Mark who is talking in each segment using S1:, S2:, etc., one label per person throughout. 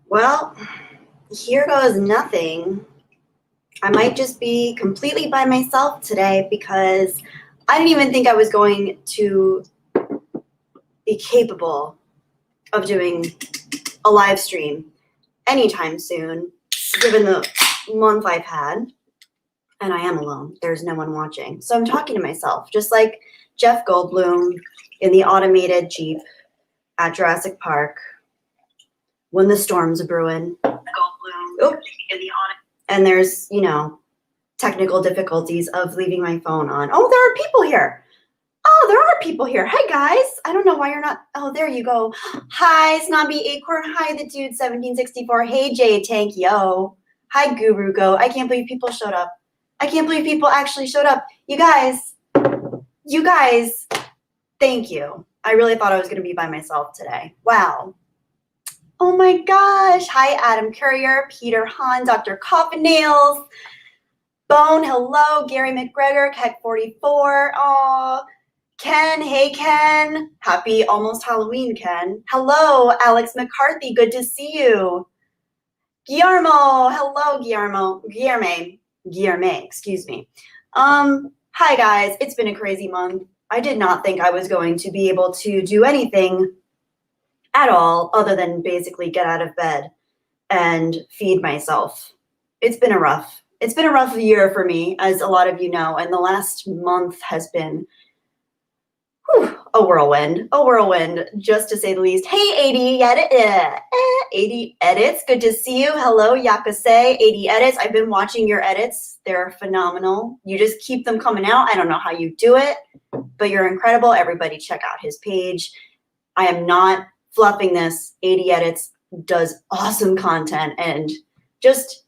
S1: Well, here goes nothing. I might just be completely by myself today because I didn't even think I was going to be capable of doing a live stream anytime soon, given the month I've had. And I am alone. There's no one watching. So I'm talking to myself, just like Jeff Goldblum in the automated Jeep at Jurassic Park when the storms are brewing. And there's, technical difficulties of leaving my phone on. Oh, there are people here. Hi, guys. I don't know why you're not. Oh, there you go. Hi, Snobby Acorn. Hi, the dude 1764. Hey, Jay Tank. Yo. Hi, Guru Go. I can't believe people showed up. I can't believe people actually showed up. You guys, thank you. I really thought I was going to be by myself today. Wow. Oh my gosh. Hi, Adam Courier, Peter Hahn, Dr. Coffin Nails, Bone, hello, Gary McGregor, Keck44. Aw, Ken, hey Ken. Happy almost Halloween, Ken. Hello, Alex McCarthy, good to see you. Guillermo, hello, Guillerme, excuse me. Hi guys, it's been a crazy month. I did not think I was going to be able to do anything at all other than basically get out of bed and feed myself. It's been a rough year for me, as a lot of you know, and the last month has been a whirlwind, just to say the least. Hey, 80 edits, good to see you. Hello, Yakase, 80 edits. I've been watching your edits. They're phenomenal. You just keep them coming out. I don't know how you do it, but you're incredible. Everybody check out his page. I am not fluffing this. 80 edits does awesome content and just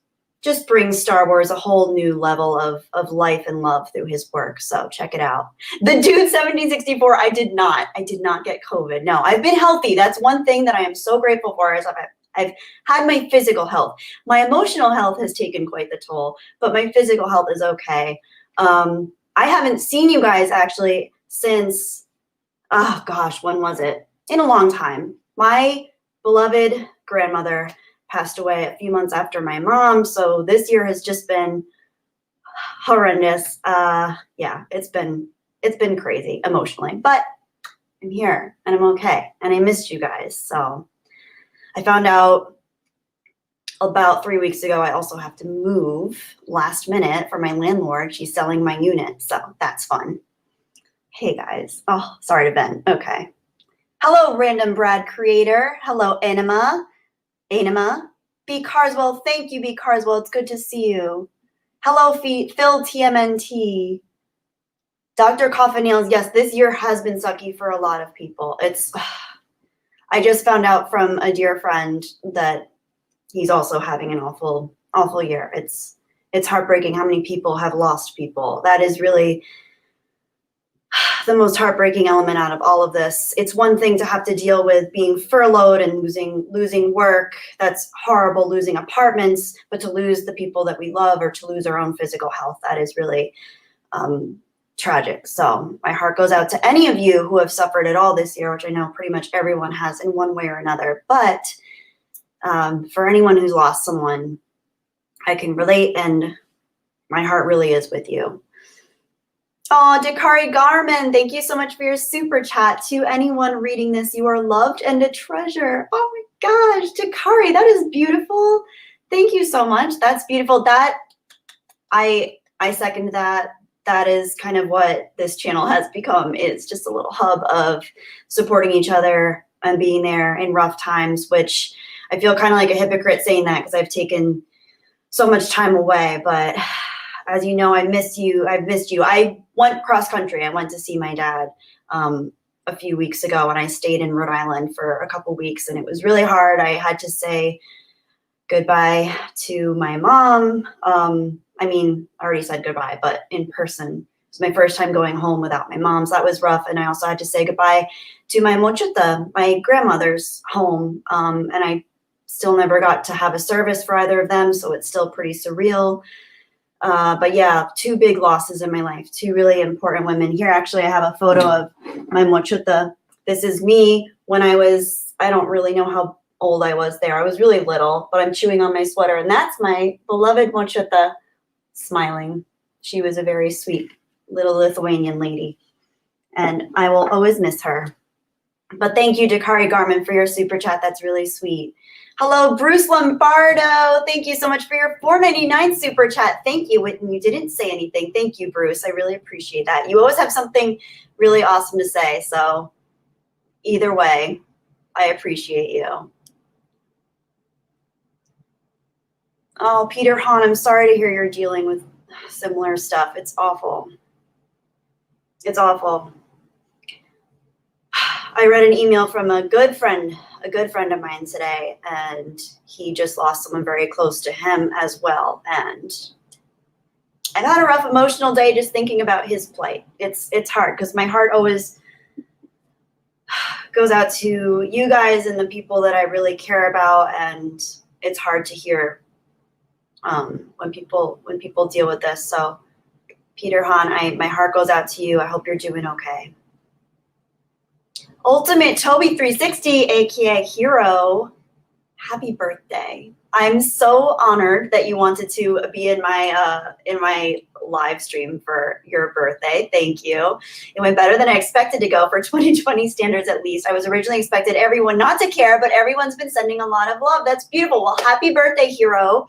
S1: brings Star Wars a whole new level of life and love through his work. So check it out. The dude 1764, I did not get COVID. No, I've been healthy. That's one thing that I am so grateful for is I've had my physical health. My emotional health has taken quite the toll, but my physical health is okay. I haven't seen you guys actually since, oh gosh, when was it? In a long time. My beloved grandmother passed away a few months after my mom, so this year has just been horrendous. Yeah, it's been crazy emotionally, but I'm here and I'm okay, and I missed you guys. So I found out about 3 weeks ago I also have to move last minute for my landlord. She's selling my unit, so that's fun. Hey guys. Oh, sorry to vent. Okay. Hello, Random Brad Creator. Hello, Anima. B. Carswell, thank you, B. Carswell. It's good to see you. Hello, Phil TMNT. Dr. Coffin Nails, yes, this year has been sucky for a lot of people. I just found out from a dear friend that he's also having an awful year. It's heartbreaking how many people have lost people. That is really the most heartbreaking element out of all of this. It's one thing to have to deal with being furloughed and losing work. That's horrible, losing apartments, but to lose the people that we love or to lose our own physical health, that is really tragic. So my heart goes out to any of you who have suffered at all this year, which I know pretty much everyone has in one way or another. But for anyone who's lost someone, I can relate, and my heart really is with you. Oh, Dakari Garman, thank you so much for your super chat. To anyone reading this, you are loved and a treasure. Oh my gosh, Dakari, that is beautiful. Thank you so much. That's beautiful. That I second that. That is kind of what this channel has become. It's just a little hub of supporting each other and being there in rough times, which I feel kind of like a hypocrite saying that because I've taken so much time away, but as you know, I miss you. I've missed you. I went cross country. I went to see my dad a few weeks ago, and I stayed in Rhode Island for a couple weeks, and it was really hard. I had to say goodbye to my mom. I mean, I already said goodbye, but in person. It was my first time going home without my mom, so that was rough. And I also had to say goodbye to my mochuta, my grandmother's home, and I still never got to have a service for either of them, so it's still pretty surreal. But yeah, two big losses in my life, two really important women. Here, actually, I have a photo of my mochuta. This is me when I don't really know how old I was there. I was really little, but I'm chewing on my sweater, and that's my beloved Mochita smiling. She was a very sweet little Lithuanian lady, and I will always miss her. But thank you, Dakari Garmin, for your super chat. That's really sweet. Hello, Bruce Lombardo. Thank you so much for your $4.99 super chat. Thank you, Whitney. You didn't say anything. Thank you, Bruce. I really appreciate that. You always have something really awesome to say. So either way, I appreciate you. Oh, Peter Hahn, I'm sorry to hear you're dealing with similar stuff. It's awful. It's awful. I read an email from a good friend of mine today, and he just lost someone very close to him as well. And I've had a rough emotional day just thinking about his plight. It's hard because my heart always goes out to you guys and the people that I really care about, and it's hard to hear when people deal with this. So, Peter Hahn, my heart goes out to you. I hope you're doing okay. Ultimate Toby 360, aka Hero, happy birthday! I'm so honored that you wanted to be in my live stream for your birthday. Thank you. It went better than I expected to go for 2020 standards, at least. I was originally expected everyone not to care, but everyone's been sending a lot of love. That's beautiful. Well, happy birthday, Hero.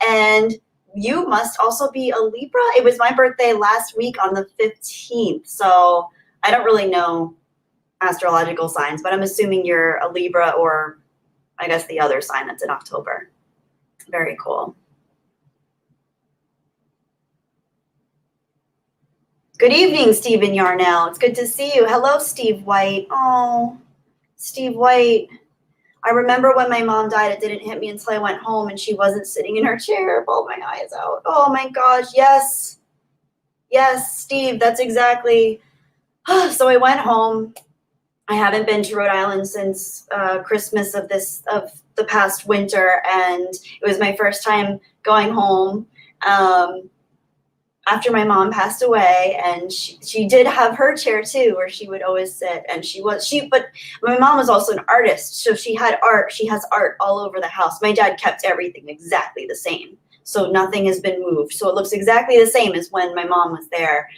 S1: And you must also be a Libra. It was my birthday last week on the 15th. So I don't really know astrological signs, but I'm assuming you're a Libra, or I guess the other sign that's in October. Very cool. Good evening, Stephen Yarnell. It's good to see you. Hello, Steve White. Oh, Steve White. I remember when my mom died, it didn't hit me until I went home and she wasn't sitting in her chair. Bawled my eyes out. Oh my gosh, yes. Yes, Steve, that's exactly. So I went home. I haven't been to Rhode Island since Christmas of the past winter, and it was my first time going home after my mom passed away. And she did have her chair too, where she would always sit. And but my mom was also an artist, so she had art. She has art all over the house. My dad kept everything exactly the same, so nothing has been moved. So it looks exactly the same as when my mom was there.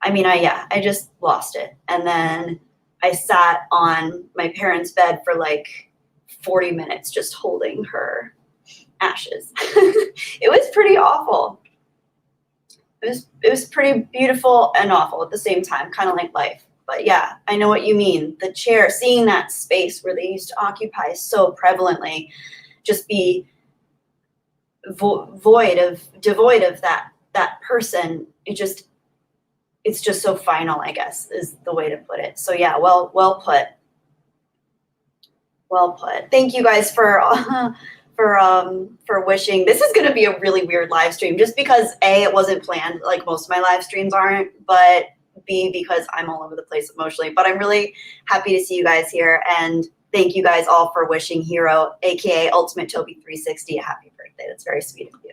S1: I just lost it. And then I sat on my parents' bed for like 40 minutes just holding her ashes. It was pretty awful. It was pretty beautiful and awful at the same time, kind of like life. But yeah, I know what you mean. The chair, seeing that space where they used to occupy so prevalently, just be devoid of that person. It's just so final, I guess, is the way to put it. So yeah, well put. Well put. Thank you guys for wishing. This is going to be a really weird live stream, just because A, it wasn't planned, like most of my live streams aren't, but B, because I'm all over the place emotionally. But I'm really happy to see you guys here, and thank you guys all for wishing Hero, aka Ultimate Toby 360, a happy birthday. That's very sweet of you.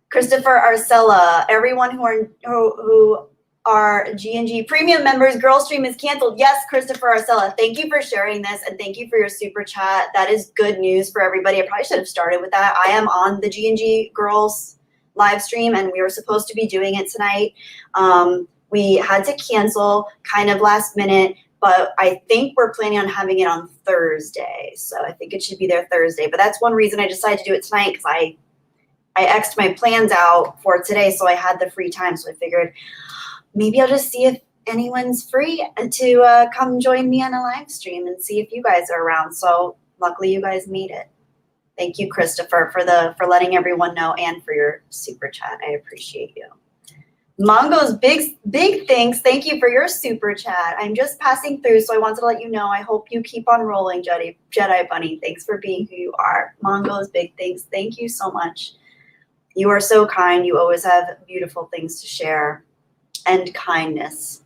S1: Christopher Arcella, everyone who are G&G premium members, Girl Stream is canceled. Yes, Christopher Arcella, thank you for sharing this, and thank you for your super chat. That is good news for everybody. I probably should have started with that. I am on the G&G Girls live stream, and we were supposed to be doing it tonight. We had to cancel kind of last minute, but I think we're planning on having it on Thursday. So I think it should be there Thursday. But that's one reason I decided to do it tonight, because I X'd my plans out for today, so I had the free time. So I figured maybe I'll just see if anyone's free to come join me on a live stream and see if you guys are around. So luckily you guys made it. Thank you, Christopher, for letting everyone know, and for your super chat. I appreciate you. Mongo's big thanks. Thank you for your super chat. I'm just passing through, so I wanted to let you know. I hope you keep on rolling, Jedi Bunny. Thanks for being who you are. Mongo's big thanks. Thank you so much. You are so kind. You always have beautiful things to share, and kindness.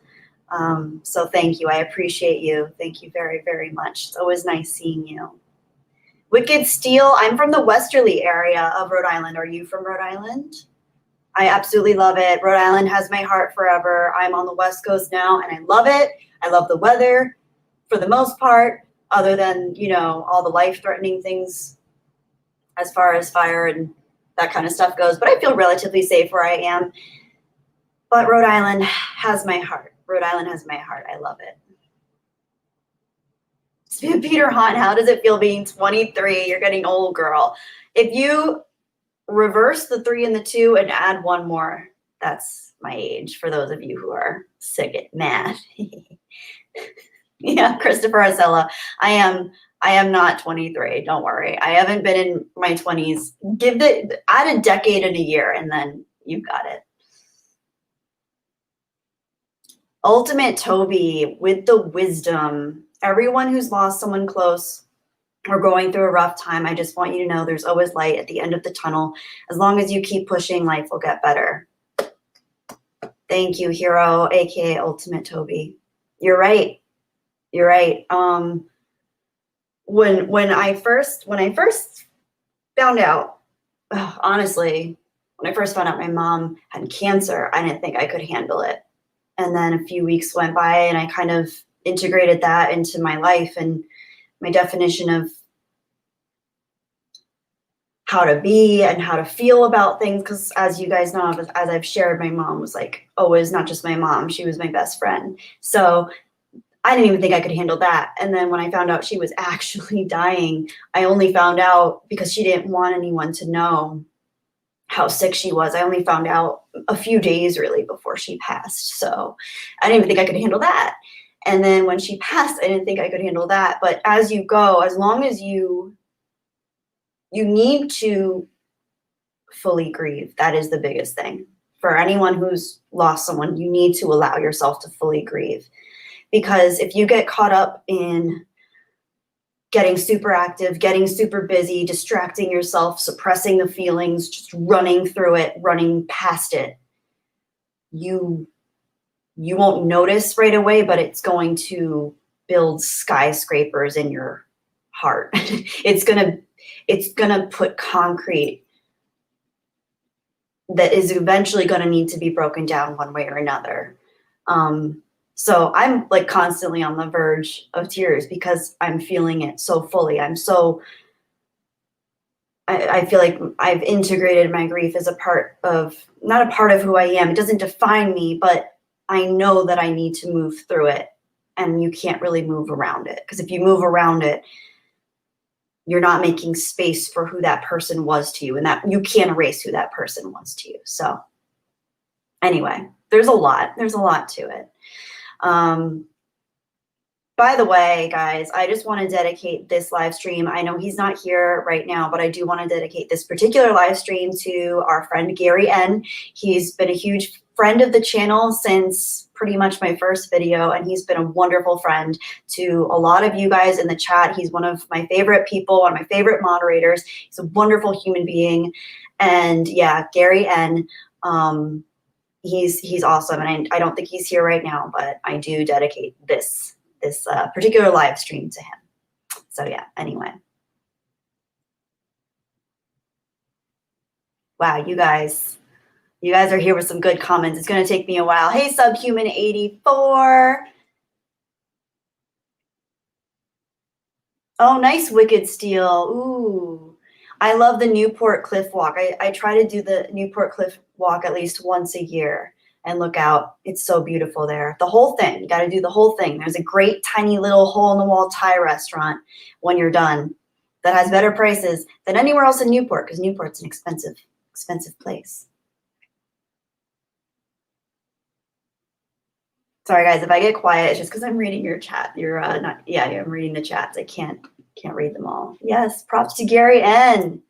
S1: So thank you. I appreciate you. Thank you very, very much. It's always nice seeing you. Wicked Steel, I'm from the Westerly area of Rhode Island. Are you from Rhode Island? I absolutely love it. Rhode Island has my heart forever. I'm on the West Coast now, and I love it. I love the weather for the most part. other than, you know, all the life-threatening things as far as fire and that kind of stuff goes. But I feel relatively safe where I am. But Rhode Island has my heart. Rhode Island has my heart. I love it. Peter Hahn, how does it feel being 23? You're getting old, girl. If you reverse the 3 and the 2 and add 1 more, that's my age, for those of you who are sick at math. Yeah, Christopher Arcella. I am not 23. Don't worry. I haven't been in my 20s. Add a decade and a year, and then you've got it. Ultimate Toby with the wisdom. Everyone who's lost someone close or going through a rough time, I just want you to know there's always light at the end of the tunnel. As long as you keep pushing, life will get better. Thank you, Hero, aka Ultimate Toby. You're right. You're right. When I first found out, honestly, when I first found out my mom had cancer, I didn't think I could handle it. And then a few weeks went by and I kind of integrated that into my life and my definition of how to be and how to feel about things. Because as you guys know, as I've shared, my mom was like always not just my mom, she was my best friend. So I didn't even think I could handle that. And then when I found out she was actually dying, I only found out because she didn't want anyone to know how sick she was. I only found out a few days really before she passed. So I didn't even think I could handle that. And then when she passed, I didn't think I could handle that. But as you go, as long as you need to fully grieve, that is the biggest thing. For anyone who's lost someone, you need to allow yourself to fully grieve. Because if you get caught up in getting super active, getting super busy, distracting yourself, suppressing the feelings, just running through it, running past it, you won't notice right away, but it's going to build skyscrapers in your heart. It's gonna put concrete that is eventually going to need to be broken down one way or another. So I'm like constantly on the verge of tears because I'm feeling it so fully. I feel like I've integrated my grief as not a part of who I am. It doesn't define me, but I know that I need to move through it, and you can't really move around it. Because if you move around it, you're not making space for who that person was to you, and that you can't erase who that person was to you. So anyway, there's a lot to it. By the way, guys, I just want to dedicate this live stream. I know he's not here right now, but I do want to dedicate this particular live stream to our friend Gary N. He's been a huge friend of the channel since pretty much my first video, and he's been a wonderful friend to a lot of you guys in the chat. He's one of my favorite people, one of my favorite moderators. He's a wonderful human being. And yeah, Gary N., he's awesome. And I don't think he's here right now, but I do dedicate this particular live stream to him. So yeah, anyway. Wow, you guys are here with some good comments. It's going to take me a while. Hey, Subhuman84. Oh, nice Wicked Steel. Ooh, I love the Newport Cliff Walk. I try to do the Newport Cliff Walk at least once a year and look out. It's so beautiful there. The whole thing. You got to do the whole thing. There's a great tiny little hole-in-the-wall Thai restaurant when you're done that has better prices than anywhere else in Newport, because Newport's an expensive place. Sorry, guys, if I get quiet, it's just because I'm reading your chat. You're not, yeah, I'm reading the chats. I can't read them all. Yes, props to Gary N.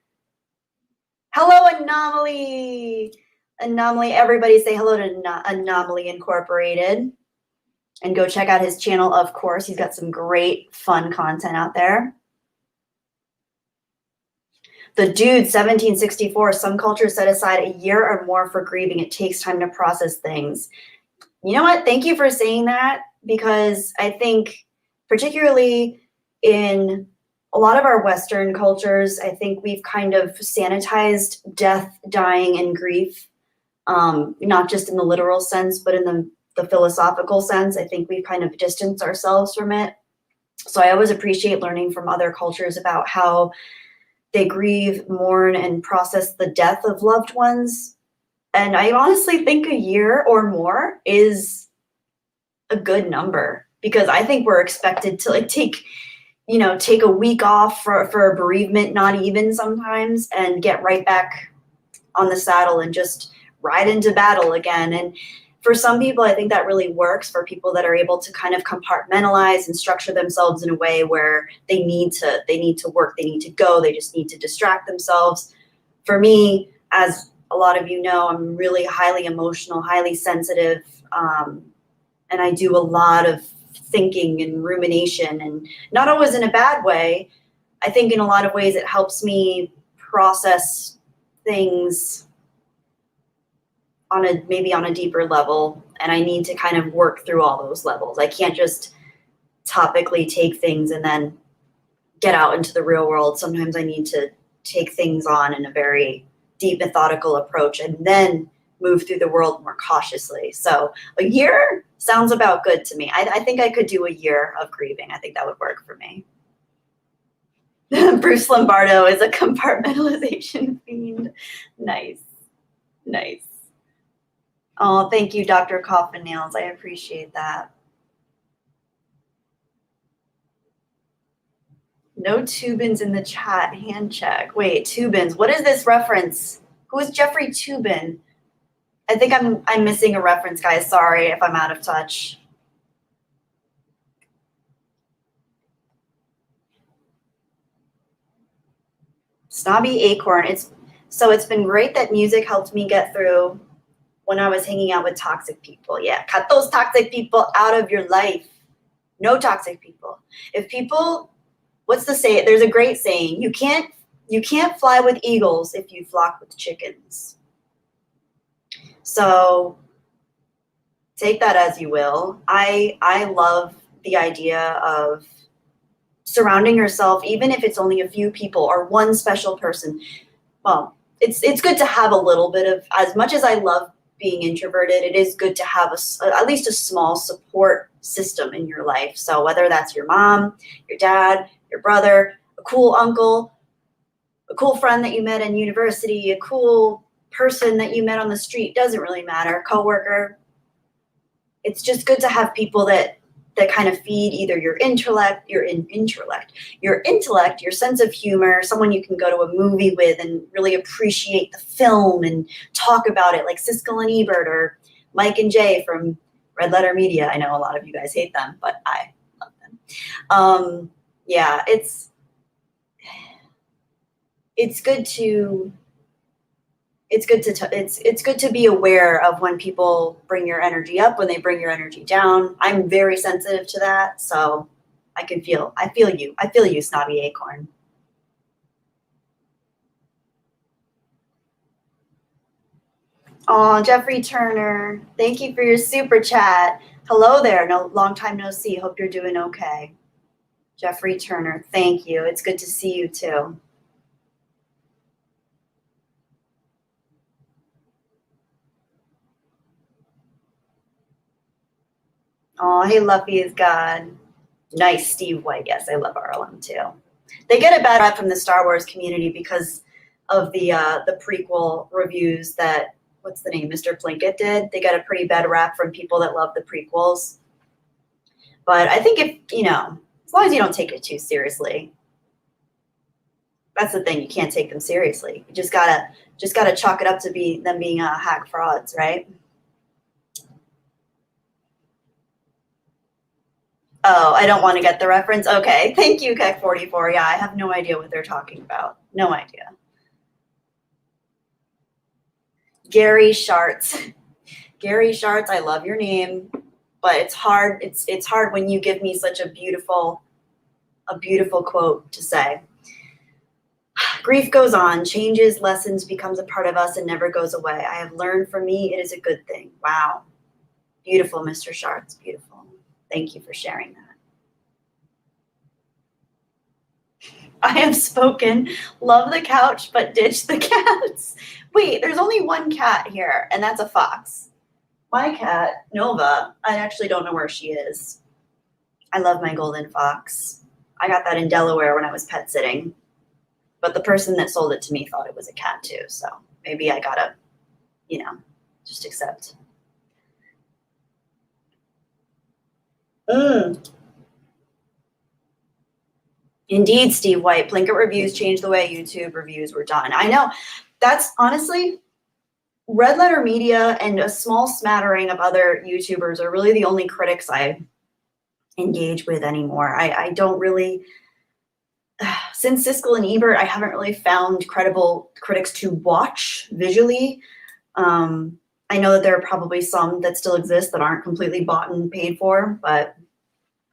S1: Hello, Anomaly. Anomaly, everybody say hello to Anomaly Incorporated. And go check out his channel, of course. He's got some great, fun content out there. The Dude, 1764. Some cultures set aside a year or more for grieving. It takes time to process things. You know what? Thank you for saying that, because I think particularly in a lot of our Western cultures, I think we've kind of sanitized death, dying, and grief, not just in the literal sense, but in the philosophical sense. I think we've kind of distanced ourselves from it. So I always appreciate learning from other cultures about how they grieve, mourn, and process the death of loved ones. And I honestly think a year or more is a good number, because I think we're expected to like take a week off for a bereavement, not even sometimes, and get right back on the saddle and just ride into battle again. And for some people, I think that really works, for people that are able to kind of compartmentalize and structure themselves in a way where they need to work, they need to go, they just need to distract themselves. For me, as a lot of you know, I'm really highly emotional, highly sensitive, and I do a lot of thinking and rumination, and not always in a bad way. I think in a lot of ways it helps me process things maybe on a deeper level, and I need to kind of work through all those levels. I can't just topically take things and then get out into the real world. Sometimes I need to take things on in a very deep methodical approach and then move through the world more cautiously. So a year sounds about good to me. I think I could do a year of grieving. I think that would work for me. Bruce Lombardo is a compartmentalization fiend. Nice. Nice. Oh, thank you, Dr. Coffin Nails. I appreciate that. No Tubins in the chat. Hand check. Wait, Tubins. What is this reference? Who is Jeffrey Toobin? I think I'm missing a reference, guys. Sorry if I'm out of touch. Snobby Acorn. It's been great that music helped me get through when I was hanging out with toxic people. Yeah, cut those toxic people out of your life. No toxic people. If people, what's the say? There's a great saying. You can't fly with eagles if you flock with chickens. So take that as you will. I love the idea of surrounding yourself, even if it's only a few people or one special person. Well, it's good to have a little bit of, as much as I love being introverted, it is good to have at least a small support system in your life. So whether that's your mom, your dad, your brother, a cool uncle, a cool friend that you met in university, a cool person that you met on the street, doesn't really matter, coworker. It's just good to have people that kind of feed either your intellect, your sense of humor, someone you can go to a movie with and really appreciate the film and talk about it, like Siskel and Ebert or Mike and Jay from Red Letter Media. I know a lot of you guys hate them, but I love them. Yeah, it's good to it's good to be aware of when people bring your energy up, when they bring your energy down. I'm very sensitive to that, so I feel you, Snobby Acorn. Oh, Jeffrey Turner, thank you for your super chat. Hello there, long time no see. Hope you're doing okay. Jeffrey Turner, thank you. It's good to see you too. Oh, hey, Luffy is God. Nice, Steve White. Yes, I love RLM too. They get a bad rap from the Star Wars community because of the prequel reviews that, what's the name, Mr. Plinkett did. They get a pretty bad rap from people that love the prequels. But I think as long as you don't take it too seriously, that's the thing. You can't take them seriously. You just gotta chalk it up to them being hack frauds, right? Oh, I don't want to get the reference. Okay, thank you, Keck44. Yeah, I have no idea what they're talking about. No idea. Gary Sharts. Gary Sharts, I love your name, but it's hard. It's hard when you give me such a beautiful quote to say. Grief goes on, changes, lessons, becomes a part of us and never goes away. I have learned, for me, it is a good thing. Wow. Beautiful, Mr. Sharts. Beautiful. Thank you for sharing that. I have spoken. Love the couch, but ditch the cats. Wait, there's only one cat here, and that's a fox. My cat, Nova, I actually don't know where she is. I love my golden fox. I got that in Delaware when I was pet sitting, but the person that sold it to me thought it was a cat too. So maybe I gotta, just accept. Indeed, Steve White. Blanket reviews changed the way YouTube reviews were done. I know. That's honestly, Red Letter Media and a small smattering of other YouTubers are really the only critics I engage with anymore. I don't really, since Siskel and Ebert, I haven't really found credible critics to watch visually. I know that there are probably some that still exist that aren't completely bought and paid for, but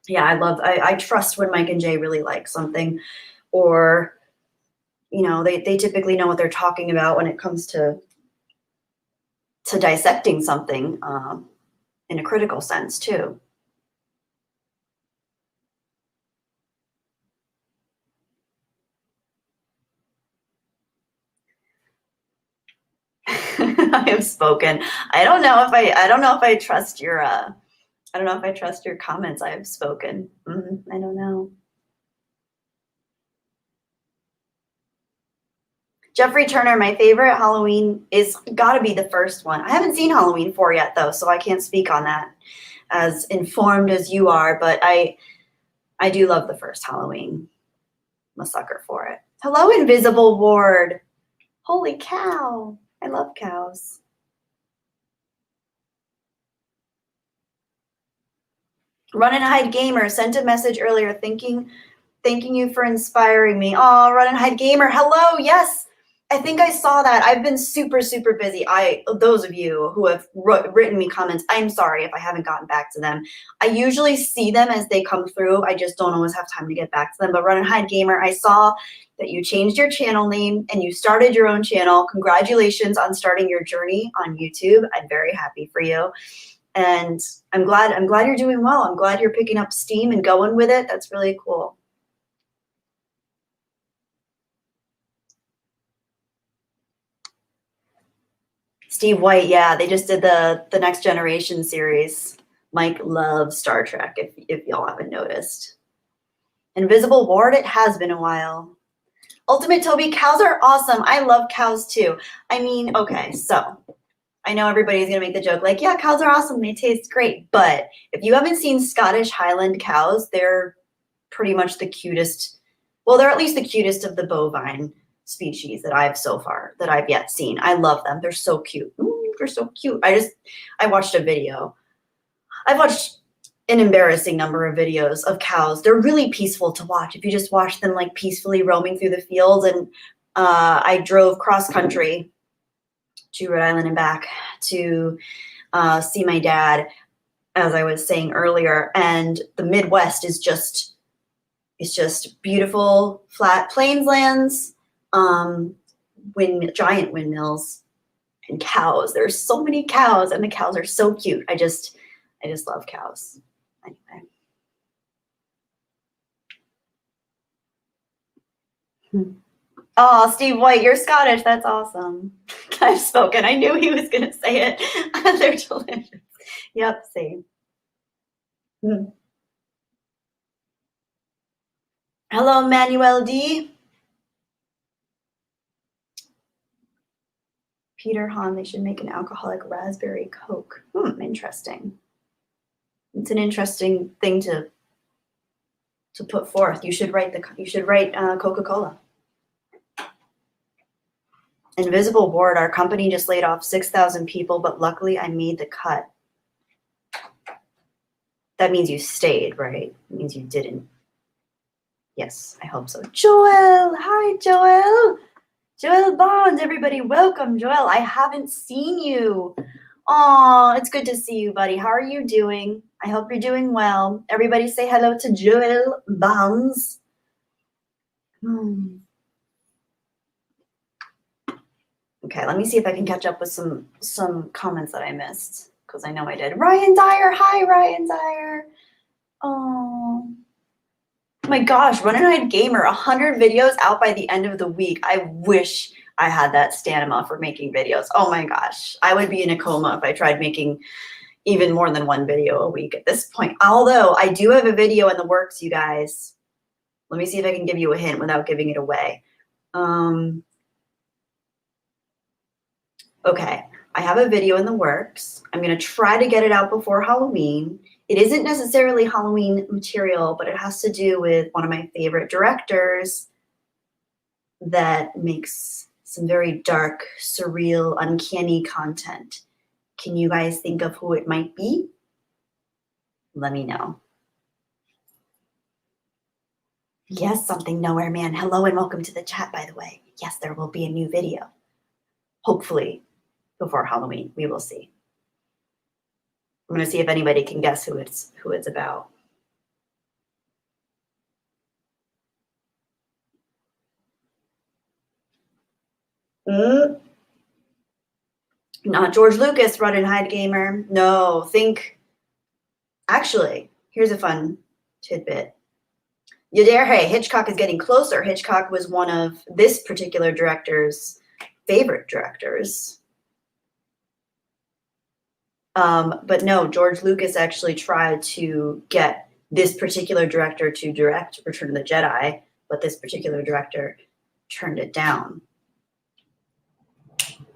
S1: yeah, I trust when Mike and Jay really like something, or, they typically know what they're talking about when it comes to dissecting something in a critical sense too. I have spoken. I don't know if I trust your I don't know if I trust your comments. I have spoken. I don't know. Jeffrey Turner, my favorite Halloween is gotta be the first one. I haven't seen Halloween 4 yet though, so I can't speak on that as informed as you are, but I do love the first Halloween. I'm a sucker for it. Hello, Invisible Ward. Holy cow. I love cows. Run and Hide Gamer sent a message earlier thanking you for inspiring me. Oh, Run and Hide Gamer, hello, yes. I think I saw that. I've been super, super busy. Those of you who have written me comments, I'm sorry if I haven't gotten back to them. I usually see them as they come through. I just don't always have time to get back to them. But Run and Hide Gamer, I saw that you changed your channel name and you started your own channel. Congratulations on starting your journey on YouTube. I'm very happy for you. And I'm glad you're doing well. I'm glad you're picking up steam and going with it. That's really cool. Steve White, yeah, they just did the Next Generation series. Mike loves Star Trek, if y'all haven't noticed. Invisible Ward, it has been a while. Ultimate Toby, cows are awesome. I love cows too. I mean, okay, so I know everybody's gonna make the joke like, yeah, cows are awesome, they taste great. But if you haven't seen Scottish Highland cows, they're pretty much the cutest. Well, they're at least the cutest of the bovine species that I've yet seen. I love them. They're so cute. Ooh, they're so cute. I watched a video. I've watched an embarrassing number of videos of cows. They're really peaceful to watch if you just watch them like peacefully roaming through the fields. And I drove cross country to Rhode Island and back to see my dad, as I was saying earlier. And the Midwest is just beautiful, flat plains lands, giant windmills, and cows. There's so many cows, and the cows are so cute. I just love cows. Anyway. Oh, Steve White, you're Scottish. That's awesome. I've spoken. I knew he was going to say it. They're delicious. Yep, same. Hello, Manuel D. Peter Hahn, they should make an alcoholic raspberry Coke. Interesting. It's an interesting thing to put forth. You should write Coca-Cola. Invisible Ward, our company just laid off 6,000 people, but luckily I made the cut. That means you stayed, right? It means you didn't. Yes, I hope so. Joel, hi, Joel. Joel Bonds, everybody, welcome, Joel. I haven't seen you. Oh, it's good to see you, buddy. How are you doing? I hope you're doing well. Everybody say hello to Joel Bonds. Okay, let me see if I can catch up with some comments that I missed, because I know I did. Ryan Dyer, hi, Ryan Dyer. Oh my gosh, Run and Hide Gamer, 100 videos out by the end of the week. I wish I had that stamina for making videos. Oh my gosh, I would be in a coma if I tried making even more than one video a week at this point. Although I do have a video in the works, you guys. Let me see if I can give you a hint without giving it away. Okay, I have a video in the works. I'm going to try to get it out before Halloween. It isn't necessarily Halloween material, but it has to do with one of my favorite directors that makes some very dark, surreal, uncanny content. Can you guys think of who it might be? Let me know. Yes, something nowhere man. Hello and welcome to the chat, by the way. Yes, there will be a new video. Hopefully before Halloween. We will see. I'm going to see if anybody can guess who it's about. Not George Lucas, Run and Hide Gamer. No, think. Actually, here's a fun tidbit. You dare, hey, Hitchcock is getting closer. Hitchcock was one of this particular director's favorite directors. But no, George Lucas actually tried to get this particular director to direct Return of the Jedi, but this particular director turned it down.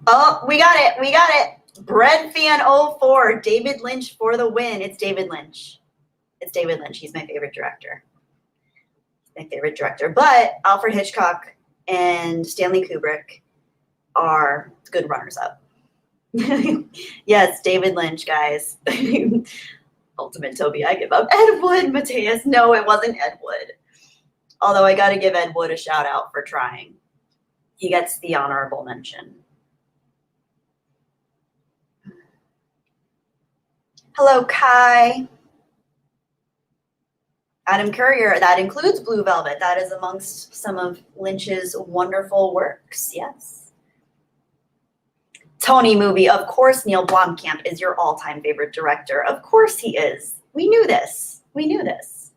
S1: Oh, we got it. We got it. BreadFan04, David Lynch for the win. It's David Lynch. It's David Lynch. He's my favorite director. My favorite director. But Alfred Hitchcock and Stanley Kubrick are good runners-up. Yes, David Lynch, guys. Ultimate Toby, I give up. Ed Wood, Mateus. No, it wasn't Ed Wood. Although I got to give Ed Wood a shout out for trying. He gets the honorable mention. Hello, Kai. Adam Courier, that includes Blue Velvet. That is amongst some of Lynch's wonderful works, yes. Tony movie, of course Neil Blomkamp is your all-time favorite director. Of course he is. We knew this. We knew this.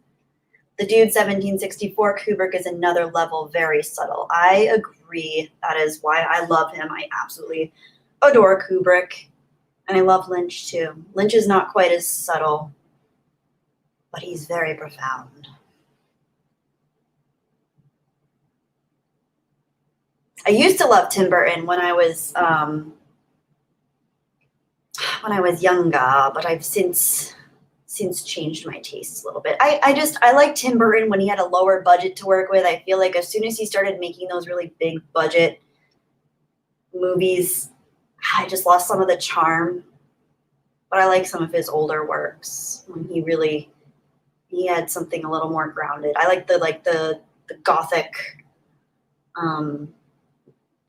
S1: The Dude 1764, Kubrick is another level, very subtle. I agree. That is why I love him. I absolutely adore Kubrick. And I love Lynch too. Lynch is not quite as subtle, but he's very profound. I used to love Tim Burton when I was younger, but I've since changed my tastes a little bit. I like Tim Burton when he had a lower budget to work with. I feel like as soon as he started making those really big budget movies, I just lost some of the charm. But I like some of his older works when he had something a little more grounded. I like the gothic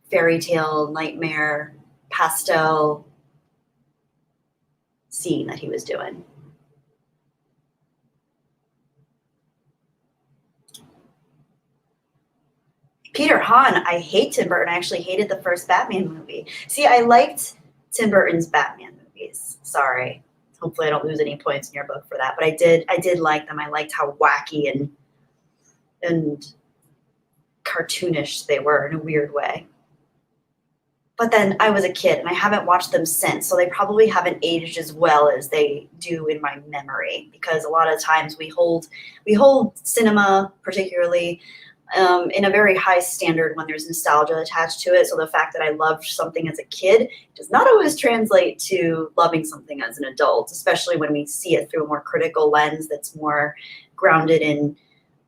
S1: fairy tale, nightmare, pastel scene that he was doing. Peter Hahn, I hate Tim Burton. I actually hated the first Batman movie. See, I liked Tim Burton's Batman movies. Sorry. Hopefully I don't lose any points in your book for that. But I did like them. I liked how wacky and cartoonish they were in a weird way. But then I was a kid and I haven't watched them since, so they probably haven't aged as well as they do in my memory, because a lot of times we hold cinema particularly in a very high standard when there's nostalgia attached to it. So the fact that I loved something as a kid does not always translate to loving something as an adult, especially when we see it through a more critical lens that's more grounded in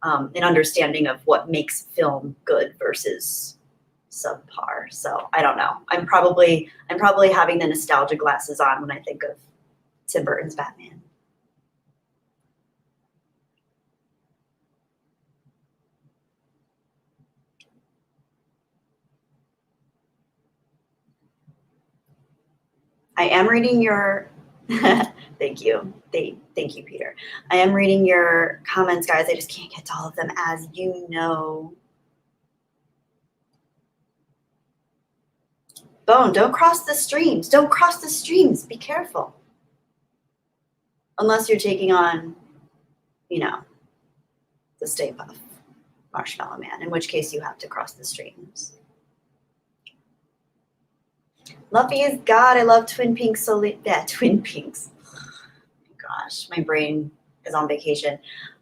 S1: an understanding of what makes film good versus subpar. So I don't know. I'm probably having the nostalgia glasses on when I think of Tim Burton's Batman. I am reading your thank you. Thank you, Peter. I am reading your comments, guys. I just can't get to all of them, as you know. Bone, don't cross the streams. Don't cross the streams. Be careful. Unless you're taking on, the Stay Puft Marshmallow Man, in which case you have to cross the streams. Luffy is God. I love Twin Peaks so yeah, Twin Peaks. gosh, my brain is on vacation.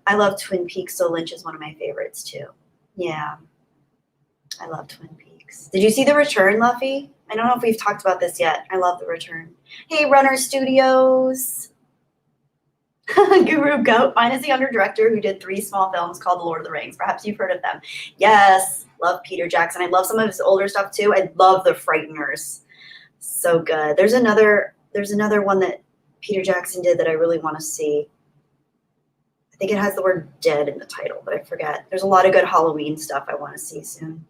S1: I love Twin Peaks, so Lynch is one of my favorites too. Yeah, I love Twin Peaks. Did you see The Return, Luffy? I don't know if we've talked about this yet. I love The Return. Hey, Runner Studios. Guru Goat, mine is the younger director who did 3 small films called The Lord of the Rings. Perhaps you've heard of them. Yes, love Peter Jackson. I love some of his older stuff too. I love The Frighteners. So good. There's another one that Peter Jackson did that I really want to see. I think it has the word dead in the title, but I forget. There's a lot of good Halloween stuff I want to see soon.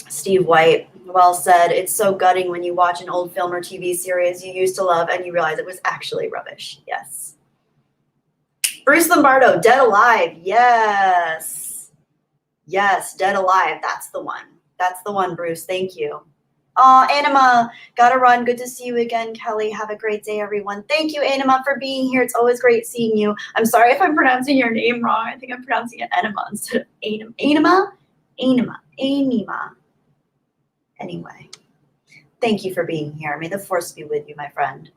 S1: Steve White, well said. It's so gutting when you watch an old film or TV series you used to love and you realize it was actually rubbish. Yes. Bruce Lombardo, Dead Alive. Yes. Yes, Dead Alive. That's the one. That's the one, Bruce. Thank you. Oh, Anima, gotta run. Good to see you again, Kelly. Have a great day, everyone. Thank you, Anima, for being here. It's always great seeing you. I'm sorry if I'm pronouncing your name wrong. I think I'm pronouncing it Anima instead of Anima. Anima? Anima. Anima. Anyway, thank you for being here. May the force be with you, my friend.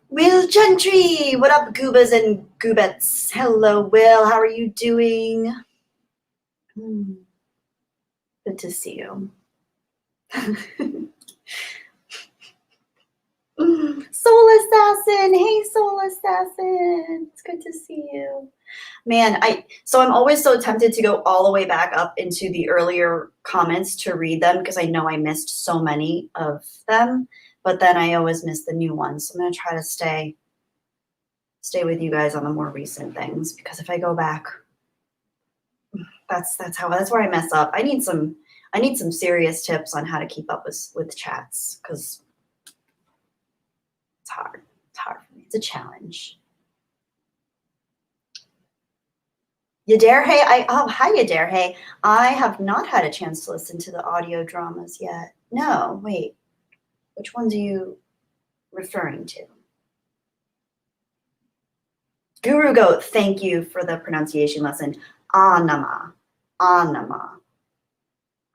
S1: Will Gentry, what up, Goobas and Goobets? Hello, Will. How are you doing? Good to see you. Soul Assassin. Hey, Soul Assassin. It's good to see you. Man, I'm always so tempted to go all the way back up into the earlier comments to read them because I know I missed so many of them, but then I always miss the new ones. So I'm going to try to stay with you guys on the more recent things because if I go back, that's where I mess up. I need some serious tips on how to keep up with chats because it's hard. It's hard for me. It's a challenge. Yadare, hey, hi Yadare, hey. I have not had a chance to listen to the audio dramas yet. No, wait. Which ones are you referring to? Guru Goat, thank you for the pronunciation lesson. Anama, Anama,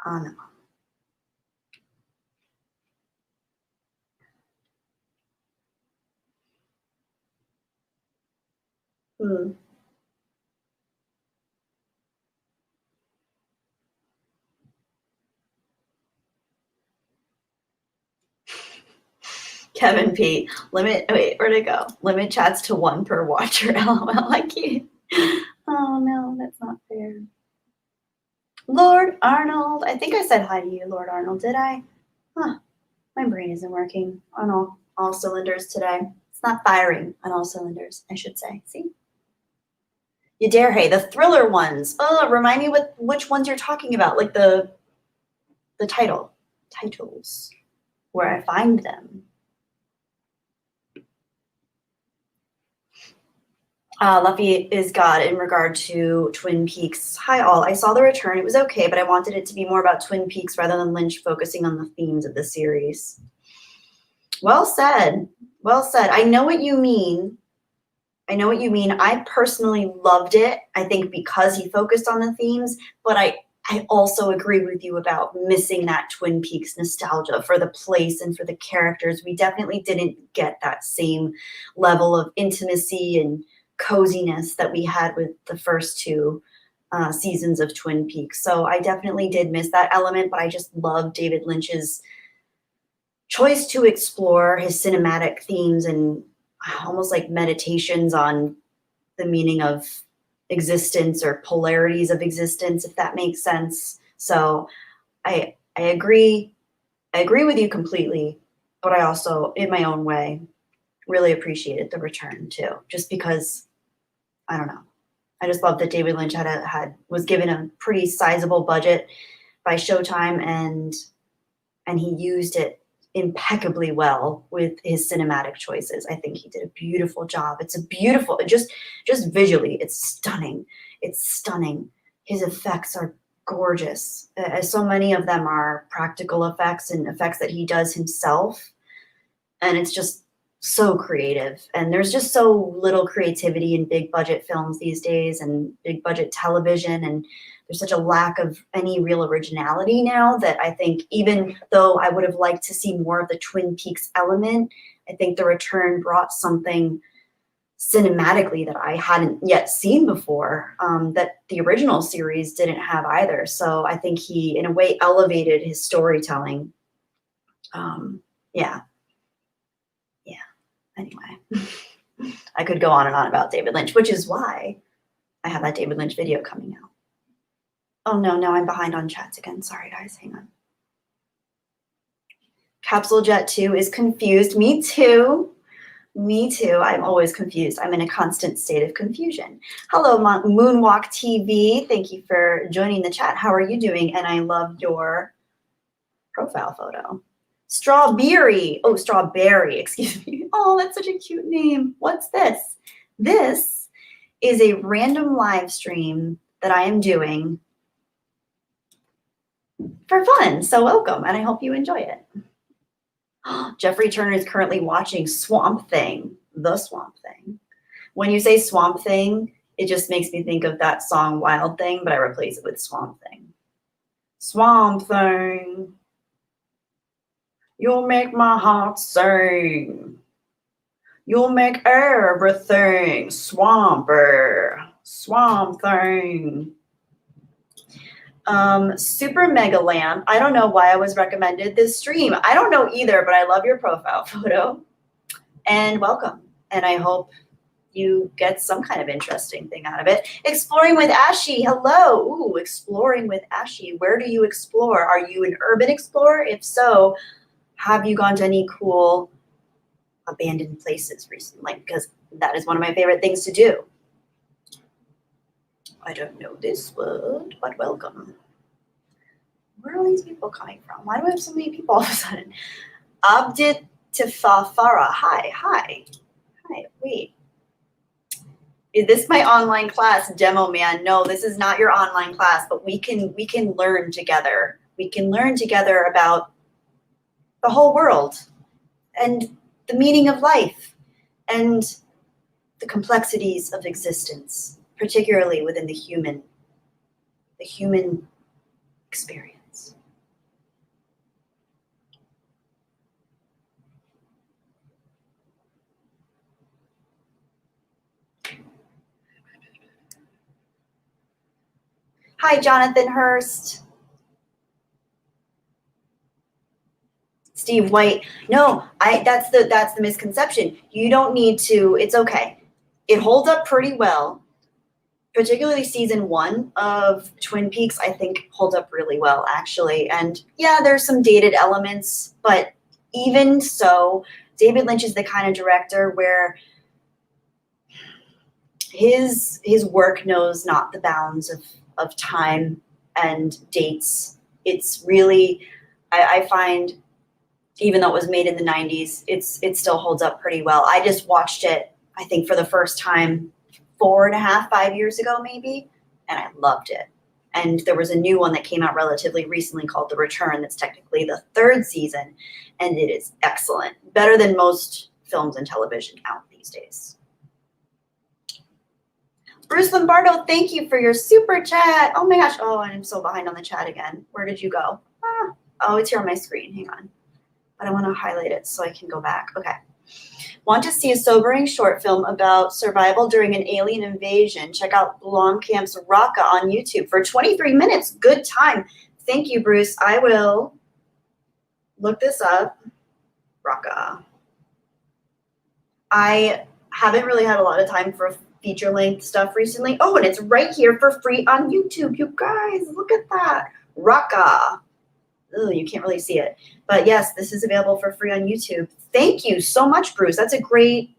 S1: Anama. Kevin P. Wait, where'd it go? Limit chats to 1 per watcher. LOL, I can't. Oh no, that's not fair. Lord Arnold. I think I said hi to you, Lord Arnold. Did I? Huh. My brain isn't working on all cylinders today. It's not firing on all cylinders, I should say. See? You dare, hey, the thriller ones. Oh, remind me which ones you're talking about, like the titles, where I find them. Luffy is God in regard to Twin Peaks. Hi all, I saw The Return. It was okay, but I wanted it to be more about Twin Peaks rather than Lynch focusing on the themes of the series. Well said. Well said. I know what you mean. I personally loved it, I think because he focused on the themes, but I also agree with you about missing that Twin Peaks nostalgia for the place and for the characters. We definitely didn't get that same level of intimacy and coziness that we had with the first 2 seasons of Twin Peaks. So I definitely did miss that element, but I just love David Lynch's choice to explore his cinematic themes and almost like meditations on the meaning of existence or polarities of existence, if that makes sense. So I agree with you completely, but I also, in my own way, really appreciated The Return too, just because, I don't know. I just love that David Lynch was given a pretty sizable budget by Showtime and he used it impeccably well with his cinematic choices. I think he did a beautiful job. It's a beautiful, just visually, it's stunning. It's stunning. His effects are gorgeous. As so many of them are practical effects and effects that he does himself. And it's just so creative. And there's just so little creativity in big budget films these days and big budget television. And there's such a lack of any real originality now that I think even though I would have liked to see more of the Twin Peaks element, I think The Return brought something cinematically that I hadn't yet seen before, that the original series didn't have either. So I think he, in a way, elevated his storytelling. Yeah. Anyway, I could go on and on about David Lynch, which is why I have that David Lynch video coming out. Oh no, now I'm behind on chats again. Sorry guys, hang on. Capsule Jet 2 is confused. Me too. Me too. I'm always confused. I'm in a constant state of confusion. Hello, Moonwalk TV. Thank you for joining the chat. How are you doing? And I love your profile photo. Strawberry. Oh, Strawberry. Excuse me. Oh, that's such a cute name. What's this? This is a random live stream that I am doing for fun. So welcome, and I hope you enjoy it. Jeffrey Turner is currently watching Swamp Thing, The Swamp Thing. When you say Swamp Thing, it just makes me think of that song Wild Thing, but I replace it with Swamp Thing. Swamp Thing, you'll make my heart sing. You'll make everything swamper. Swamp Thing. Super Mega Lamp. I don't know why I was recommended this stream. I don't know either, but I love your profile photo. And welcome. And I hope you get some kind of interesting thing out of it. Exploring with Ashy. Hello. Ooh, Exploring with Ashy. Where do you explore? Are you an urban explorer? If so, have you gone to any cool abandoned places recently? Because that is one of my favorite things to do. I don't know this word, but welcome. Where are these people coming from? Why do I have so many people all of a sudden? Abdit Tifafara. Hi. Wait. Is this my online class, Demo Man? No, this is not your online class, but we can learn together. We can learn together about the whole world and the meaning of life and the complexities of existence, particularly within the human experience. Hi, Jonathan Hurst. Steve White. No, that's the misconception. You don't need to, it's okay. It holds up pretty well. Particularly season 1 of Twin Peaks, I think holds up really well, actually. And yeah, there's some dated elements, but even so, David Lynch is the kind of director where his work knows not the bounds of time and dates. It's really, I find, even though it was made in the 90s, it still holds up pretty well. I just watched it, I think, for the first time 4.5, 5 years ago, maybe, and I loved it. And there was a new one that came out relatively recently called The Return. That's technically the 3rd season, and it is excellent. Better than most films and television out these days. Bruce Lombardo, thank you for your super chat. Oh my gosh. Oh, and I'm so behind on the chat again. Where did you go? Oh, it's here on my screen. Hang on. But I want to highlight it so I can go back. Okay. Want to see a sobering short film about survival during an alien invasion? Check out Blomkamp's Raqqa on YouTube for 23 minutes. Good time. Thank you, Bruce. I will look this up. Raqqa. I haven't really had a lot of time for feature-length stuff recently. Oh, and it's right here for free on YouTube. You guys, look at that. Raqqa. Oh, you can't really see it. But yes, this is available for free on YouTube. Thank you so much, Bruce. That's a great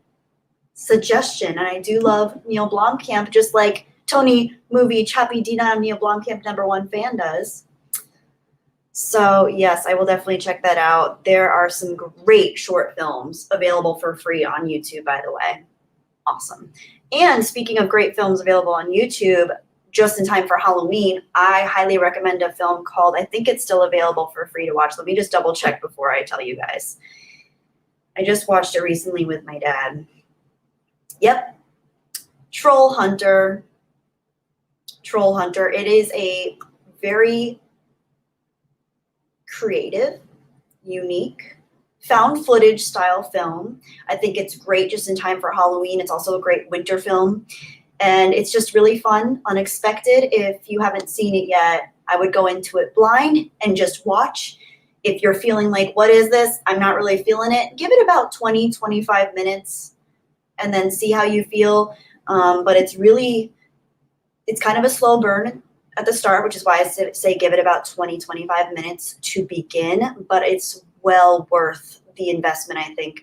S1: suggestion. And I do love Neil Blomkamp, just like Tony Movie Chappie Dina Neil Blomkamp #1 fan does. So yes, I will definitely check that out. There are some great short films available for free on YouTube, by the way. Awesome. And speaking of great films available on YouTube, just in time for Halloween, I highly recommend a film called, I think it's still available for free to watch. Let me just double check before I tell you guys. I just watched it recently with my dad. Yep. Troll Hunter. Troll Hunter. It is a very creative, unique, found footage style film. I think it's great just in time for Halloween. It's also a great winter film. And it's just really fun, unexpected. If you haven't seen it yet, I would go into it blind and just watch. If you're feeling like, what is this? I'm not really feeling it. Give it about 20, 25 minutes and then see how you feel. But it's kind of a slow burn at the start, which is why I say give it about 20, 25 minutes to begin. But it's well worth the investment, I think.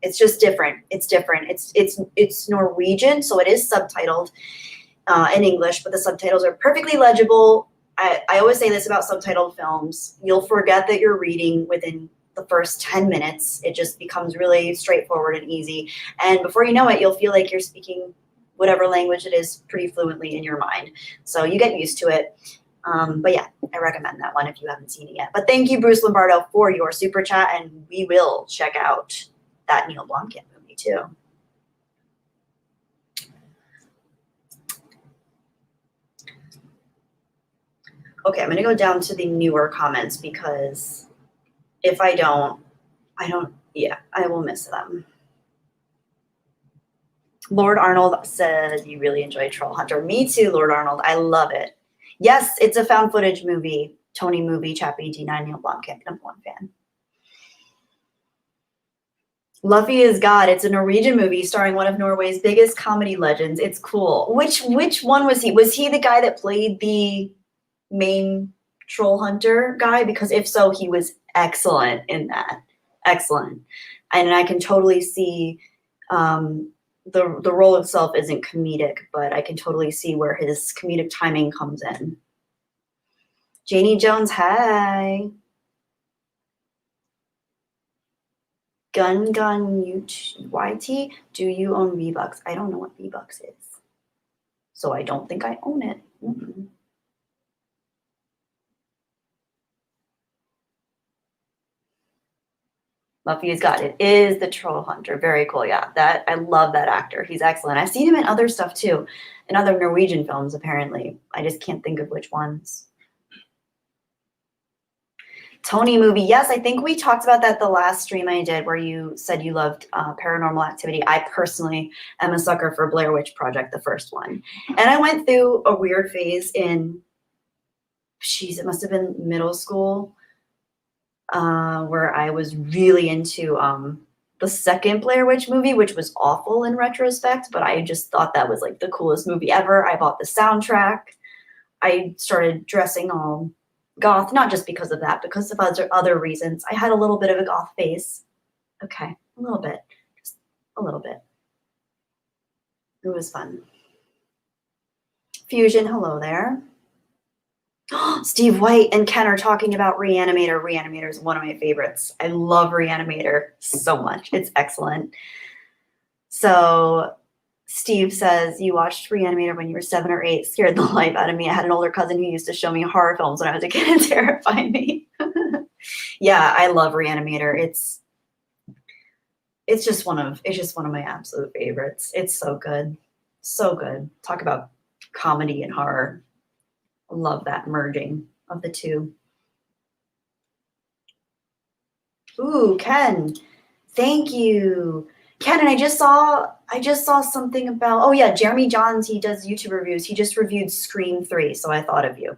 S1: It's just different. It's different. It's Norwegian, so it is subtitled in English, but the subtitles are perfectly legible. I always say this about subtitled films. You'll forget that you're reading within the first 10 minutes. It just becomes really straightforward and easy. And before you know it, you'll feel like you're speaking whatever language it is pretty fluently in your mind. So you get used to it. But yeah, I recommend that one if you haven't seen it yet. But thank you, Bruce Lombardo, for your super chat, and we will check out that Neil Blomkamp movie too. Okay, I'm gonna go down to the newer comments because if I don't, yeah, I will miss them. Lord Arnold says you really enjoy Troll Hunter. Me too, Lord Arnold. I love it. Yes, it's a found footage movie. Tony movie, Chappie D9, Neil Blomkamp, #1 fan. Luffy is God. It's a Norwegian movie starring one of Norway's biggest comedy legends. It's cool. Which one was he? Was he the guy that played the main Troll Hunter guy? Because if so, he was excellent in that. Excellent. And I can totally see the role itself isn't comedic, but I can totally see where his comedic timing comes in. Janie Jones, hi. Gun YT, do you own V-Bucks? I don't know what V-Bucks is, so I don't think I own it. Mm-hmm. Luffy is God. It is the Troll Hunter. Very cool. Yeah, that I love that actor. He's excellent. I've seen him in other stuff too, in other Norwegian films apparently. I just can't think of which ones. Tony movie. Yes, I think we talked about that the last stream I did where you said you loved Paranormal Activity. I personally am a sucker for Blair Witch Project, the first one. And I went through a weird phase in, it must have been middle school, where I was really into the second Blair Witch movie, which was awful in retrospect, but I just thought that was like the coolest movie ever. I bought the soundtrack. I started dressing all goth, not just because of that, because of other reasons. I had a little bit of a goth phase. Okay, a little bit, just a little bit. It was fun. Fusion, hello there. Steve White and Ken are talking about Reanimator. Reanimator is one of my favorites. I love Reanimator so much. It's excellent. So Steve says, you watched Reanimator when you were 7 or 8, scared the life out of me. I had an older cousin who used to show me horror films when I was a kid and terrified me. Yeah, I love Reanimator. It's just one of my absolute favorites. It's so good. So good. Talk about comedy and horror. I love that merging of the two. Ooh, Ken. Thank you. Ken, and I just saw something about, oh yeah, Jeremy Johns, he does YouTube reviews. He just reviewed Scream 3, so I thought of you.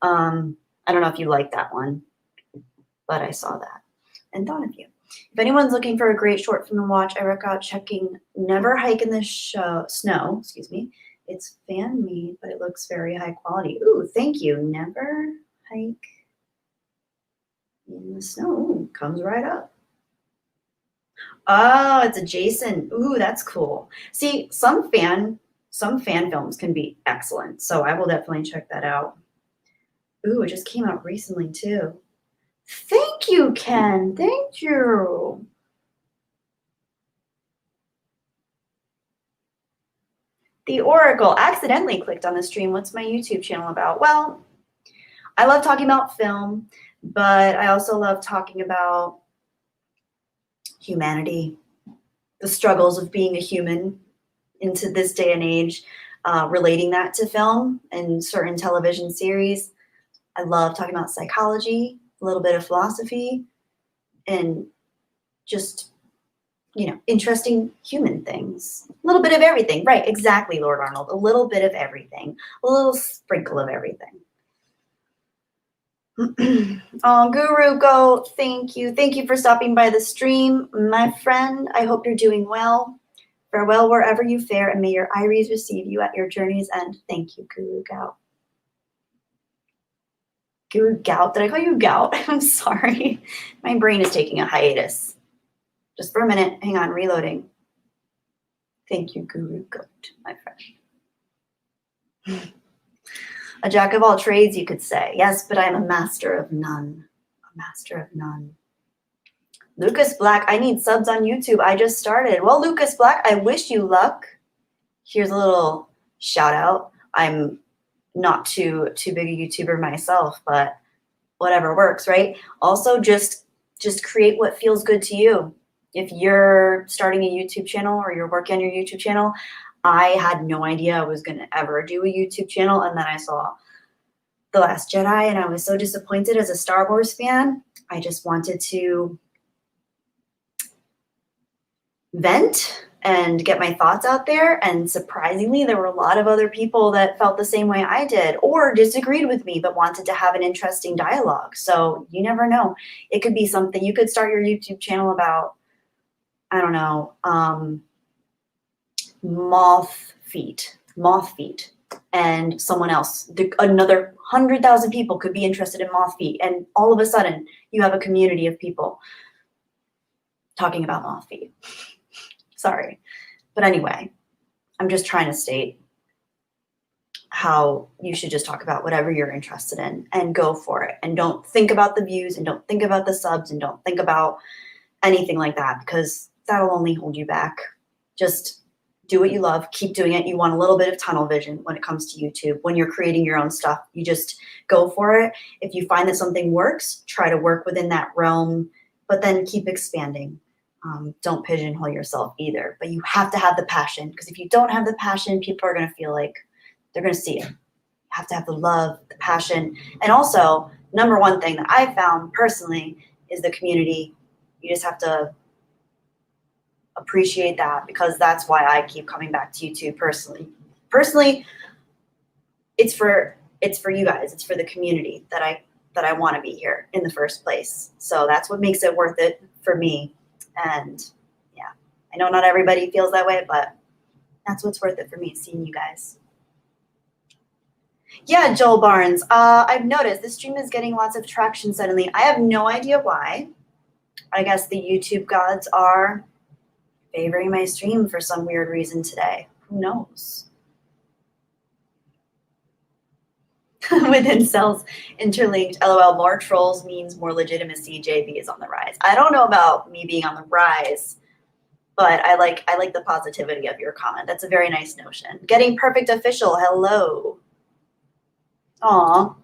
S1: I don't know if you like that one, but I saw that and thought of you. If anyone's looking for a great short film to watch, I recommend checking Never Hike in the Snow, excuse me. It's fan made, but it looks very high quality. Ooh, thank you. Never Hike in the Snow. Ooh, comes right up. Oh, it's adjacent. Ooh, that's cool. See, some fan films can be excellent, so I will definitely check that out. Ooh, it just came out recently too. Thank you, Ken. Thank you. The Oracle accidentally clicked on the stream. What's my YouTube channel about? Well, I love talking about film, but I also love talking about humanity, the struggles of being a human into this day and age. relating that to film and certain television series. I love talking about psychology, a little bit of philosophy, and just, you know, interesting human things. A little bit of everything. Right, exactly, Lord Arnold. A little bit of everything. A little sprinkle of everything. Oh, Guru Goat, thank you. Thank you for stopping by the stream. My friend, I hope you're doing well. Farewell wherever you fare, and may your Iris receive you at your journey's end. Thank you, Guru Gout. Guru Gout? Did I call you Gout? I'm sorry. My brain is taking a hiatus. Just for a minute. Hang on, reloading. Thank you, Guru Goat, my friend. A jack of all trades, you could say. Yes, but I am a master of none. A master of none. Lucas Black, I need subs on YouTube. I just started. Well, Lucas Black, I wish you luck. Here's a little shout out. I'm not too big a YouTuber myself, but whatever works, right? Also, just create what feels good to you. If you're starting a YouTube channel or you're working on your YouTube channel, I had no idea I was going to ever do a YouTube channel, and then I saw The Last Jedi, and I was so disappointed as a Star Wars fan. I just wanted to vent and get my thoughts out there, and surprisingly there were a lot of other people that felt the same way I did or disagreed with me but wanted to have an interesting dialogue. So you never know. It could be something. You could start your YouTube channel about, I don't know, moth feet, and someone else, another 100,000 people could be interested in moth feet, and all of a sudden you have a community of people talking about moth feet. Sorry. But anyway, I'm just trying to state how you should just talk about whatever you're interested in and go for it. And don't think about the views, and don't think about the subs, and don't think about anything like that, because that'll only hold you back. Just do what you love. Keep doing it. You want a little bit of tunnel vision when it comes to YouTube. When you're creating your own stuff, you just go for it. If you find that something works, try to work within that realm, but then keep expanding. Don't pigeonhole yourself either, but you have to have the passion, because if you don't have the passion, people are going to feel like they're going to see it. You have to have the love, the passion. And also, number one thing that I found personally is the community. You just have to appreciate that, because that's why I keep coming back to YouTube personally. Personally, it's for you guys. It's for the community that I want to be here in the first place. So that's what makes it worth it for me. And yeah, I know not everybody feels that way, but that's what's worth it for me, seeing you guys. Yeah, Joel Barnes, I've noticed this stream is getting lots of traction suddenly. I have no idea why. I guess the YouTube gods are favoring my stream for some weird reason today. Who knows? Within cells interlinked, LOL, more trolls means more legitimacy. JB is on the rise. I don't know about me being on the rise, but I like the positivity of your comment. That's a very nice notion. Getting Perfect Official, hello. Aw,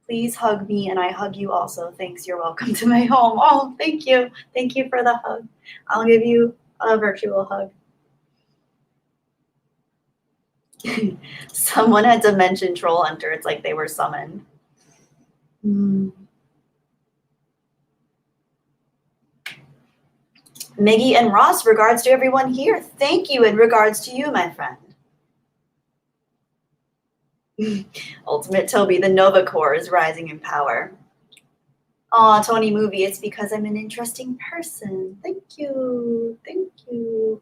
S1: please hug me and I hug you also. Thanks, you're welcome to my home. Oh, thank you. Thank you for the hug. I'll give you a virtual hug. Someone had to mention Troll Hunter. It's like they were summoned. Miggy and Ross, regards to everyone here. Thank you in regards to you, my friend. Ultimate Toby, the Nova Corps is rising in power. Aw, Tony Movie, it's because I'm an interesting person. Thank you. Thank you.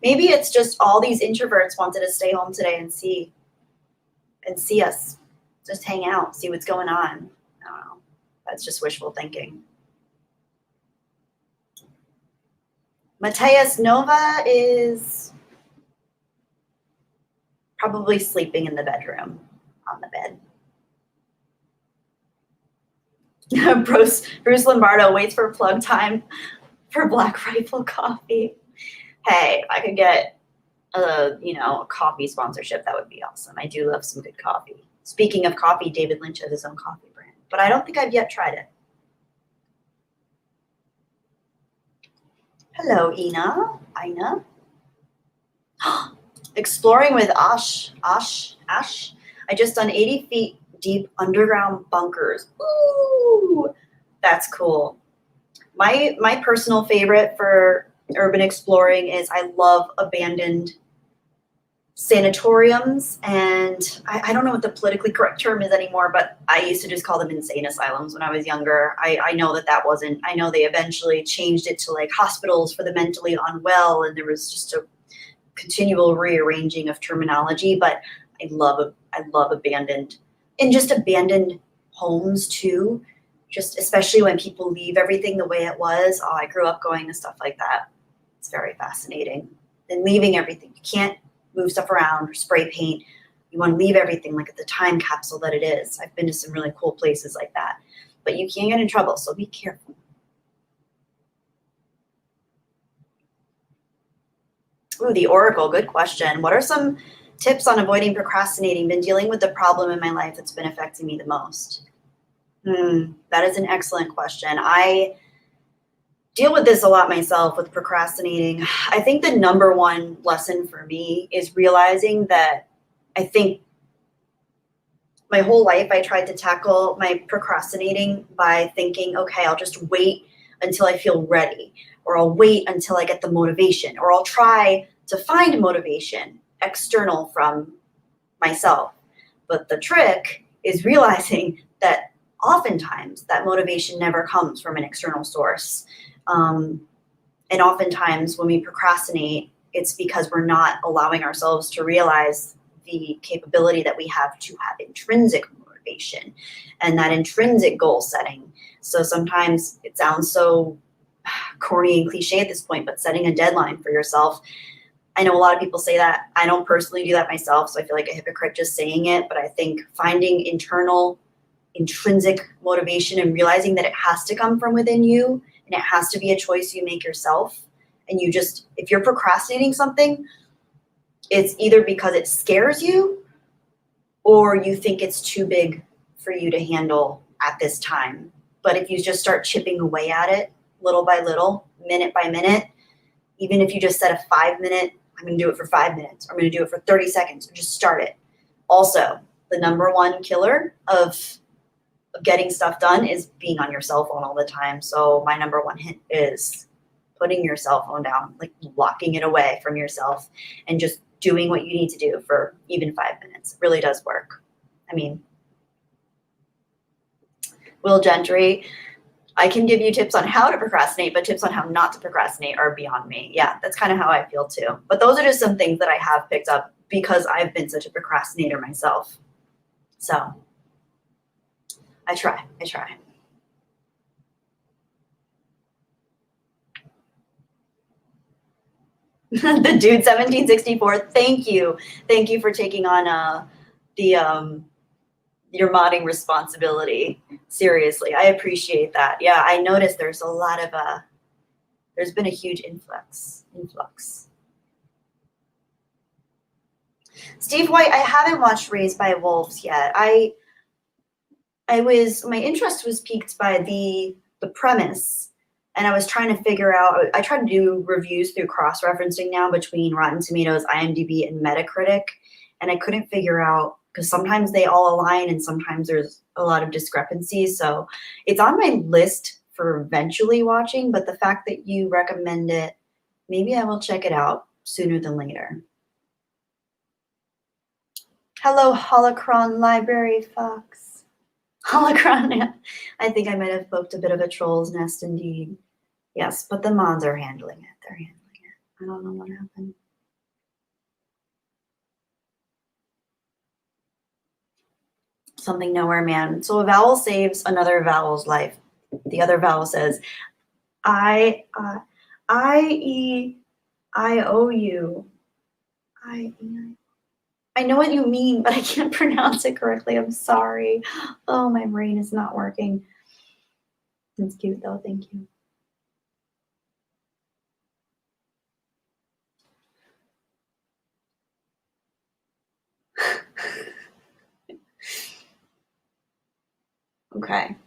S1: Maybe it's just all these introverts wanted to stay home today and see us. Just hang out, see what's going on. I don't know. That's just wishful thinking. Mateus Nova is probably sleeping in the bedroom on the bed. Bruce Lombardo waits for plug time for Black Rifle Coffee. Hey, I could get a coffee sponsorship. That would be awesome. I do love some good coffee. Speaking of coffee, David Lynch has his own coffee brand, but I don't think I've yet tried it. Hello, Ina. Exploring with Ash. I just done 80 feet deep underground bunkers. Ooh, that's cool. My personal favorite for urban exploring is I love abandoned sanatoriums, and I don't know what the politically correct term is anymore, but I used to just call them insane asylums when I was younger. I know that wasn't, I know they eventually changed it to like hospitals for the mentally unwell, and there was just a continual rearranging of terminology, but I love abandoned, and just abandoned homes too, just especially when people leave everything the way it was. Oh, I grew up going to stuff like that. It's very fascinating. And leaving everything. You can't move stuff around or spray paint. You want to leave everything like at the time capsule that it is. I've been to some really cool places like that, but you can get in trouble, so be careful. Ooh, the Oracle, good question. What are some tips on avoiding procrastinating? Been dealing with the problem in my life that's been affecting me the most. That is an excellent question. I deal with this a lot myself with procrastinating. I think the number one lesson for me is realizing that I think my whole life I tried to tackle my procrastinating by thinking, okay, I'll just wait until I feel ready, or I'll wait until I get the motivation, or I'll try to find motivation external from myself. But the trick is realizing that oftentimes that motivation never comes from an external source. And oftentimes when we procrastinate, it's because we're not allowing ourselves to realize the capability that we have to have intrinsic motivation and that intrinsic goal setting. So sometimes it sounds so corny and cliche at this point, but setting a deadline for yourself. I know a lot of people say that. I don't personally do that myself, so I feel like a hypocrite just saying it, but I think finding internal, intrinsic motivation and realizing that it has to come from within you and it has to be a choice you make yourself. And you just, if you're procrastinating something, it's either because it scares you or you think it's too big for you to handle at this time. But if you just start chipping away at it little by little, minute by minute, even if you just set a 5-minute, I'm going to do it for 5 minutes, I'm going to do it for 30 seconds, or just start it. Also, the number one killer of getting stuff done is being on your cell phone all the time. So my number one hint is putting your cell phone down, like locking it away from yourself and just doing what you need to do for even 5 minutes. It really does work. I mean, Will Gentry, I can give you tips on how to procrastinate, but tips on how not to procrastinate are beyond me. Yeah, that's kind of how I feel too. But those are just some things that I have picked up because I've been such a procrastinator myself. So I try. The dude 1764, thank you for taking on the your modding responsibility. Seriously, I appreciate that. Yeah, I noticed there's a lot of there's been a huge influx. Steve White, I haven't watched Raised by Wolves yet. My interest was piqued by the premise, and I was trying to figure out, I try to do reviews through cross-referencing now between Rotten Tomatoes, IMDb, and Metacritic, and I couldn't figure out, because sometimes they all align and sometimes there's a lot of discrepancies. So it's on my list for eventually watching, but the fact that you recommend it, maybe I will check it out sooner than later. Hello, Holocron Library Fox. Holocron, yeah. I think I might have poked a bit of a troll's nest indeed. Yes, but the mods are handling it. They're handling it. I don't know what happened. Something nowhere, man. So a vowel saves another vowel's life. The other vowel says, I owe you. I know what you mean, but I can't pronounce it correctly. I'm sorry. Oh, my brain is not working. It's cute though. Thank you. Okay.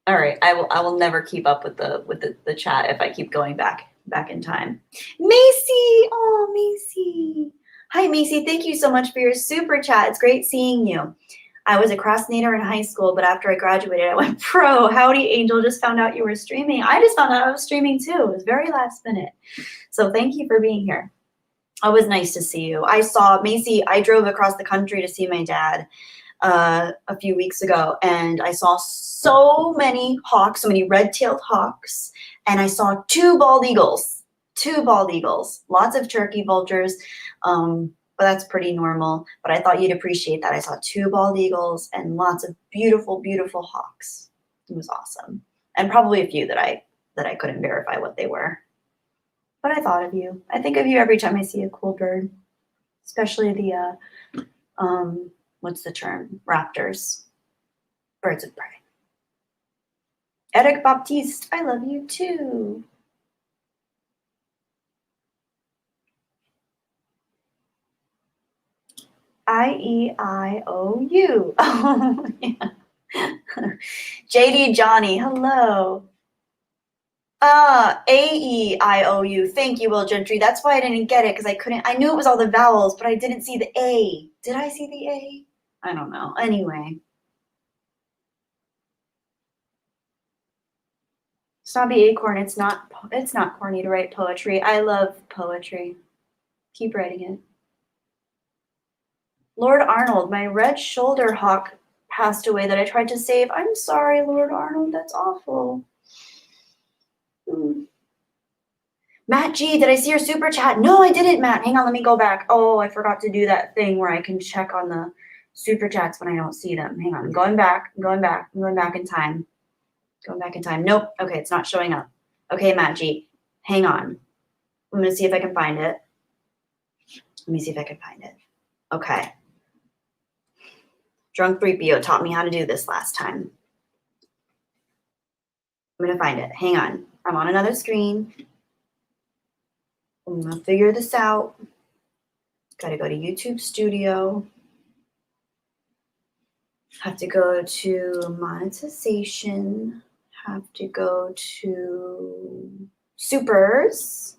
S1: All right. I will never keep up with the chat if I keep going back back in time. Macy, oh, Macy. Hi, Macy. Thank you so much for your super chat. It's great seeing you. I was a procrastinator in high school, but after I graduated, I went pro. Howdy, Angel. Just found out you were streaming. I just found out I was streaming too. It was very last minute. So thank you for being here. It was nice to see you. I saw Macy. I drove across the country to see my dad a few weeks ago, and I saw so many hawks, so many red-tailed hawks, and I saw two bald eagles, lots of turkey vultures, but that's pretty normal. But I thought you'd appreciate that. I saw two bald eagles and lots of beautiful, beautiful hawks. It was awesome, and probably a few that I couldn't verify what they were. But I thought of you. I think of you every time I see a cool bird, especially the what's the term? Raptors, birds of prey. Eric Baptiste, I love you too. IEIOU. Oh, yeah. JD Johnny, hello. AEIOU. Thank you, Will Gentry. That's why I didn't get it, because I knew it was all the vowels, but I didn't see the A. Did I see the A? I don't know. Anyway. Snobby Acorn, it's not corny to write poetry. I love poetry. Keep writing it. Lord Arnold, my red shoulder hawk passed away that I tried to save. I'm sorry, Lord Arnold. That's awful. Matt G, did I see your super chat? No, I didn't, Matt. Hang on, let me go back. Oh, I forgot to do that thing where I can check on the super chats when I don't see them. Hang on, I'm going back in time. Going back in time. Nope. Okay, it's not showing up. Okay, Matt G, hang on. I'm going to see if I can find it. Let me see if I can find it. Okay. Drunk 3PO taught me how to do this last time. I'm going to find it. Hang on. I'm on another screen. I'm going to figure this out. Got to go to YouTube Studio. Have to go to monetization. Have to go to supers.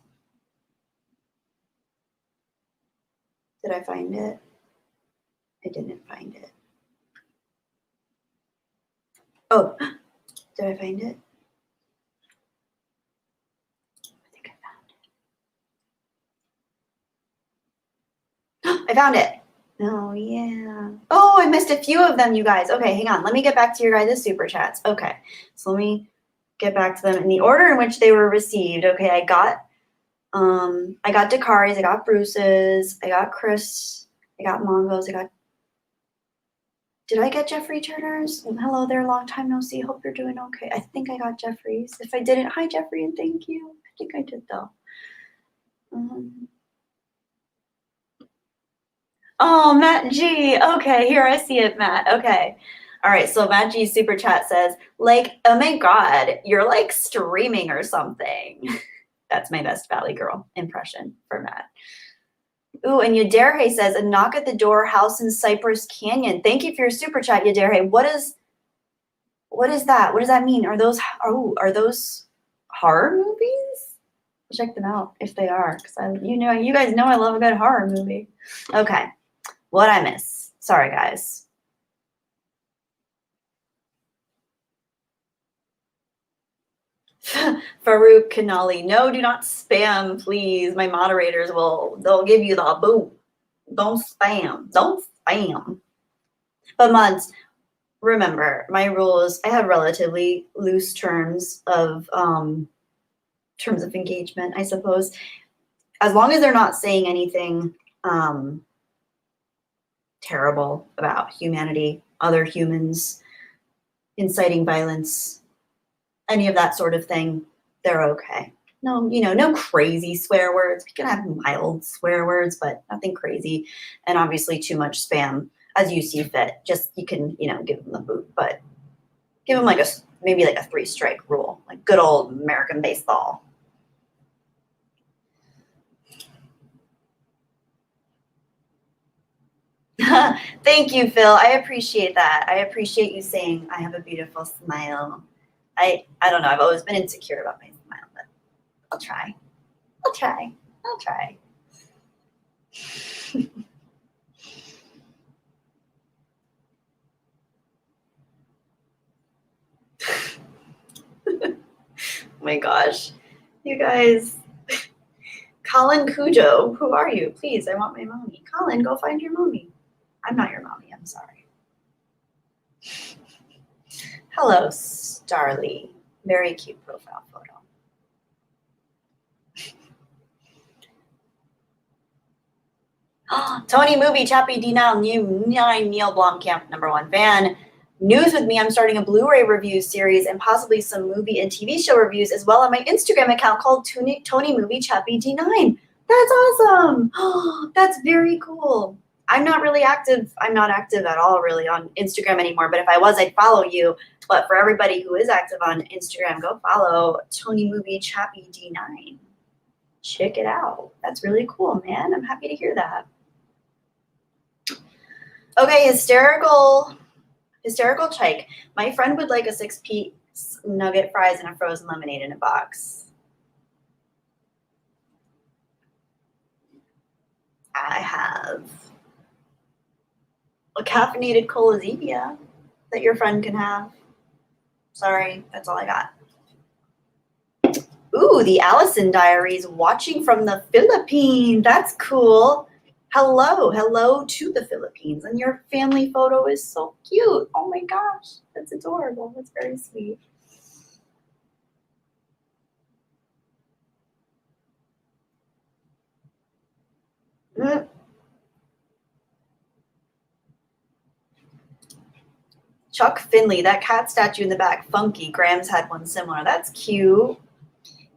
S1: Did I find it? I didn't find it. Oh, did I find it? I think I found it. I found it. Oh, yeah. Oh, I missed a few of them, you guys. Okay, hang on. Let me get back to your guys' super chats. Okay, so let me get back to them in the order in which they were received. Okay, I got Dakari's, I got Bruce's, I got Chris, I got Mongo's, did I get Jeffrey Turner's? Hello there, long time no see. Hope you're doing okay. I think I got Jeffrey's. If I didn't, hi Jeffrey, and thank you. I think I did though. Oh, Matt G. Okay, here I see it, Matt. Okay. All right, so Matt G super chat says, like, oh my God, you're like streaming or something. That's my best Valley Girl impression for Matt. Ooh, and Yaderhe says, a knock at the door, house in Cypress Canyon. Thank you for your super chat, Yaderhe. What is that? What does that mean? Are those horror movies? Check them out if they are, because you guys know I love a good horror movie. Okay, what'd I miss? Sorry, guys. Farouk Kanali, no, do not spam, please. My moderators they'll give you the boot. Don't spam. Don't spam. But mods, remember, my rules, I have relatively loose terms of engagement, I suppose. As long as they're not saying anything terrible about humanity, other humans, inciting violence, any of that sort of thing, they're okay. No, no crazy swear words. We can have mild swear words, but nothing crazy. And obviously too much spam as you see fit. Just, you can, give them the boot, but give them maybe a 3-strike rule, like good old American baseball. Thank you, Phil. I appreciate that. I appreciate you saying I have a beautiful smile. I don't know. I've always been insecure about my smile, but I'll try. I'll try. I'll try. Oh my gosh. You guys. Colin Cujo, who are you? Please, I want my mommy. Colin, go find your mommy. I'm not your mommy, I'm sorry. Hello, Starly. Very cute profile photo. Tony Movie, Chappie D9, Neil Blomkamp, #1 fan. News with me, I'm starting a Blu-ray review series and possibly some movie and TV show reviews as well on my Instagram account called Tony Movie Chappie D9. That's awesome. That's very cool. I'm not really active. I'm not active at all really on Instagram anymore, but if I was, I'd follow you. But for everybody who is active on Instagram, go follow Tony Movie Chappie D9. Check it out. That's really cool, man. I'm happy to hear that. Okay, hysterical Chike. My friend would like a 6-piece nugget fries and a frozen lemonade in a box. I have a caffeinated cola Zevia that your friend can have. Sorry, that's all I got. Ooh, the Allison Diaries, watching from the Philippines. That's cool. Hello to the Philippines. And your family photo is so cute. Oh my gosh, that's adorable. That's very sweet. Chuck Finley, that cat statue in the back, funky. Grams had one similar. That's cute.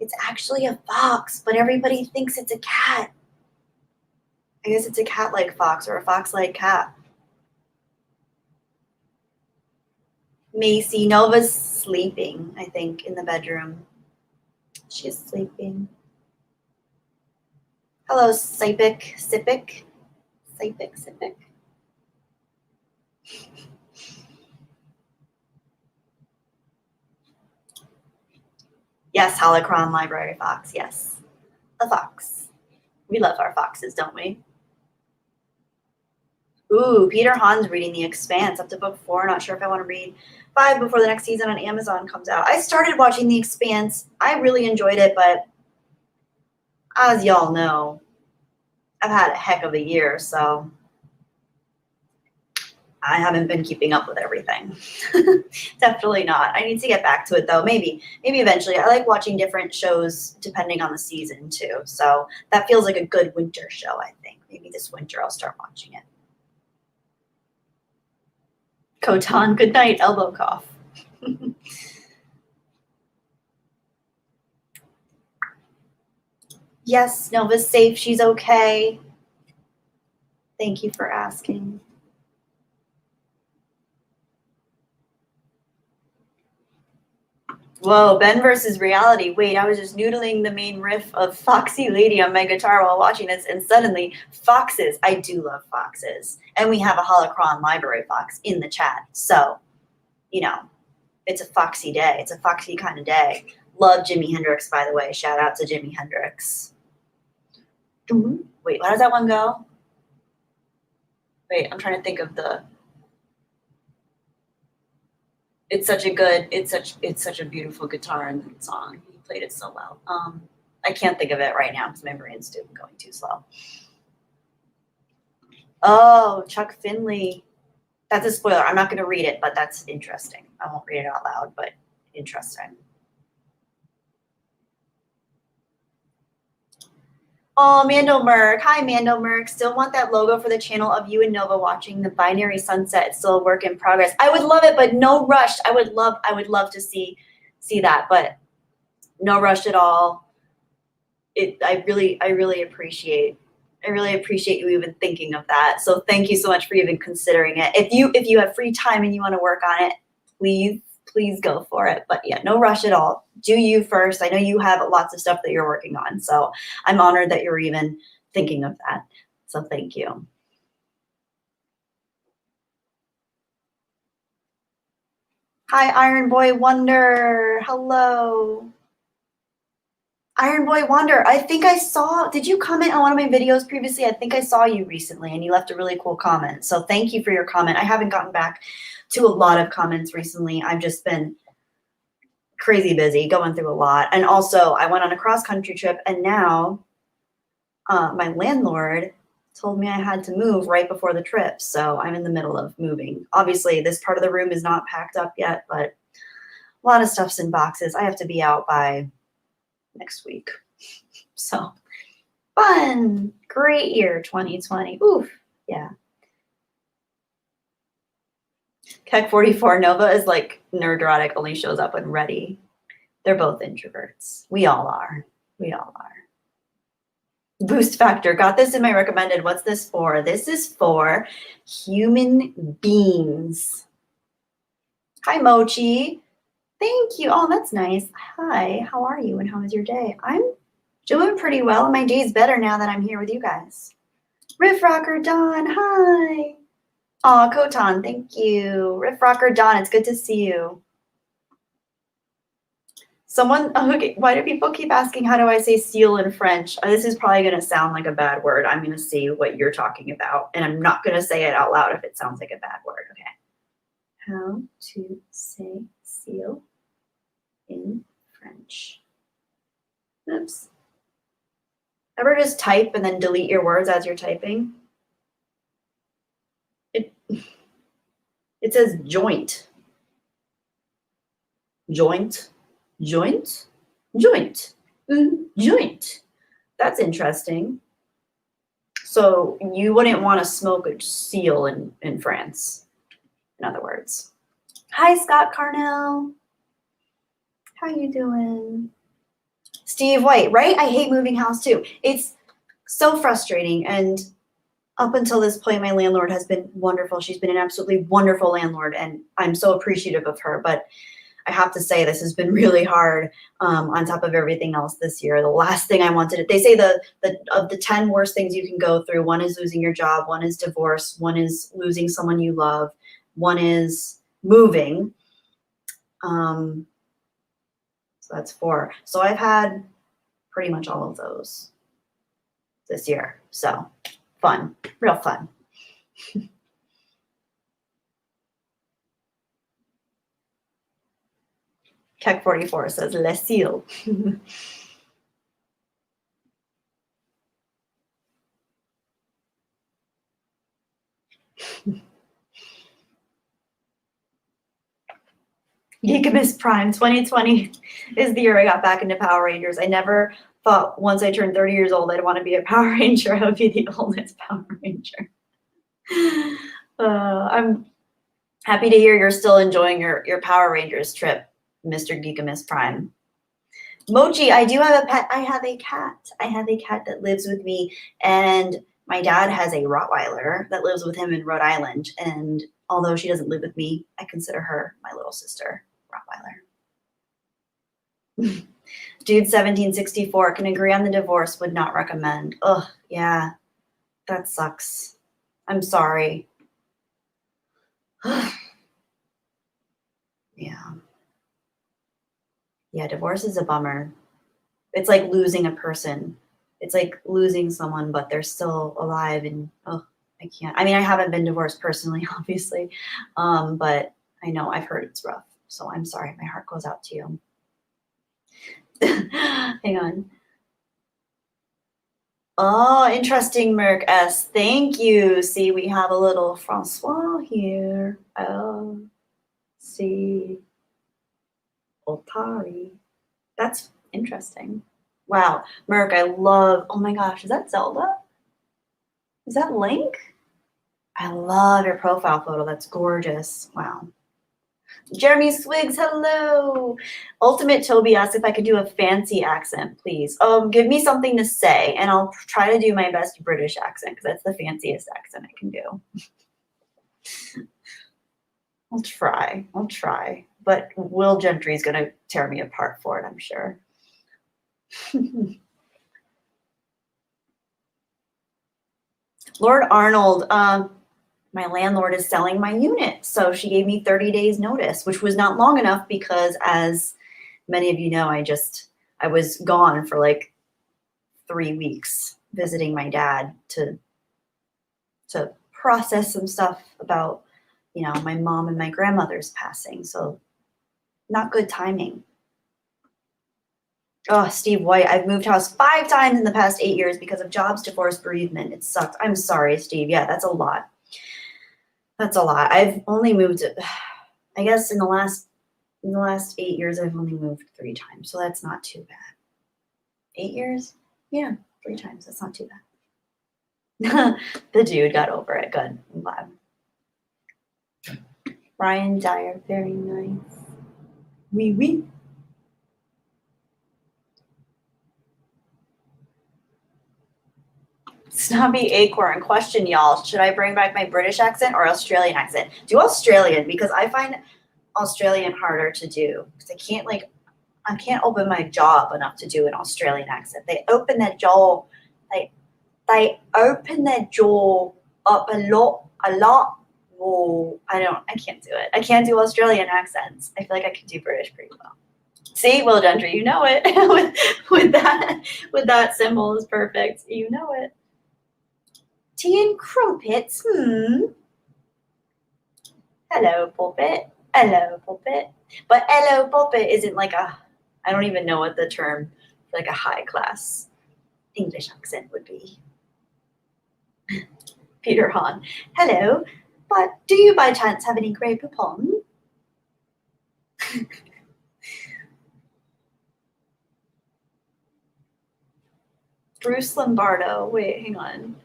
S1: It's actually a fox, but everybody thinks it's a cat. I guess it's a cat-like fox or a fox-like cat. Macy, Nova's sleeping, I think, in the bedroom. She's sleeping. Hello, Sipic. Yes, Holocron Library Fox, yes. A fox. We love our foxes, don't we? Ooh, Peter Hahn's reading The Expanse up to book 4. Not sure if I want to read 5 before the next season on Amazon comes out. I started watching The Expanse. I really enjoyed it, but as y'all know, I've had a heck of a year, so I haven't been keeping up with everything. Definitely not. I need to get back to it though. Maybe eventually. I like watching different shows depending on the season too. So that feels like a good winter show, I think. Maybe this winter I'll start watching it. Kotan, good night, elbow cough. Yes, Nova's safe. She's okay. Thank you for asking. Whoa, Ben versus reality. Wait, I was just noodling the main riff of Foxy Lady on my guitar while watching this, and suddenly, foxes. I do love foxes. And we have a Holocron Library Fox in the chat. So, you know, it's a foxy day. It's a foxy kind of day. Love Jimi Hendrix, by the way. Shout out to Jimi Hendrix. Wait, how does that one go? Wait, I'm trying to think of the... It's such a beautiful guitar in the song. He played it so well. I can't think of it right now because my brain's going too slow. Oh, Chuck Finley. That's a spoiler. I'm not going to read it, but that's interesting. I won't read it out loud, but interesting. Oh, Mando Merc. Hi, Mando Merc. Still want that logo for the channel of you and Nova watching the binary sunset. It's still a work in progress. I would love it, but no rush. I would love to see that, but no rush at all. I really appreciate you even thinking of that. So thank you so much for even considering it. If you have free time and you want to work on it, please go for it. But yeah, no rush at all. Do you first. I know you have lots of stuff that you're working on. So I'm honored that you're even thinking of that. So thank you. Hi, Iron Boy Wonder. Hello. Iron Boy Wander, I think I saw, did you comment on one of my videos previously? I think I saw you recently and you left a really cool comment. So thank you for your comment. I haven't gotten back to a lot of comments recently. I've just been crazy busy going through a lot. And also I went on a cross country trip and now my landlord told me I had to move right before the trip. So I'm in the middle of moving. Obviously this part of the room is not packed up yet, but a lot of stuff's in boxes. I have to be out by next week. So fun, great year 2020. Oof, yeah. Keck 44 Nova is like Nerdrotic, only shows up when ready. They're both introverts. We all are. We all are. Boost Factor, got this in my recommended. What's this for? This is for human beings. Hi, Mochi. Thank you. Oh, that's nice. Hi, how are you and how was your day? I'm doing pretty well. My day's better now that I'm here with you guys. Riff Rocker Don, hi. Aw, Kotan, thank you. Riff Rocker Don, it's good to see you. Someone, okay, why do people keep asking how do I say seal in French? This is probably going to sound like a bad word. I'm going to see what you're talking about, and I'm not going to say it out loud if it sounds like a bad word, okay? How to say seal in French. Oops. Ever just type and then delete your words as you're typing? It says joint. Joint. Joint. Joint. Joint. That's interesting. So you wouldn't want to smoke a seal in France, in other words. Hi, Scott Carnell. How you doing? Steve White, right? I hate moving house too. It's so frustrating. And up until this point, my landlord has been wonderful. She's been an absolutely wonderful landlord, and I'm so appreciative of her. But I have to say, this has been really hard on top of everything else this year. The last thing I wanted, they say of the 10 worst things you can go through, one is losing your job, one is divorce, one is losing someone you love, one is moving. So that's 4. So I've had pretty much all of those this year. So fun, real fun. Keck 44 says Le Seal. Geekamus Prime 2020 is the year I got back into Power Rangers. I never thought once I turned 30 years old I'd want to be a Power Ranger. I would be the oldest Power Ranger. I'm happy to hear you're still enjoying your Power Rangers trip, Mr. Geekamus Prime. Mochi, I do have a pet. I have a cat. I have a cat that lives with me, and my dad has a Rottweiler that lives with him in Rhode Island. And although she doesn't live with me, I consider her my little sister, Rottweiler. Dude 1764 can agree on the divorce, would not recommend. Ugh, yeah, that sucks. I'm sorry. Yeah. Yeah, divorce is a bummer. It's like losing a person. It's like losing someone, but they're still alive, and oh, I can't. I mean, I haven't been divorced personally, obviously, but I know I've heard it's rough. So I'm sorry. My heart goes out to you. Hang on. Oh, interesting, Merc S. Thank you. See, we have a little Francois here. Oh, see. Otari. That's interesting. Wow. Merc, I love, oh my gosh, is that Zelda? Is that Link? I love your profile photo. That's gorgeous. Wow. Jeremy Swiggs, hello. Ultimate Toby asked if I could do a fancy accent, please. Give me something to say, and I'll try to do my best British accent, because that's the fanciest accent I can do. I'll try. But Will Gentry is going to tear me apart for it, I'm sure. Lord Arnold, my landlord is selling my unit. So she gave me 30 days notice, which was not long enough because, as many of you know, I just I was gone for like 3 weeks visiting my dad to process some stuff about, you know, my mom and my grandmother's passing. So not good timing. Oh, Steve White, I've moved house 5 times in the past 8 years because of jobs, divorce, bereavement. It sucks. I'm sorry, Steve. Yeah, that's a lot. That's a lot. I've only moved, I guess in the last 8 years, I've only moved 3 times. So that's not too bad. 8 years? Yeah, 3 times. That's not too bad. The dude got over it. Good. I'm glad. Brian Dyer, very nice. Oui, oui. Snobby Acorn, question y'all. Should I bring back my British accent or Australian accent? Do Australian, because I find Australian harder to do. Because I can't open my jaw enough to do an Australian accent. They open their jaw, they open their jaw up a lot. Oh, I can't do it. I can't do Australian accents. I feel like I can do British pretty well. See, Will Gentry, you know it. with that symbol is perfect. You know it. Tea and crumpets. Hello, pulpit. Hello, pulpit. But hello, pulpit isn't like I don't even know what the term like a high class English accent would be. Peter Hahn. Hello, but do you by chance have any Grey Poupon? Bruce Lombardo. Wait, hang on.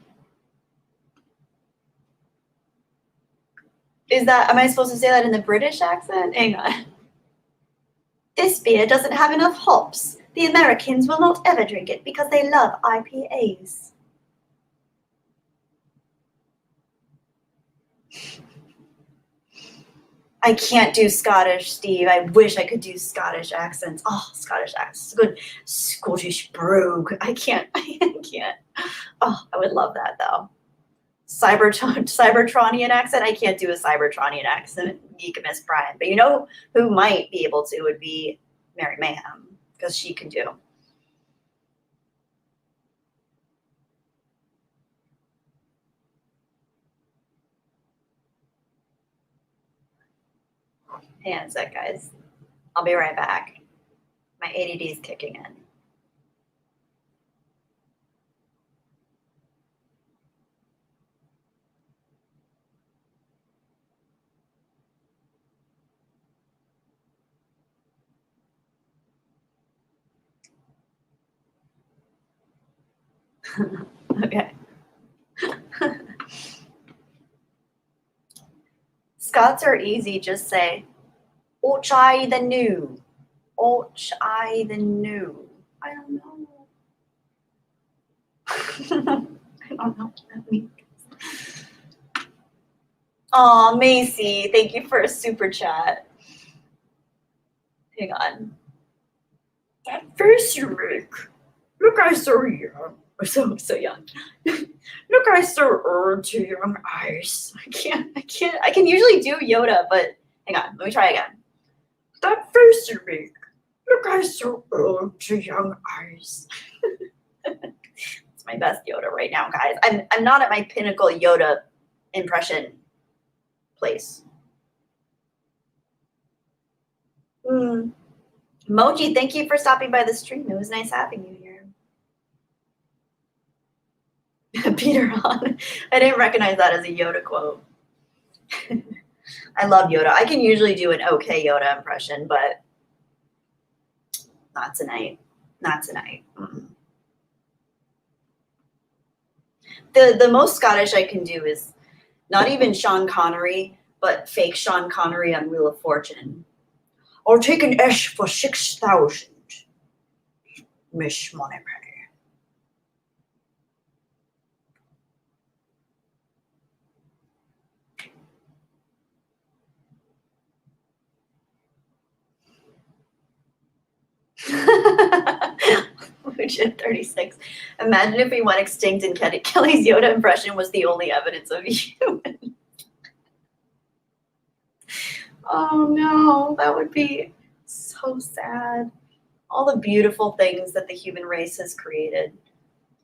S1: Am I supposed to say that in the British accent? Hang on. This beer doesn't have enough hops. The Americans will not ever drink it because they love IPAs. I can't do Scottish, Steve. I wish I could do Scottish accents. Oh, Scottish accents. Good Scottish brogue. I can't. Oh, I would love that though. Cybertronian accent. I can't do a Cybertronian accent, Geek Miss Brian. But you know who might be able to would be Mary Mayhem, because she can do. Hang on a sec, guys. I'll be right back. My ADD is kicking in. Okay. Scots are easy. Just say, "Och I the new." Och I the new. I don't know. I don't know what that means. Aw, Macy, thank you for a super chat. Hang on. That face you make. Look, I'm so young. So young. Look, I'm so old to young eyes. I can usually do Yoda, but hang on, let me try again. That face you make. Look, I'm so old to young eyes. It's my best Yoda right now, guys. I'm not at my pinnacle Yoda impression place. Moji, thank you for stopping by the stream. It was nice having you here. Peter Hahn. I didn't recognize that as a Yoda quote. I love Yoda. I can usually do an okay Yoda impression, but not tonight. Not tonight. The most Scottish I can do is not even Sean Connery, but fake Sean Connery on Wheel of Fortune. I'll take an esh for 6,000, Miss Moneypenny. Legit 36. Imagine if we went extinct and Kelly's Yoda impression was the only evidence of human. Oh no, that would be so sad. all the beautiful things that the human race has created,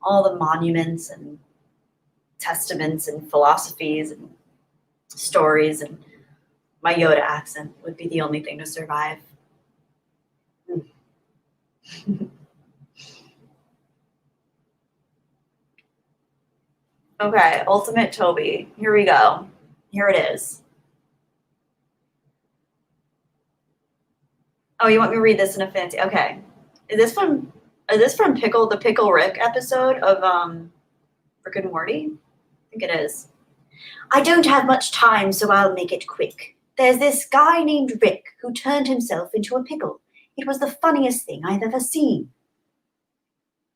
S1: all the monuments and testaments and philosophies and stories, and my Yoda accent would be the only thing to survive. Okay, Ultimate Toby. Here we go. Here it is. Oh, you want me to read this in a fancy? Okay. Is this from the Pickle Rick episode of Rick and Morty? I think it is. I don't have much time, so I'll make it quick. There's this guy named Rick who turned himself into a pickle. It was the funniest thing I've ever seen.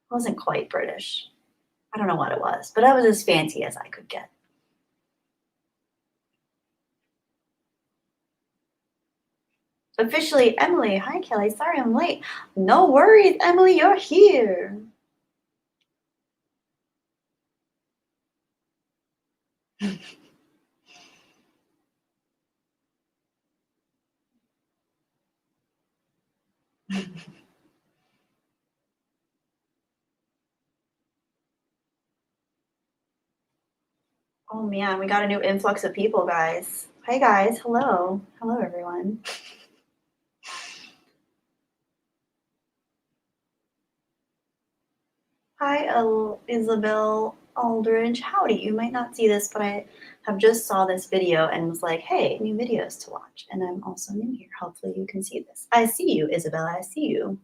S1: It wasn't quite British. I don't know what it was, but I was as fancy as I could get. Officially, Emily. Hi, Kelly. Sorry I'm late. No worries, Emily. You're here. Oh man, we got a new influx of people, guys. Hi guys, hello. Hello everyone. Hi Isabel Aldridge. Howdy. You might not see this, but I have just saw this video and was like, hey, new videos to watch. And I'm also new here. Hopefully you can see this. I see you, Isabel. I see you.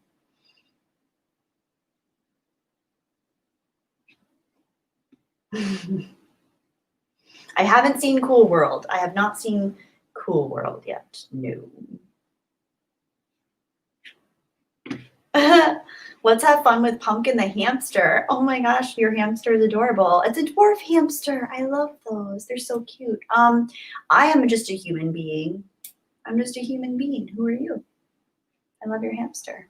S1: I haven't seen Cool World. I have not seen Cool World yet. No. Let's have fun with Pumpkin the hamster. Oh my gosh, your hamster is adorable. It's a dwarf hamster. I love those. They're so cute. I am just a human being. I'm just a human being. Who are you? I love your hamster.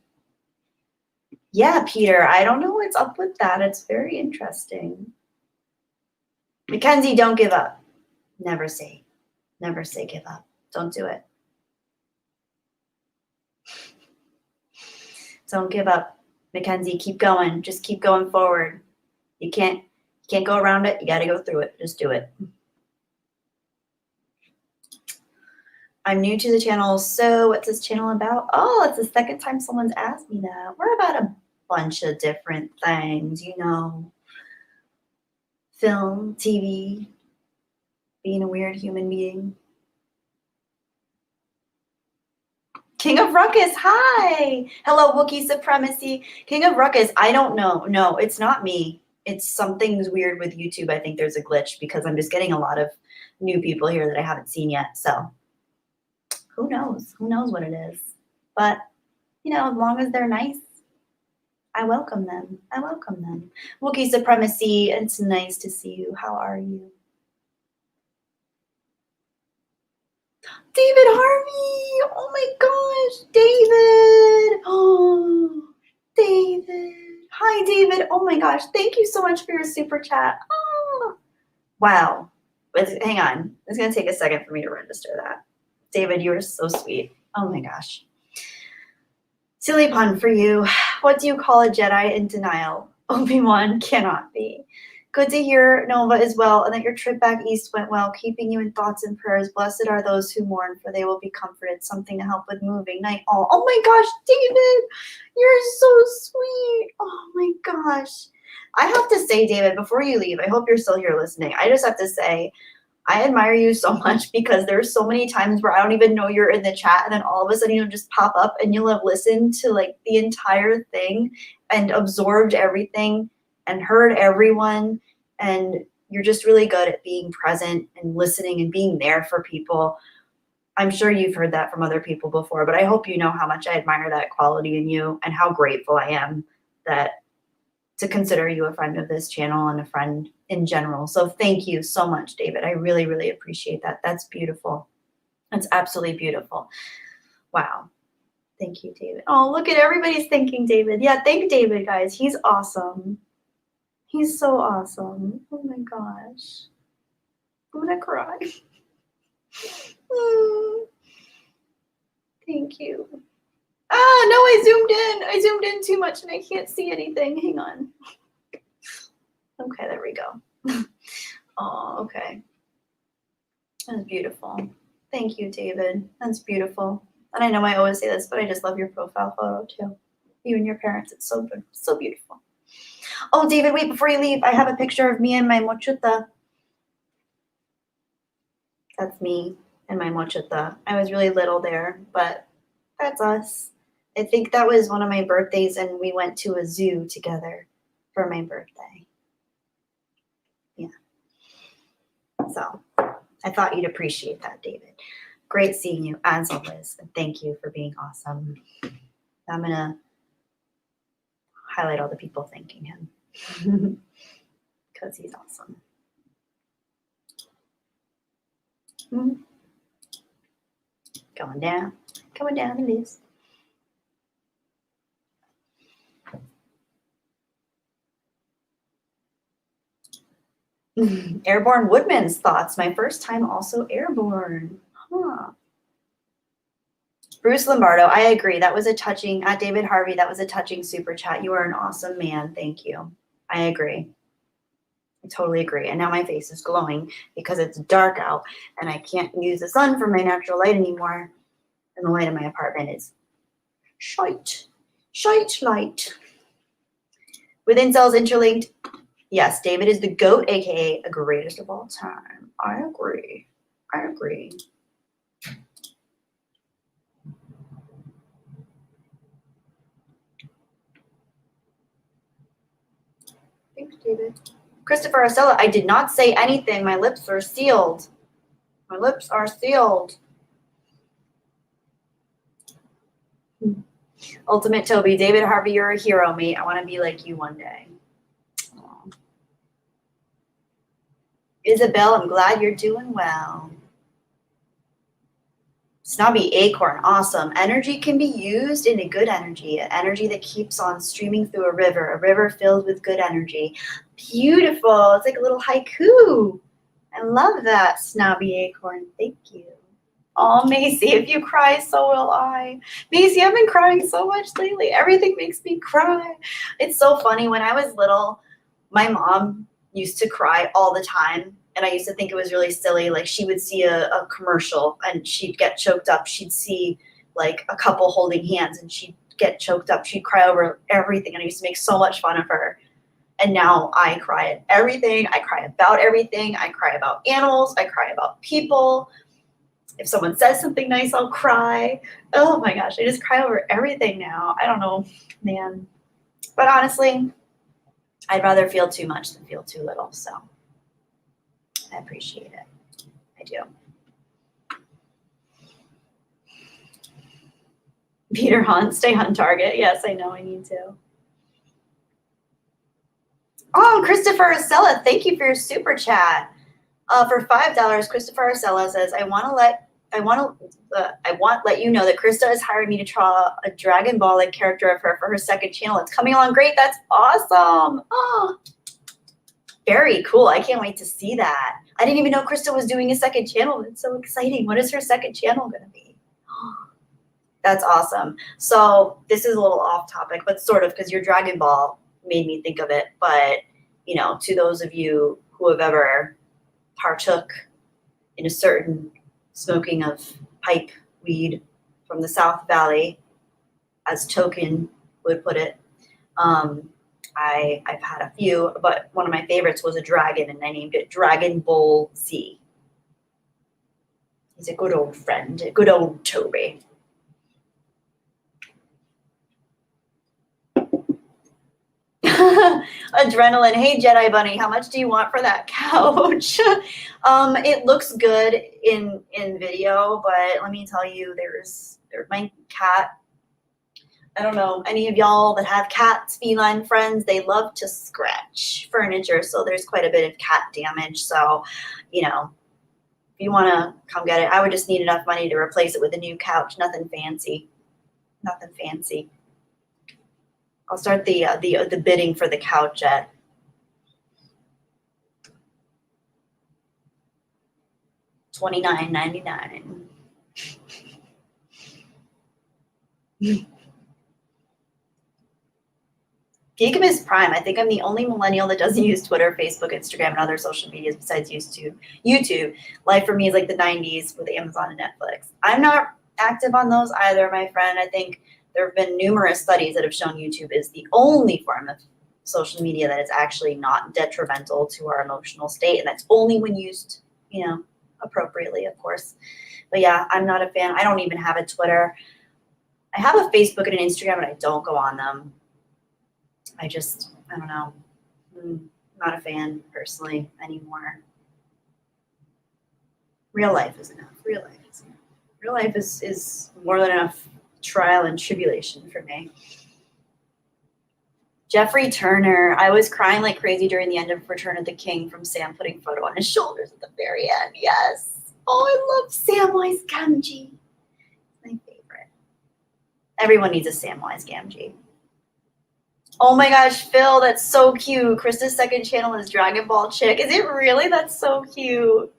S1: Yeah, Peter, I don't know what's up with that. It's very interesting. Mackenzie, don't give up. Never say give up. Don't do it. Don't give up. Mackenzie, keep going. Just keep going forward. You can't go around it. You got to go through it. Just do it. I'm new to the channel, so what's this channel about? Oh, it's the second time someone's asked me that. We're about a bunch of different things, you know. Film, TV, being a weird human being. King of Ruckus, hi! Hello, Wookiee Supremacy. King of Ruckus, I don't know. No, it's not me. It's something's weird with YouTube. I think there's a glitch because I'm just getting a lot of new people here that I haven't seen yet. So who knows? Who knows what it is? But, you know, as long as they're nice, I welcome them. I welcome them. Wookiee Supremacy, it's nice to see you. How are you? David Harvey! Oh my gosh, David! Oh, David. Hi, David. Oh my gosh, thank you so much for your super chat. Oh, wow. Hang on. It's going to take a second for me to register that. David, you are so sweet. Oh my gosh. Silly pun for you. What do you call a Jedi in denial? Obi-Wan cannot be. Good to hear, Nova, as well, and that your trip back east went well, keeping you in thoughts and prayers. Blessed are those who mourn, for they will be comforted. Something to help with moving. Night all. Oh my gosh, David, you're so sweet. Oh my gosh. I have to say, David, before you leave, I hope you're still here listening. I just have to say, I admire you so much because there's so many times where I don't even know you're in the chat, and then all of a sudden you'll just pop up and you'll have listened to like the entire thing and absorbed everything and heard everyone, and you're just really good at being present and listening and being there for people. I'm sure you've heard that from other people before, but I hope you know how much I admire that quality in you and how grateful I am that to consider you a friend of this channel and a friend in general. So thank you so much, David. I really, really appreciate that. That's beautiful. That's absolutely beautiful. Wow. Thank you, David. Oh, look at everybody's thanking David. Yeah, thank David, guys. He's awesome. He's so awesome. Oh my gosh. I'm gonna cry. Thank you. no, I zoomed in. I zoomed in too much and I can't see anything. Hang on. Okay, there we go. Oh, okay. That's beautiful. Thank you, David. That's beautiful. And I know I always say this, but I just love your profile photo too. You and your parents, it's so good, so beautiful. Oh, David, wait, before you leave, I have a picture of me and my mochuta. That's me and my mochuta. I was really little there, but that's us. I think that was one of my birthdays and we went to a zoo together for my birthday. Yeah. So I thought you'd appreciate that, David. Great seeing you as always. And thank you for being awesome. I'm going to highlight all the people thanking him because he's awesome. Going down the list. Airborne Woodman's thoughts. My first time also airborne. Huh. Bruce Lombardo, I agree. That was a touching, at David Harvey, that was a touching super chat. You are an awesome man. Thank you. I agree. I totally agree. And now my face is glowing because it's dark out and I can't use the sun for my natural light anymore. And the light in my apartment is shite light. With incels interlinked, yes, David is the GOAT, aka the greatest of all time. I agree. Thanks, David. Christopher Arcella, I did not say anything. My lips are sealed. My lips are sealed. Ultimate Toby, David Harvey, you're a hero, mate. I want to be like you one day. Aww. Isabel, I'm glad you're doing well. Snobby Acorn, awesome. Energy can be used in a good energy, an energy that keeps on streaming through a river filled with good energy. Beautiful. It's like a little haiku. I love that, Snobby Acorn. Thank you. Oh, Macy, if you cry, so will I. Macy, I've been crying so much lately. Everything makes me cry. It's so funny. When I was little, my mom used to cry all the time. And I used to think it was really silly. Like she would see a commercial and she'd get choked up. She'd see like a couple holding hands and she'd get choked up. She'd cry over everything. And I used to make so much fun of her. And now I cry at everything. I cry about everything. I cry about animals. I cry about people. If someone says something nice, I'll cry. Oh my gosh, I just cry over everything now. I don't know, man. But honestly, I'd rather feel too much than feel too little. So I appreciate it. I do. Peter Hunt, stay on target. Yes, I know I need to. Oh, Christopher Arcella, thank you for your super chat. For $5, Christopher Arcella says, I want to let you know that Krista has hired me to draw a Dragon Ball-like character of her for her second channel. It's coming along great. That's awesome. Oh, very cool. I can't wait to see that. I didn't even know Krista was doing a second channel. It's so exciting. What is her second channel going to be? That's awesome. So this is a little off topic, but sort of, because your Dragon Ball made me think of it. But, you know, to those of you who have ever partook in a certain smoking of pipe weed from the South Valley, as Token would put it, I've had a few, but one of my favorites was a dragon, and I named it Dragon Bowl Z. He's a good old friend, a good old Toby. Adrenaline. Hey, Jedi Bunny, how much do you want for that couch? It looks good in video, but let me tell you, there's my cat. I don't know, any of y'all that have cats, feline friends, they love to scratch furniture, so there's quite a bit of cat damage. So, you know, if you want to come get it, I would just need enough money to replace it with a new couch. Nothing fancy. Nothing fancy. I'll start the bidding for the couch at $29.99. Geekamus Prime. I think I'm the only millennial that doesn't use Twitter, Facebook, Instagram, and other social medias besides YouTube. Life for me is like the 90s with Amazon and Netflix. I'm not active on those either, my friend. I think there have been numerous studies that have shown YouTube is the only form of social media that is actually not detrimental to our emotional state, and that's only when used, appropriately, of course. But yeah, I'm not a fan. I don't even have a Twitter. I have a Facebook and an Instagram, but I don't go on them. I don't know. I'm not a fan personally anymore. Real life is enough. Real life is more than enough trial and tribulation for me. Jeffrey Turner. I was crying like crazy during the end of Return of the King from Sam putting photo on his shoulders at the very end. Yes. Oh, I love Samwise Gamgee. My favorite. Everyone needs a Samwise Gamgee. Oh my gosh, Phil, that's so cute. Krista's second channel is Dragon Ball Chick. Is it really? That's so cute.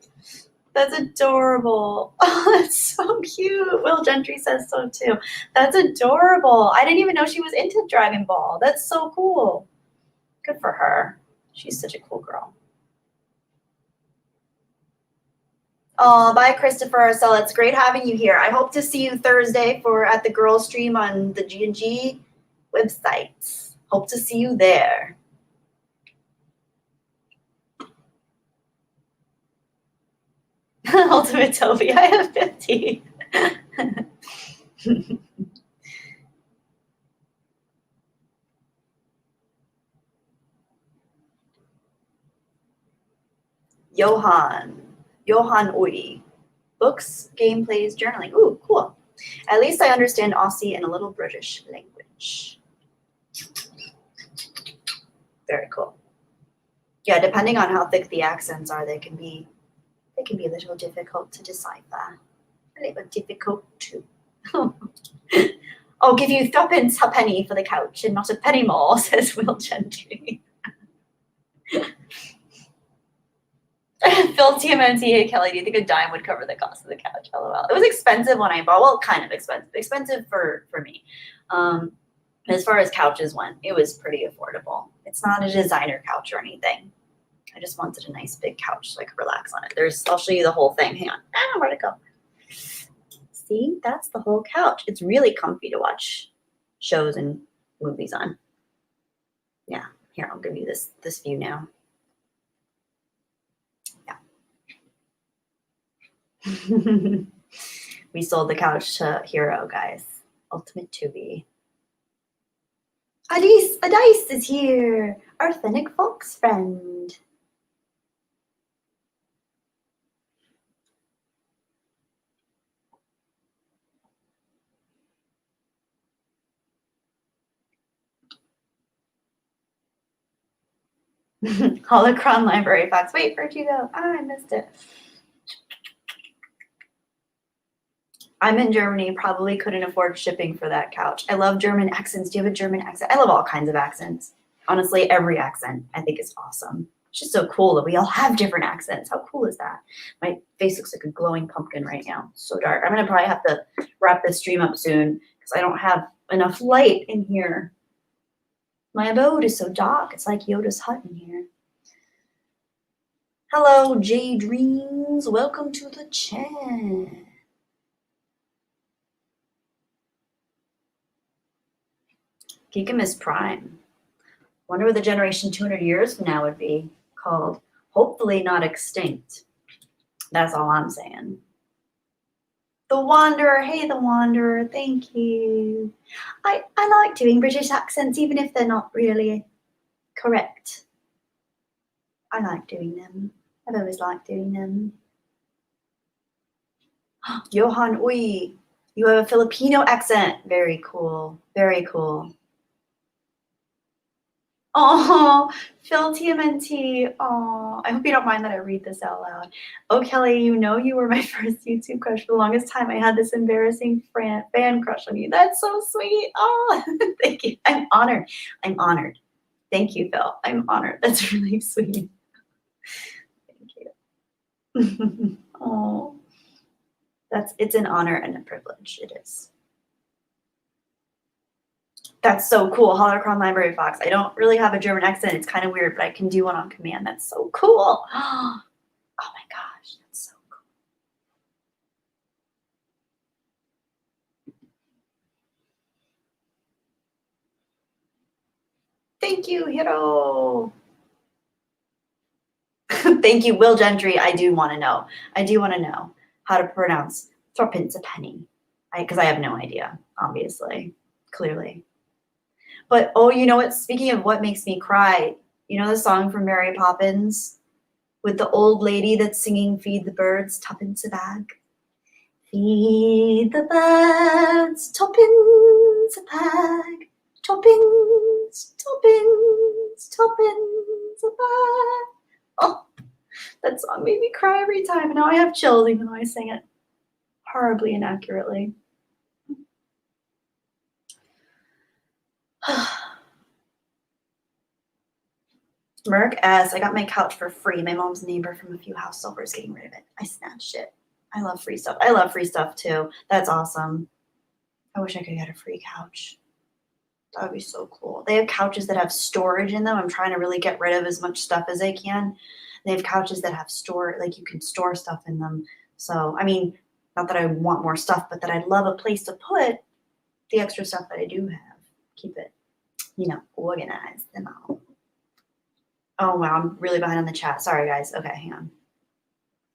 S1: That's adorable. Oh, that's so cute. Will Gentry says so too. That's adorable. I didn't even know she was into Dragon Ball. That's so cool. Good for her. She's such a cool girl. Oh, bye, Christopher Arcella. It's great having you here. I hope to see you Thursday at the girl stream on the G&G website. Hope to see you there. Ultimate Toby, I have 50. Johan Uri. Books, gameplays, journaling. Ooh, cool. At least I understand Aussie and a little British language. Very cool. Yeah, depending on how thick the accents are, they can be a little difficult to decipher. A little difficult too. I'll give you threepence halfpenny for the couch and not a penny more, says Will Gentry. Phil TMNT, hey Kelly, do you think a dime would cover the cost of the couch? LOL. It was expensive when I bought, well, kind of expensive. Expensive for me. As far as couches went, it was pretty affordable. It's not a designer couch or anything. I just wanted a nice big couch so I could relax on it. I'll show you the whole thing. Hang on. Where'd it go? See, that's the whole couch. It's really comfy to watch shows and movies on. Yeah, here, I'll give you this view now. Yeah. We sold the couch to Hero, guys. Ultimate Tubi. Adice is here. Our Fennec Fox friend. Holocron Library Fox. Wait, where'd you go? I missed it. I'm in Germany, probably couldn't afford shipping for that couch. I love German accents. Do you have a German accent? I love all kinds of accents. Honestly, every accent I think is awesome. It's just so cool that we all have different accents. How cool is that? My face looks like a glowing pumpkin right now. It's so dark. I'm going to probably have to wrap this stream up soon because I don't have enough light in here. My abode is so dark. It's like Yoda's hut in here. Hello, J Dreams. Welcome to the chat. Gigamus Prime. Wonder what the generation 200 years from now would be called. Hopefully not extinct. That's all I'm saying. The Wanderer. Hey, The Wanderer. Thank you. I like doing British accents, even if they're not really correct. I like doing them. I've always liked doing them. Johan Uy. You have a Filipino accent. Very cool. Very cool. Oh, Phil TMNT. Oh, I hope you don't mind that I read this out loud. Oh, Kelly, you know you were my first YouTube crush for the longest time. I had this embarrassing fan crush on you. That's so sweet. Oh, thank you. I'm honored. I'm honored. Thank you, Phil. I'm honored. That's really sweet. Thank you. Oh, it's an honor and a privilege. It is. That's so cool. Holocron Library Fox. I don't really have a German accent. It's kind of weird, but I can do one on command. That's so cool. Oh my gosh, that's so cool. Thank you, Hiro. Thank you, Will Gentry. I do want to know. I do want to know how to pronounce Thorpinsapenny. Because I have no idea, obviously, clearly. But oh, you know what? Speaking of what makes me cry, you know the song from Mary Poppins with the old lady that's singing "Feed the Birds, Tuppence a Bag." Feed the birds, tuppence a bag. Tuppence, tuppence, tuppence a bag. Oh, that song made me cry every time. And now I have chills even though I sang it horribly inaccurately. Merc S, I got my couch for free. My mom's neighbor from a few house over is getting rid of it. I snatched it. I love free stuff. I love free stuff too. That's awesome. I wish I could get a free couch. That would be so cool. They have couches that have storage in them. I'm trying to really get rid of as much stuff as I can. They have couches that have like you can store stuff in them. So, I mean, not that I want more stuff, but that I'd love a place to put the extra stuff that I do have. Keep it, organized and all. Oh, wow, I'm really behind on the chat. Sorry, guys. Okay, hang on.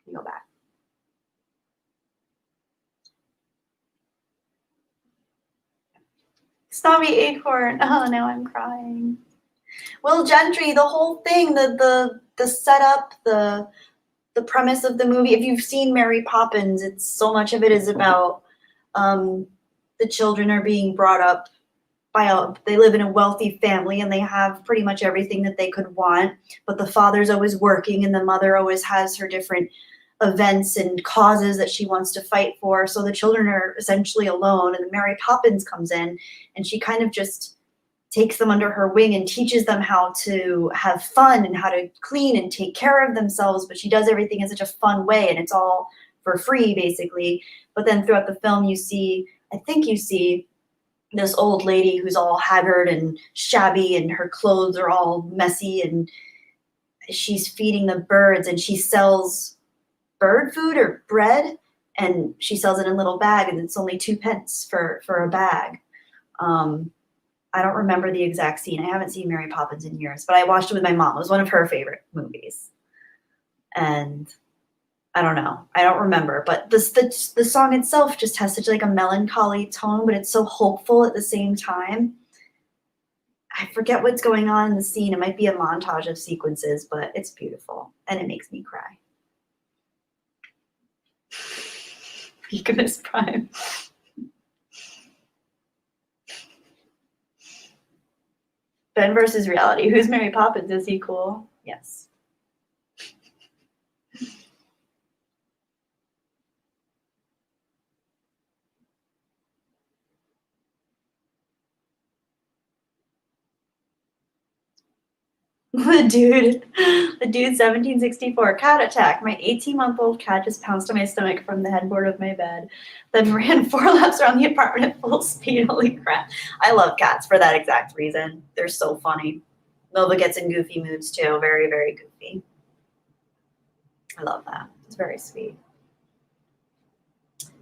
S1: Let me go back. Snobby Acorn. Oh, now I'm crying. Will Gentry, the whole thing, the setup, the premise of the movie. If you've seen Mary Poppins, it's so much of it is about the children are being brought up they live in a wealthy family and they have pretty much everything that they could want, but the father's always working and the mother always has her different events and causes that she wants to fight for. So the children are essentially alone, and then Mary Poppins comes in and she kind of just takes them under her wing and teaches them how to have fun and how to clean and take care of themselves, but she does everything in such a fun way and it's all for free basically. But then throughout the film I think you see this old lady who's all haggard and shabby and her clothes are all messy and she's feeding the birds and she sells bird food or bread and she sells it in a little bag and it's only 2p for a bag. I don't remember the exact scene. I haven't seen Mary Poppins in years, but I watched it with my mom. It was one of her favorite movies. And I don't know. I don't remember, but the song itself just has such like a melancholy tone, but it's so hopeful at the same time. I forget what's going on in the scene. It might be a montage of sequences, but it's beautiful and it makes me cry. Veganist Prime. Ben versus reality. Who's Mary Poppins? Is he cool? Yes. The dude 1764 cat attack. My 18-month-old cat just pounced on my stomach from the headboard of my bed, then ran 4 laps around the apartment at full speed. Holy crap. I love cats for that exact reason. They're so funny. Nova gets in goofy moods too. Very, very goofy. I love that. It's very sweet.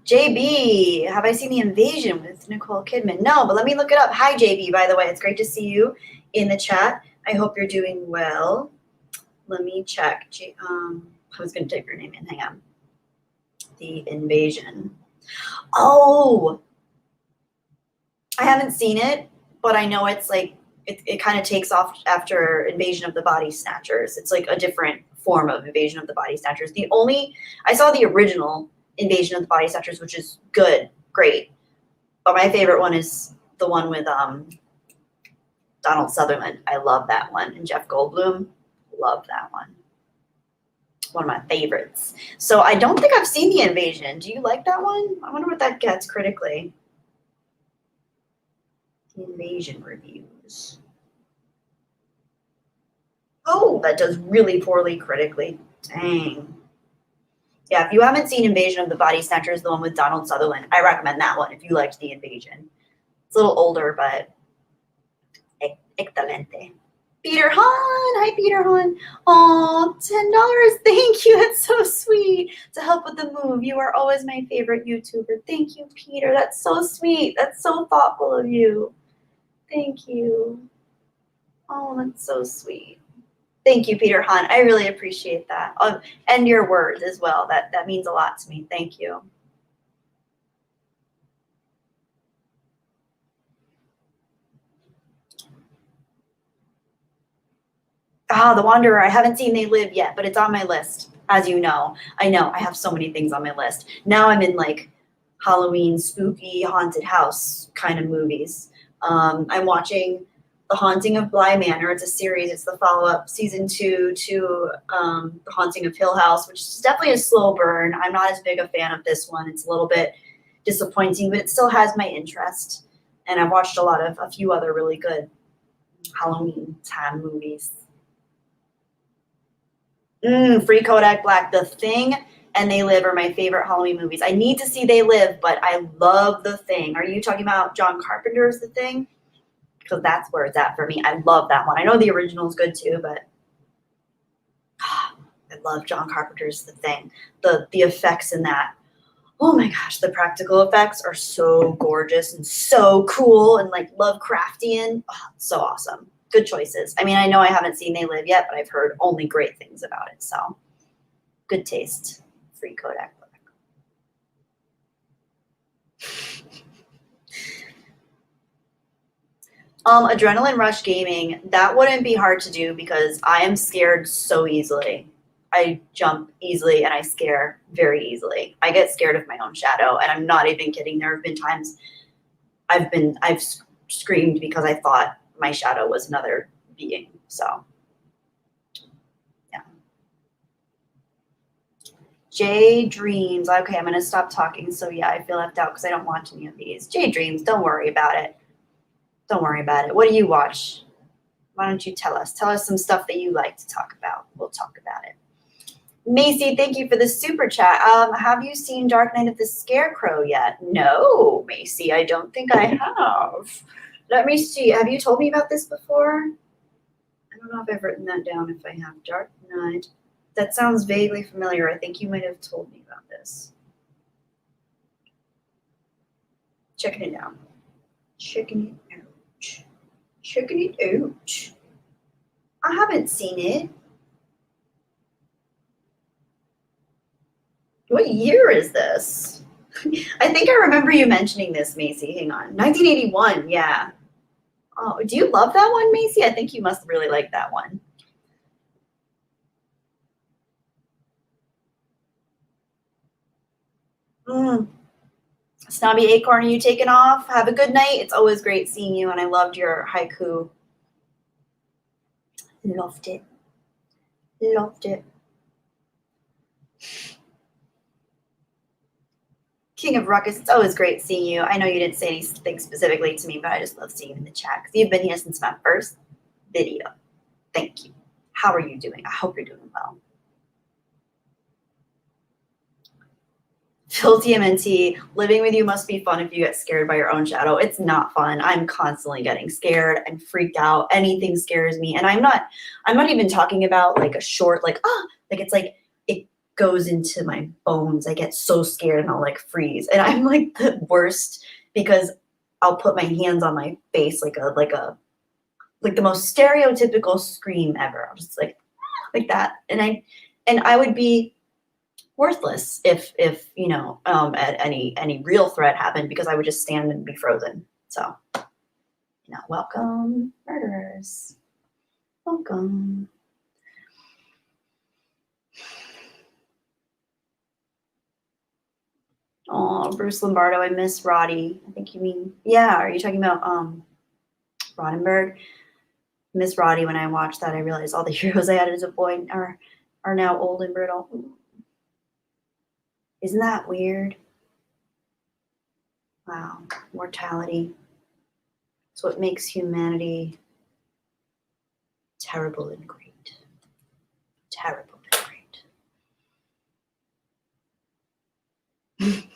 S1: JB, have I seen The Invasion with Nicole Kidman? No, but let me look it up. Hi, JB, by the way. It's great to see you in the chat. I hope you're doing well. Let me check. I was going to type your name in. Hang on. The Invasion. Oh! I haven't seen it, but I know it's like, it kind of takes off after Invasion of the Body Snatchers. It's like a different form of Invasion of the Body Snatchers. I saw the original Invasion of the Body Snatchers, which is good, great. But my favorite one is the one with Donald Sutherland. I love that one. And Jeff Goldblum, love that one. One of my favorites. So I don't think I've seen The Invasion. Do you like that one? I wonder what that gets critically. The Invasion reviews. Oh, that does really poorly critically. Dang. Yeah, if you haven't seen Invasion of the Body Snatchers, the one with Donald Sutherland, I recommend that one if you liked The Invasion. It's a little older, but Excelente. Peter Hahn. Hi, Peter Hahn. Oh, $10. Thank you. That's so sweet. To help with the move. You are always my favorite YouTuber. Thank you, Peter. That's so sweet. That's so thoughtful of you. Thank you. Oh, that's so sweet. Thank you, Peter Hahn. I really appreciate that. And your words as well. That means a lot to me. Thank you. The Wanderer. I haven't seen They Live yet, but it's on my list. As you know, I have so many things on my list. Now I'm in like Halloween, spooky, haunted house kind of movies. I'm watching The Haunting of Bly Manor. It's a series. It's the follow-up, season 2 to The Haunting of Hill House, which is definitely a slow burn. I'm not as big a fan of this one. It's a little bit disappointing, but it still has my interest. And I've watched a few other really good Halloween time movies. Free Kodak Black, The Thing, and They Live are my favorite Halloween movies. I need to see They Live, but I love The Thing. Are you talking about John Carpenter's The Thing? Because that's where it's at for me. I love that one. I know the original is good too, but I love John Carpenter's The Thing. The effects in that. Oh my gosh, the practical effects are so gorgeous and so cool and like Lovecraftian. Oh, so awesome. Good choices. I mean, I know I haven't seen They Live yet, but I've heard only great things about it. So good taste. Free Kodak Black. Adrenaline Rush Gaming, that wouldn't be hard to do because I am scared so easily. I jump easily and I scare very easily. I get scared of my own shadow, and I'm not even kidding. There have been times I've screamed because I thought my shadow was another being. So yeah. J Dreams. Okay, I'm gonna stop talking. So yeah, I feel left out because I don't watch any of these. J Dreams, don't worry about it. Don't worry about it. What do you watch? Why don't you tell us? Tell us some stuff that you like to talk about. We'll talk about it. Macy, thank you for the super chat. Have you seen Dark Knight of the Scarecrow yet? No, Macy, I don't think I have. Let me see. Have you told me about this before? I don't know if I've written that down if I have. Dark Knight. That sounds vaguely familiar. I think you might have told me about this. Checking it out. Checking it out. Checking it out. I haven't seen it. What year is this? I think I remember you mentioning this, Macy. Hang on. 1981, yeah. Oh, do you love that one, Macy? I think you must really like that one. Snobby Acorn, are you taking off? Have a good night. It's always great seeing you, and I loved your haiku. Loved it. Loved it. King of Ruckus, it's always great seeing you. I know you didn't say anything specifically to me, but I just love seeing you in the chat because you've been here since my first video. Thank you. How are you doing? I hope you're doing well. Phil TMNT, living with you must be fun if you get scared by your own shadow. It's not fun. I'm constantly getting scared and freaked out. Anything scares me. And I'm not even talking about like a short, like it's like it goes into my bones. I get so scared and I'll like freeze. And I'm like the worst because I'll put my hands on my face like the most stereotypical scream ever. I'm just like that. And I would be worthless if at any real threat happened because I would just stand and be frozen. So, welcome, murderers. Welcome. Oh, Bruce Lombardo, I miss Roddy. I think you mean, yeah, are you talking about Roddenberry? Miss Roddy, when I watched that, I realized all the heroes I had as a boy are now old and brittle. Isn't that weird? Wow, mortality. It's what makes humanity terrible and great. Terrible and great.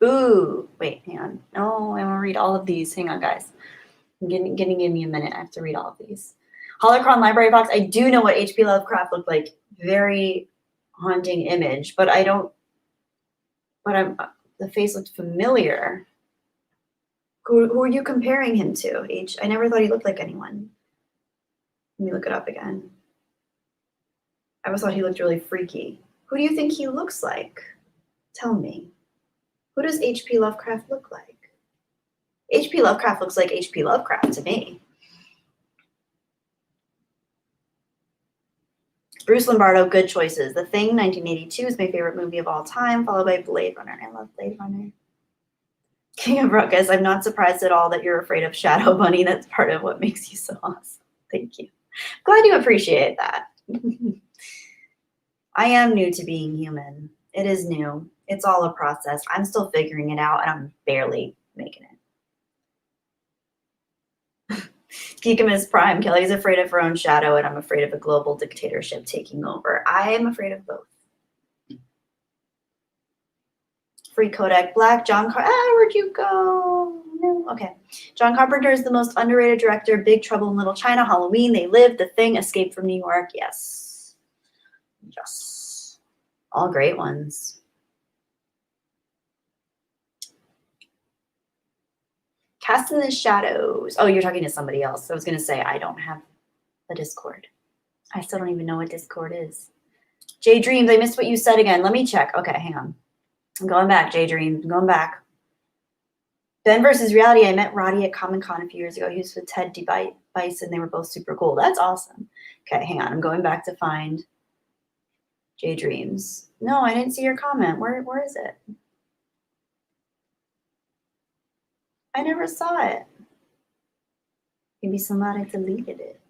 S1: Ooh, Wait, hang on. No, I want to read all of these. Hang on, guys. Give me a minute. I have to read all of these. Holocron Library Box. I do know what H.P. Lovecraft looked like. Very haunting image, but I don't. But the face looked familiar. Who are you comparing him to? I never thought he looked like anyone. Let me look it up again. I always thought he looked really freaky. Who do you think he looks like? Tell me. Who does H.P. Lovecraft look like? H.P. Lovecraft looks like H.P. Lovecraft to me. Bruce Lombardo, good choices. The Thing, 1982 is my favorite movie of all time, followed by Blade Runner. I love Blade Runner. King of Ruckus, I'm not surprised at all that you're afraid of Shadow Bunny. That's part of what makes you so awesome. Thank you. Glad you appreciate that. I am new to being human. It is new. It's all a process. I'm still figuring it out, and I'm barely making it. Geekimus Prime, Kelly's afraid of her own shadow, and I'm afraid of a global dictatorship taking over. I am afraid of both. Free Kodak Black, where'd you go? No, okay. John Carpenter is the most underrated director. Big Trouble in Little China, Halloween, They Live, The Thing, Escape from New York. Yes. Yes. All great ones. Cast in the Shadows. Oh, you're talking to somebody else. I was going to say, I don't have a Discord. I still don't even know what Discord is. J Dreams, I missed what you said again. Let me check. Okay, hang on. I'm going back, J Dreams. I'm going back. Ben versus Reality. I met Roddy at Comic Con a few years ago. He was with Ted DeBice, and they were both super cool. That's awesome. Okay, hang on. I'm going back to find J Dreams. No, I didn't see your comment. Where is it? I never saw it. Maybe somebody deleted it.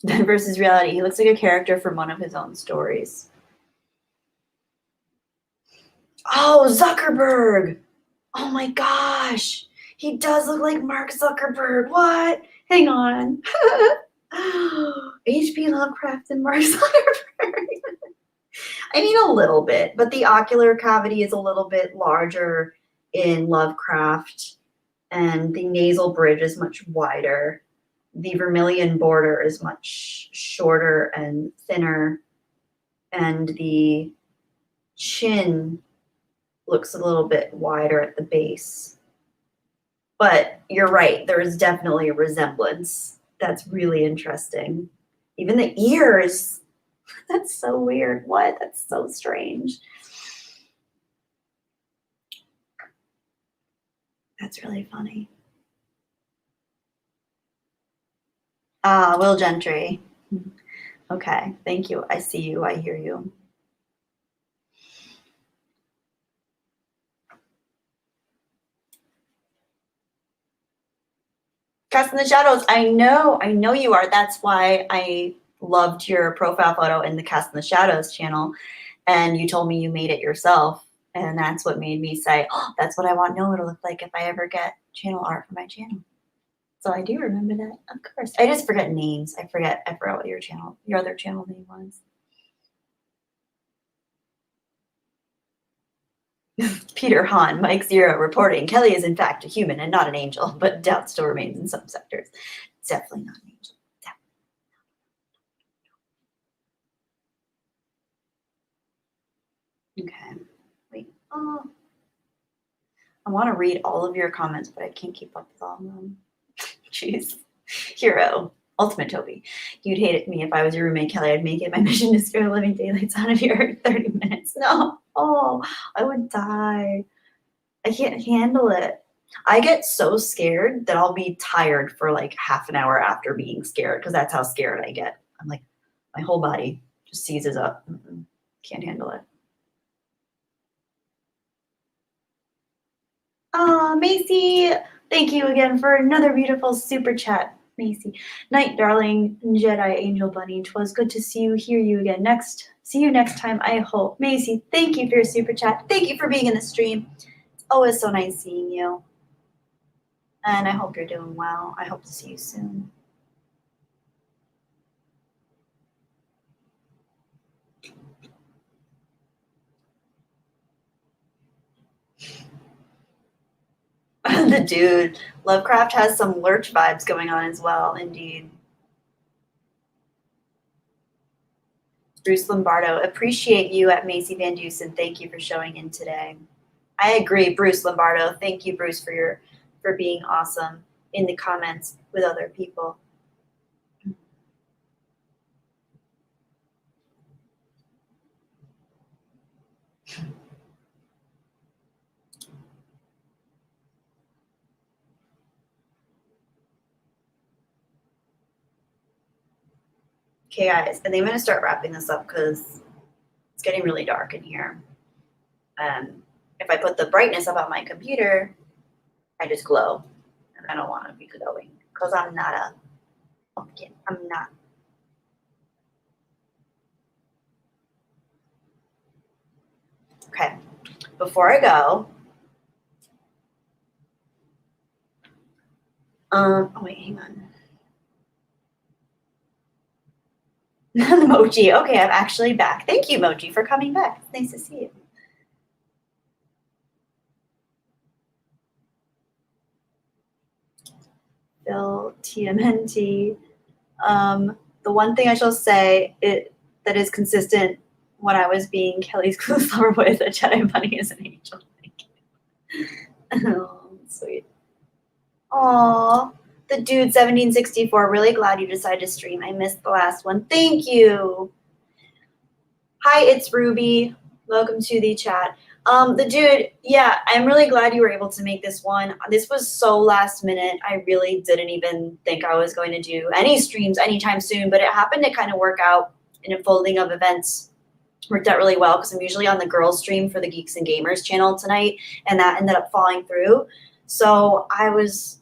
S1: Ben versus Reality. He looks like a character from one of his own stories. Oh, Zuckerberg. Oh my gosh. He does look like Mark Zuckerberg. What? Hang on. H.P. Lovecraft and Mark Zuckerberg. I mean, a little bit, but the ocular cavity is a little bit larger in Lovecraft, and the nasal bridge is much wider. The vermilion border is much shorter and thinner, and the chin looks a little bit wider at the base. But you're right, there is definitely a resemblance. That's really interesting. Even the ears. That's so weird. What? That's so strange. That's really funny. Ah, Will Gentry. Okay, thank you. I see you. I hear you. Cast in the Shadows. I know you are. That's why I loved your profile photo in the Cast in the Shadows channel. And you told me you made it yourself. And that's what made me say, oh, that's what I want Noah to look like if I ever get channel art for my channel. So I do remember that, of course. I just forget names. I forgot what your other channel name was. Peter Hahn, Mike Zero reporting. Kelly is in fact a human and not an angel, but doubt still remains in some sectors. It's definitely not an angel. Okay. Wait. Oh. I want to read all of your comments, but I can't keep up with all of them. Jeez. Hero. Ultimate Toby. You'd hate it me if I was your roommate, Kelly. I'd make it my mission to scare the living daylights out of you every 30 minutes. No. Oh, I would die. I can't handle it. I get so scared that I'll be tired for like half an hour after being scared because that's how scared I get. I'm like, my whole body just seizes up. Can't handle it. Oh, Macy, thank you again for another beautiful super chat, Macy. Night, darling Jedi Angel Bunny. 'Twas good to see you, hear you again. See you next time, I hope. Macy, thank you for your super chat. Thank you for being in the stream. It's always so nice seeing you. And I hope you're doing well. I hope to see you soon. The dude. Lovecraft has some Lurch vibes going on as well, indeed. Bruce Lombardo, appreciate you at Macy Van Dusen. Thank you for showing in today. I agree, Bruce Lombardo. Thank you, Bruce, for being awesome in the comments with other people. Okay, guys, I think I'm going to start wrapping this up because it's getting really dark in here. If I put the brightness up on my computer, I just glow. And I don't want to be glowing because I'm not a pumpkin. I'm not. Okay, before I go, oh wait, hang on. Moji, okay, I'm actually back. Thank you, Moji, for coming back. It's nice to see you. Phil, TMNT. The one thing I shall say that is consistent when I was being Kelly's clueless lover with a Jedi Bunny is an angel. Thank you. Oh, sweet. Aw, the dude 1764. Really glad you decided to stream. I missed the last one. Thank you. Hi, it's Ruby. Welcome to the chat. The dude, yeah, I'm really glad you were able to make this one. This was so last minute. I really didn't even think I was going to do any streams anytime soon, but it happened to kind of work out in a folding of events. Worked out really well because I'm usually on the girls stream for the Geeks and Gamers channel tonight, and that ended up falling through. So I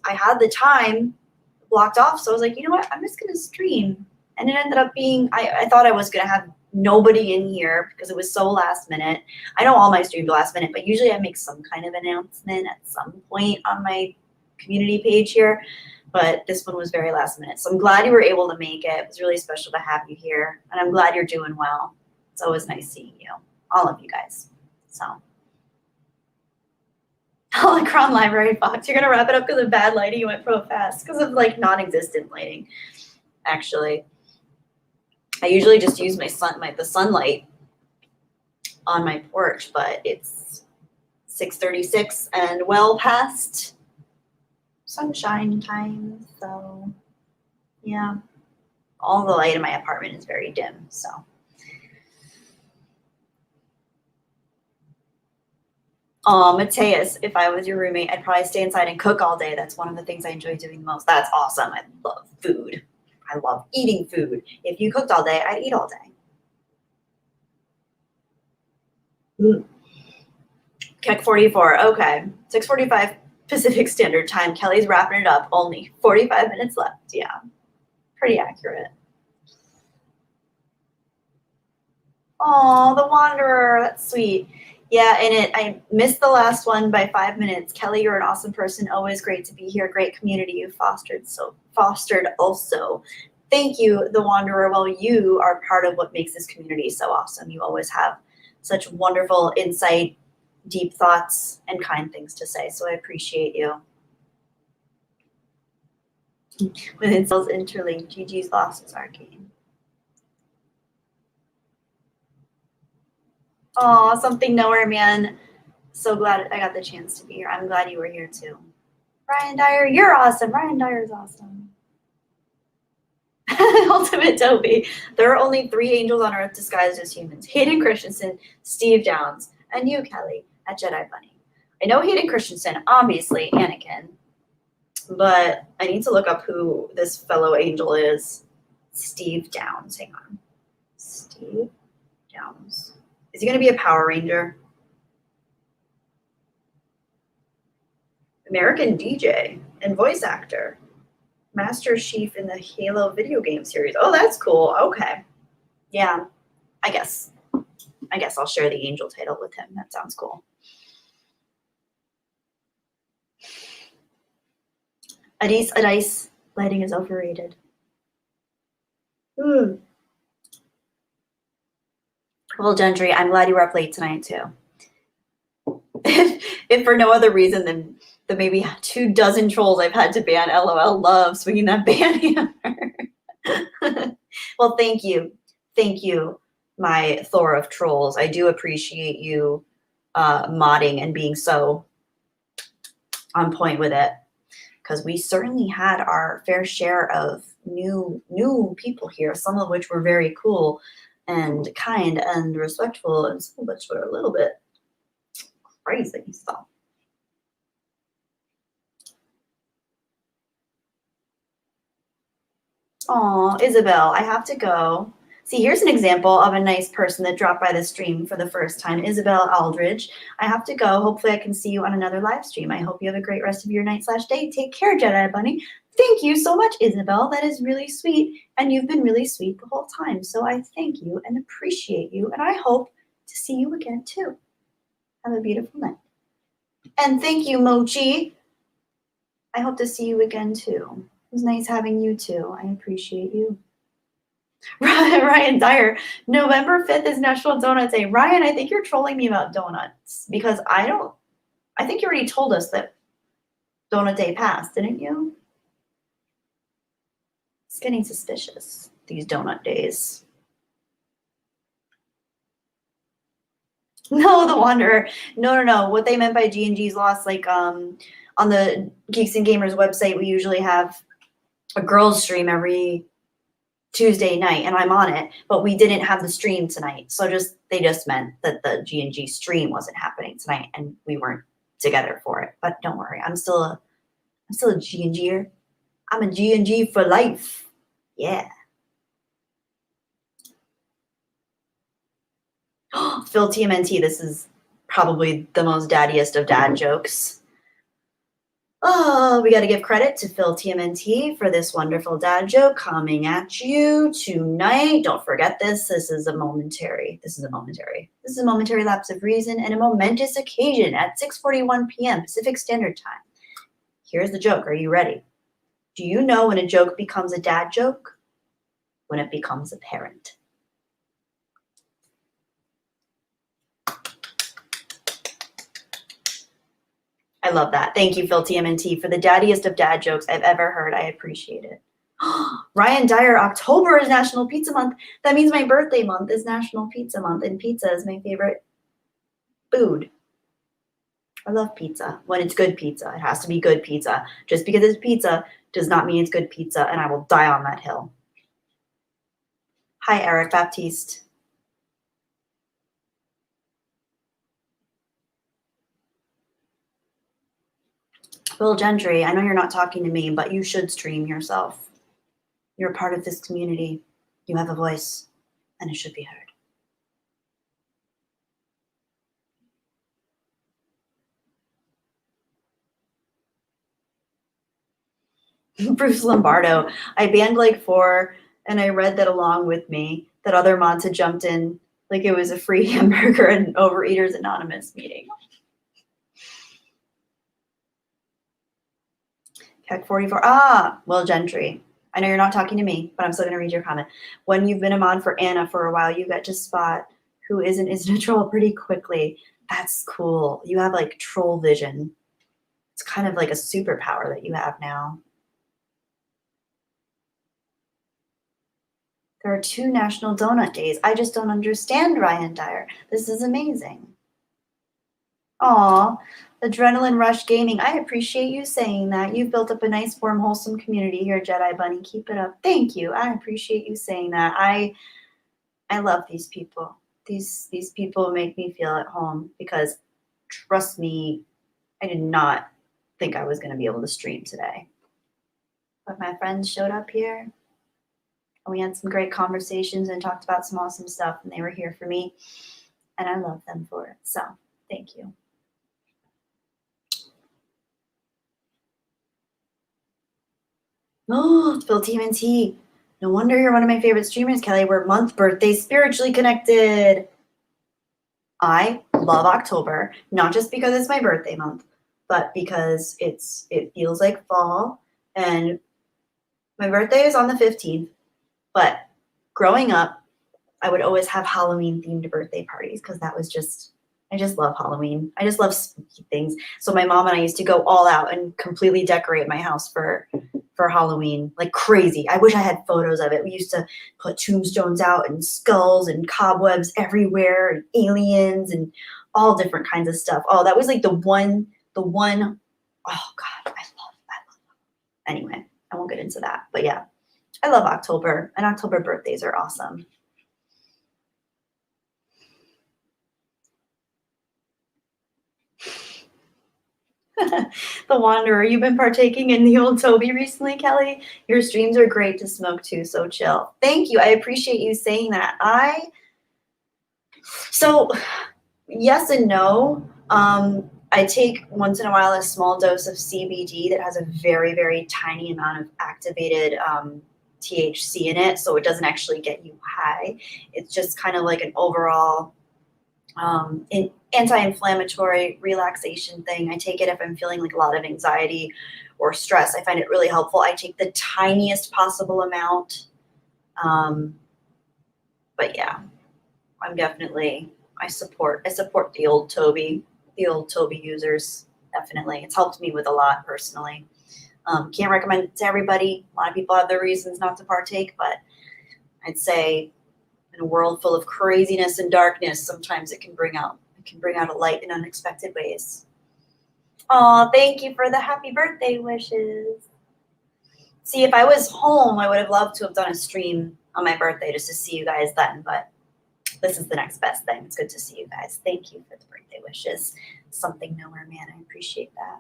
S1: had the time blocked off, so I was like, you know what, I'm just gonna stream. And it ended up being, I thought I was gonna have nobody in here because it was so last minute. I know all my streams are last minute, but usually I make some kind of announcement at some point on my community page here. But this one was very last minute. So I'm glad you were able to make it. It was really special to have you here. And I'm glad you're doing well. It's always nice seeing you, all of you guys. So. Holocron Library Fox. You're gonna wrap it up because of bad lighting. You went pro fast because of like non-existent lighting. Actually, I usually just use the sunlight on my porch, but it's 6:36 and well past sunshine time. So yeah, all the light in my apartment is very dim. So. Mateus, if I was your roommate, I'd probably stay inside and cook all day. That's one of the things I enjoy doing the most. That's awesome. I love food. I love eating food. If you cooked all day, I'd eat all day. Keck 44. Okay. 6:45 Pacific Standard Time. Kelly's wrapping it up. Only 45 minutes left. Yeah. Pretty accurate. Oh, the Wanderer. That's sweet. Yeah, and I missed the last one by 5 minutes. Kelly, you're an awesome person. Always great to be here. Great community you fostered also. Thank you, the Wanderer. Well, you are part of what makes this community so awesome. You always have such wonderful insight, deep thoughts, and kind things to say. So I appreciate you. With incels interlinked, GG's losses arcane. Oh, something nowhere, man. So glad I got the chance to be here. I'm glad you were here too. Ryan Dyer, you're awesome. Ryan Dyer's awesome. Ultimate Toby. There are only 3 angels on earth disguised as humans. Hayden Christensen, Steve Downs, and you, Kelly, at Jedi Bunny. I know Hayden Christensen, obviously, Anakin. But I need to look up who this fellow angel is. Steve Downs. Hang on. Steve Downs. Is he going to be a Power Ranger? American DJ and voice actor. Master Chief in the Halo video game series. Oh, that's cool. Okay. Yeah, I guess I'll share the angel title with him. That sounds cool. Adis, lighting is overrated. Well, Gentry, I'm glad you were up late tonight too. If for no other reason than the maybe 24 trolls I've had to ban. LOL, love swinging that ban hammer. Well, thank you. Thank you, my Thor of trolls. I do appreciate you modding and being so on point with it, because we certainly had our fair share of new people here, some of which were very cool and kind and respectful, and some of which were a little bit crazy. So oh, Isabel, I have to go. See, here's an example of a nice person that dropped by the stream for the first time. Isabel Aldridge. I have to go. Hopefully I can see you on another live stream. I hope you have a great rest of your night/day. Take care, Jedi Bunny. Thank you so much, Isabel. That is really sweet. And you've been really sweet the whole time. So I thank you and appreciate you. And I hope to see you again too. Have a beautiful night. And thank you, Mochi. I hope to see you again too. It was nice having you too. I appreciate you. Ryan Dyer, November 5th is National Donut Day. Ryan, I think you're trolling me about donuts because I think you already told us that Donut Day passed, didn't you? It's getting suspicious, these donut days. No, the Wanderer. No. What they meant by G&G's lost, like on the Geeks and Gamers website, we usually have a girls stream every Tuesday night, and I'm on it, but we didn't have the stream tonight. So they just meant that the G&G stream wasn't happening tonight, and we weren't together for it. But don't worry, I'm still a G&G'er. I'm a G&G for life. Yeah. Phil TMNT, this is probably the most daddiest of dad jokes. Oh, we got to give credit to Phil TMNT for this wonderful dad joke coming at you tonight. Don't forget this. This is a momentary lapse of reason and a momentous occasion at 6:41 p.m. Pacific Standard Time. Here's the joke. Are you ready? Do you know when a joke becomes a dad joke? When it becomes apparent. I love that. Thank you, Phil TMNT, for the daddiest of dad jokes I've ever heard. I appreciate it. Ryan Dyer, October is National Pizza Month. That means my birthday month is National Pizza Month, and pizza is my favorite food. I love pizza. When it's good pizza, it has to be good pizza. Just because it's pizza does not mean it's good pizza, and I will die on that hill. Hi, Eric Baptiste. Will Gentry, I know you're not talking to me, but you should stream yourself. You're a part of this community. You have a voice, and it should be heard. Bruce Lombardo, I banned like 4, and I read that along with me, that other mods had jumped in like it was a free hamburger and Overeaters Anonymous meeting. Keck 44. Will Gentry. I know you're not talking to me, but I'm still going to read your comment. When you've been a mod for Anna for a while, you get to spot who isn't a troll pretty quickly. That's cool. You have like troll vision. It's kind of like a superpower that you have now. There are 2 National Donut Days. I just don't understand, Ryan Dyer. This is amazing. Aw, Adrenaline Rush Gaming. I appreciate you saying that. You've built up a nice, warm, wholesome community here, Jedi Bunny. Keep it up. Thank you. I appreciate you saying that. I love these people. These people make me feel at home because, trust me, I did not think I was going to be able to stream today. But my friends showed up here, and we had some great conversations and talked about some awesome stuff, and they were here for me, and I love them for it. So, thank you. Oh, it's Phil TMNT. No wonder you're one of my favorite streamers, Kelly. We're month birthday spiritually connected. I love October, not just because it's my birthday month, but because it feels like fall. And my birthday is on the 15th, but growing up, I would always have Halloween themed birthday parties because that was just I just love Halloween. I just love spooky things. So my mom and I used to go all out and completely decorate my house for Halloween, like crazy. I wish I had photos of it. We used to put tombstones out and skulls and cobwebs everywhere and aliens and all different kinds of stuff. Oh, that was like the one, oh God, I love. Anyway, I won't get into that, but yeah, I love October, and October birthdays are awesome. The Wanderer, you've been partaking in the old Toby recently, Kelly? Your streams are great to smoke too, so chill. Thank you. I appreciate you saying that. So yes and no. I take once in a while a small dose of CBD that has a very, very tiny amount of activated THC in it, so it doesn't actually get you high. It's just kind of like an overall anti-inflammatory relaxation thing. I take it if I'm feeling like a lot of anxiety or stress. I find it really helpful. I take the tiniest possible amount. But yeah, I support the old Toby users. Definitely. It's helped me with a lot personally. Can't recommend it to everybody. A lot of people have their reasons not to partake, but I'd say in a world full of craziness and darkness, sometimes it can bring out a light in unexpected ways. Oh, thank you for the happy birthday wishes. See, if I was home, I would have loved to have done a stream on my birthday just to see you guys then, but this is the next best thing. It's good to see you guys. Thank you for the birthday wishes. Something nowhere, man. I appreciate that.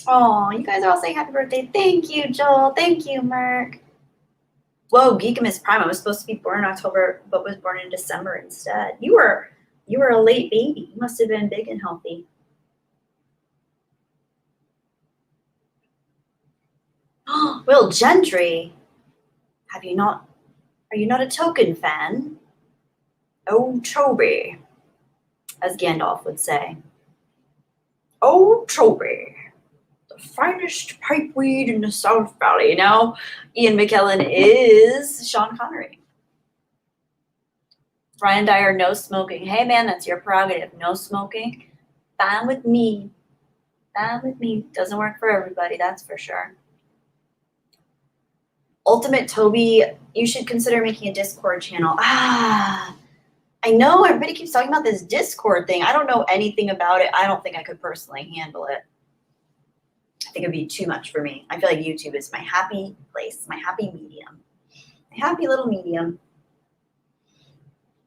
S1: Oh, you guys are all saying happy birthday. Thank you, Joel. Thank you, Merk. Whoa, Geekamus Prime. I was supposed to be born in October, but was born in December instead. You were a late baby. You must have been big and healthy. Oh, Will Gentry. Are you not a Tolkien fan? Oh, Toby, as Gandalf would say. Oh, Toby, the finest pipeweed in the South Valley. Now, Ian McKellen is Sean Connery. Ryan Dyer, no smoking. Hey, man, that's your prerogative. No smoking. Fine with me. Fine with me. Doesn't work for everybody, that's for sure. Ultimate Toby, you should consider making a Discord channel. I know everybody keeps talking about this Discord thing. I don't know anything about it. I don't think I could personally handle it. I think it'd be too much for me. I feel like YouTube is my happy place, my happy medium. My happy little medium.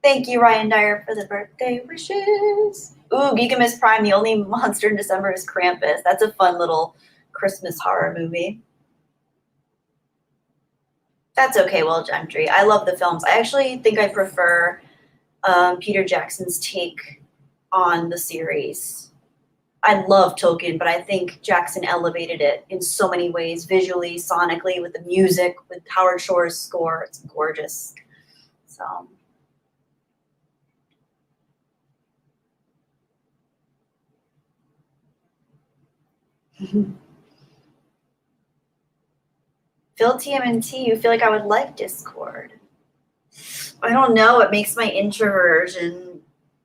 S1: Thank you, Ryan Dyer, for the birthday wishes. Ooh, Geekamus Prime, the only monster in December is Krampus. That's a fun little Christmas horror movie. That's okay, Will Gentry. I love the films. I actually think I prefer Peter Jackson's take on the series. I love Tolkien, but I think Jackson elevated it in so many ways, visually, sonically, with the music, with Howard Shore's score. It's gorgeous. So. Phil TMNT, you feel like I would like Discord. I don't know. It makes my introversion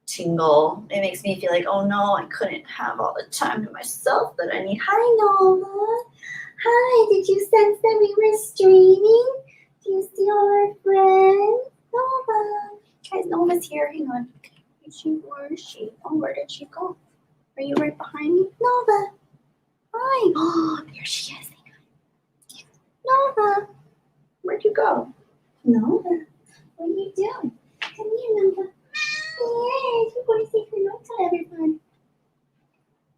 S1: tingle. It makes me feel like, oh no, I couldn't have all the time to myself that I need. Hi, Nova. Hi, did you sense that we were streaming? Do you see all our friends? Nova. Guys, Nova's here. Hang on. Where is she? Oh, where did she go? Are you right behind me? Nova. Hi. Oh, there she is. Nova, where'd you go? Nova, what are you doing? Come here, Nova. Yes, you're going to say hello to everyone.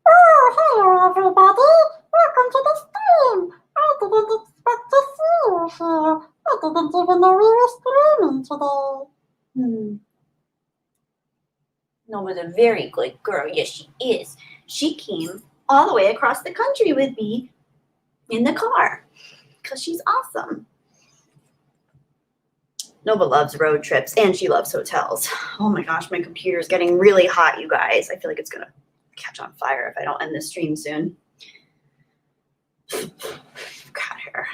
S1: Oh, hello, everybody. Welcome to the stream. I didn't expect to see you here. I didn't even know we were streaming today. Nova's a very good girl. Yes, she is. She came all the way across the country with me in the car. Because she's awesome. Nova loves road trips and she loves hotels. Oh my gosh, my computer is getting really hot, you guys. I feel like it's going to catch on fire if I don't end this stream soon. Got her.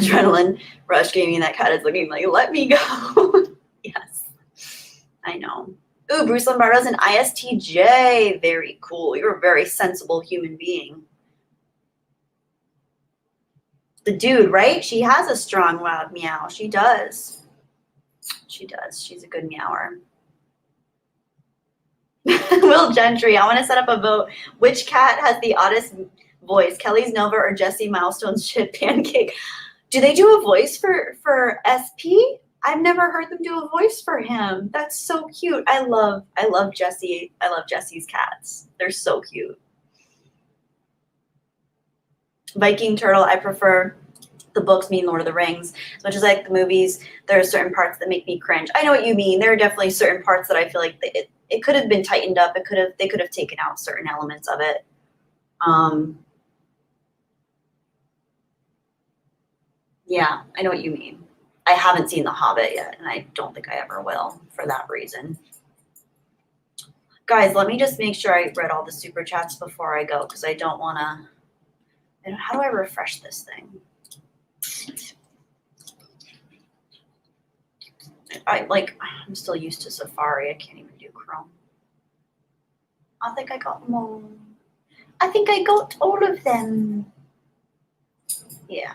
S1: adrenaline rush gave me. That cat is looking like, let me go. Yes, I know. Ooh, Bruce Lombardo's an ISTJ. Very cool. You're a very sensible human being. The dude, right? She has a strong, loud meow. She does. She does. She's a good meower. Will Gentry, I want to set up a vote. Which cat has the oddest voice? Kelly's Nova or Jesse Milestone's shit pancake? Do they do a voice for SP? I've never heard them do a voice for him. That's so cute. I love Jesse. I love Jesse's cats. They're so cute. Viking Turtle, I prefer the books, mean Lord of the Rings. As much as I like the movies, there are certain parts that make me cringe. I know what you mean. There are definitely certain parts that I feel like it could have been tightened up. They could have taken out certain elements of it. Yeah, I know what you mean. I haven't seen The Hobbit yet, and I don't think I ever will for that reason. Guys, let me just make sure I read all the super chats before I go, because I don't want to. How do I refresh this thing? I'm still used to Safari. I can't even do Chrome. I think I got them all. I think I got all of them. Yeah.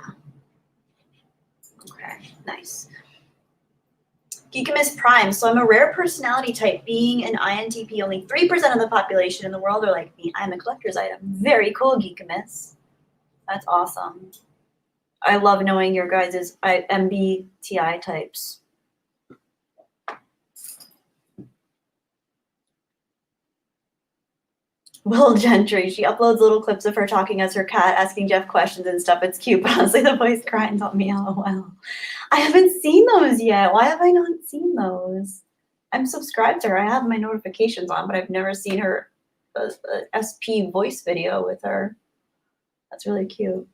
S1: Okay, nice. Geekamus Prime. So I'm a rare personality type. Being an INTP, only 3% of the population in the world are like me. I'm a collector's item. Very cool, Geekamus. That's awesome. I love knowing your guys' MBTI types. Will Gentry, she uploads little clips of her talking as her cat, asking Jeff questions and stuff. It's cute, but honestly, the voice grinds on me. LOL. I haven't seen those yet. Why have I not seen those? I'm subscribed to her. I have my notifications on, but I've never seen her SP voice video with her. That's really cute.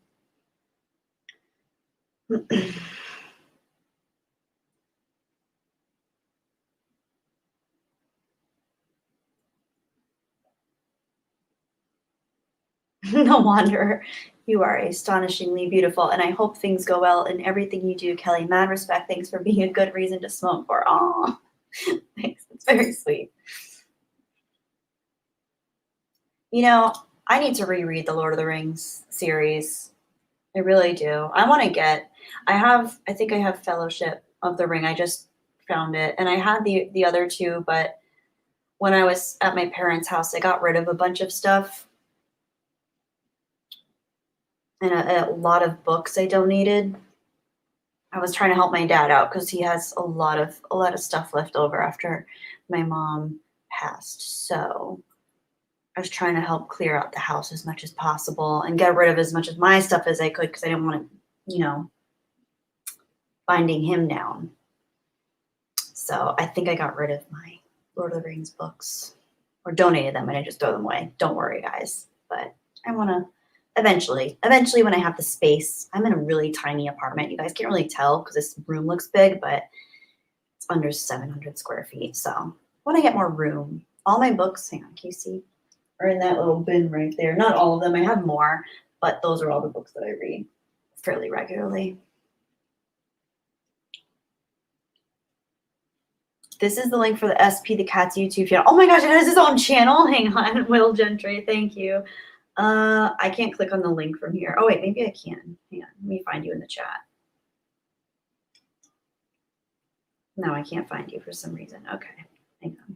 S1: No wonder. You are astonishingly beautiful, and I hope things go well in everything you do, Kelly. Mad respect. Thanks for being a good reason to smoke for. Aw, thanks. It's very sweet. You know, I need to reread the Lord of the Rings series. I really do. I think I have Fellowship of the Ring. I just found it, and I had the other two, but when I was at my parents' house, I got rid of a bunch of stuff. And a lot of books I donated. I was trying to help my dad out because he has a lot of stuff left over after my mom passed. So I was trying to help clear out the house as much as possible and get rid of as much of my stuff as I could because I didn't want to, binding him down. So I think I got rid of my Lord of the Rings books or donated them and I just throw them away. Don't worry, guys. But I want to eventually when I have the space. I'm in a really tiny apartment. You guys can't really tell because this room looks big, but it's under 700 square feet. So when I get more room, all my books, hang on, can you see? Are in that little bin right there. Not all of them. I have more, but those are all the books that I read fairly regularly. This is the link for the SP the Cat's YouTube channel. Oh my gosh, it has its own channel. Hang on, Will Gentry, thank you. I can't click on the link from here. Oh wait, maybe I can. Hang on, let me find you in the chat. No, I can't find you for some reason. Okay, hang on.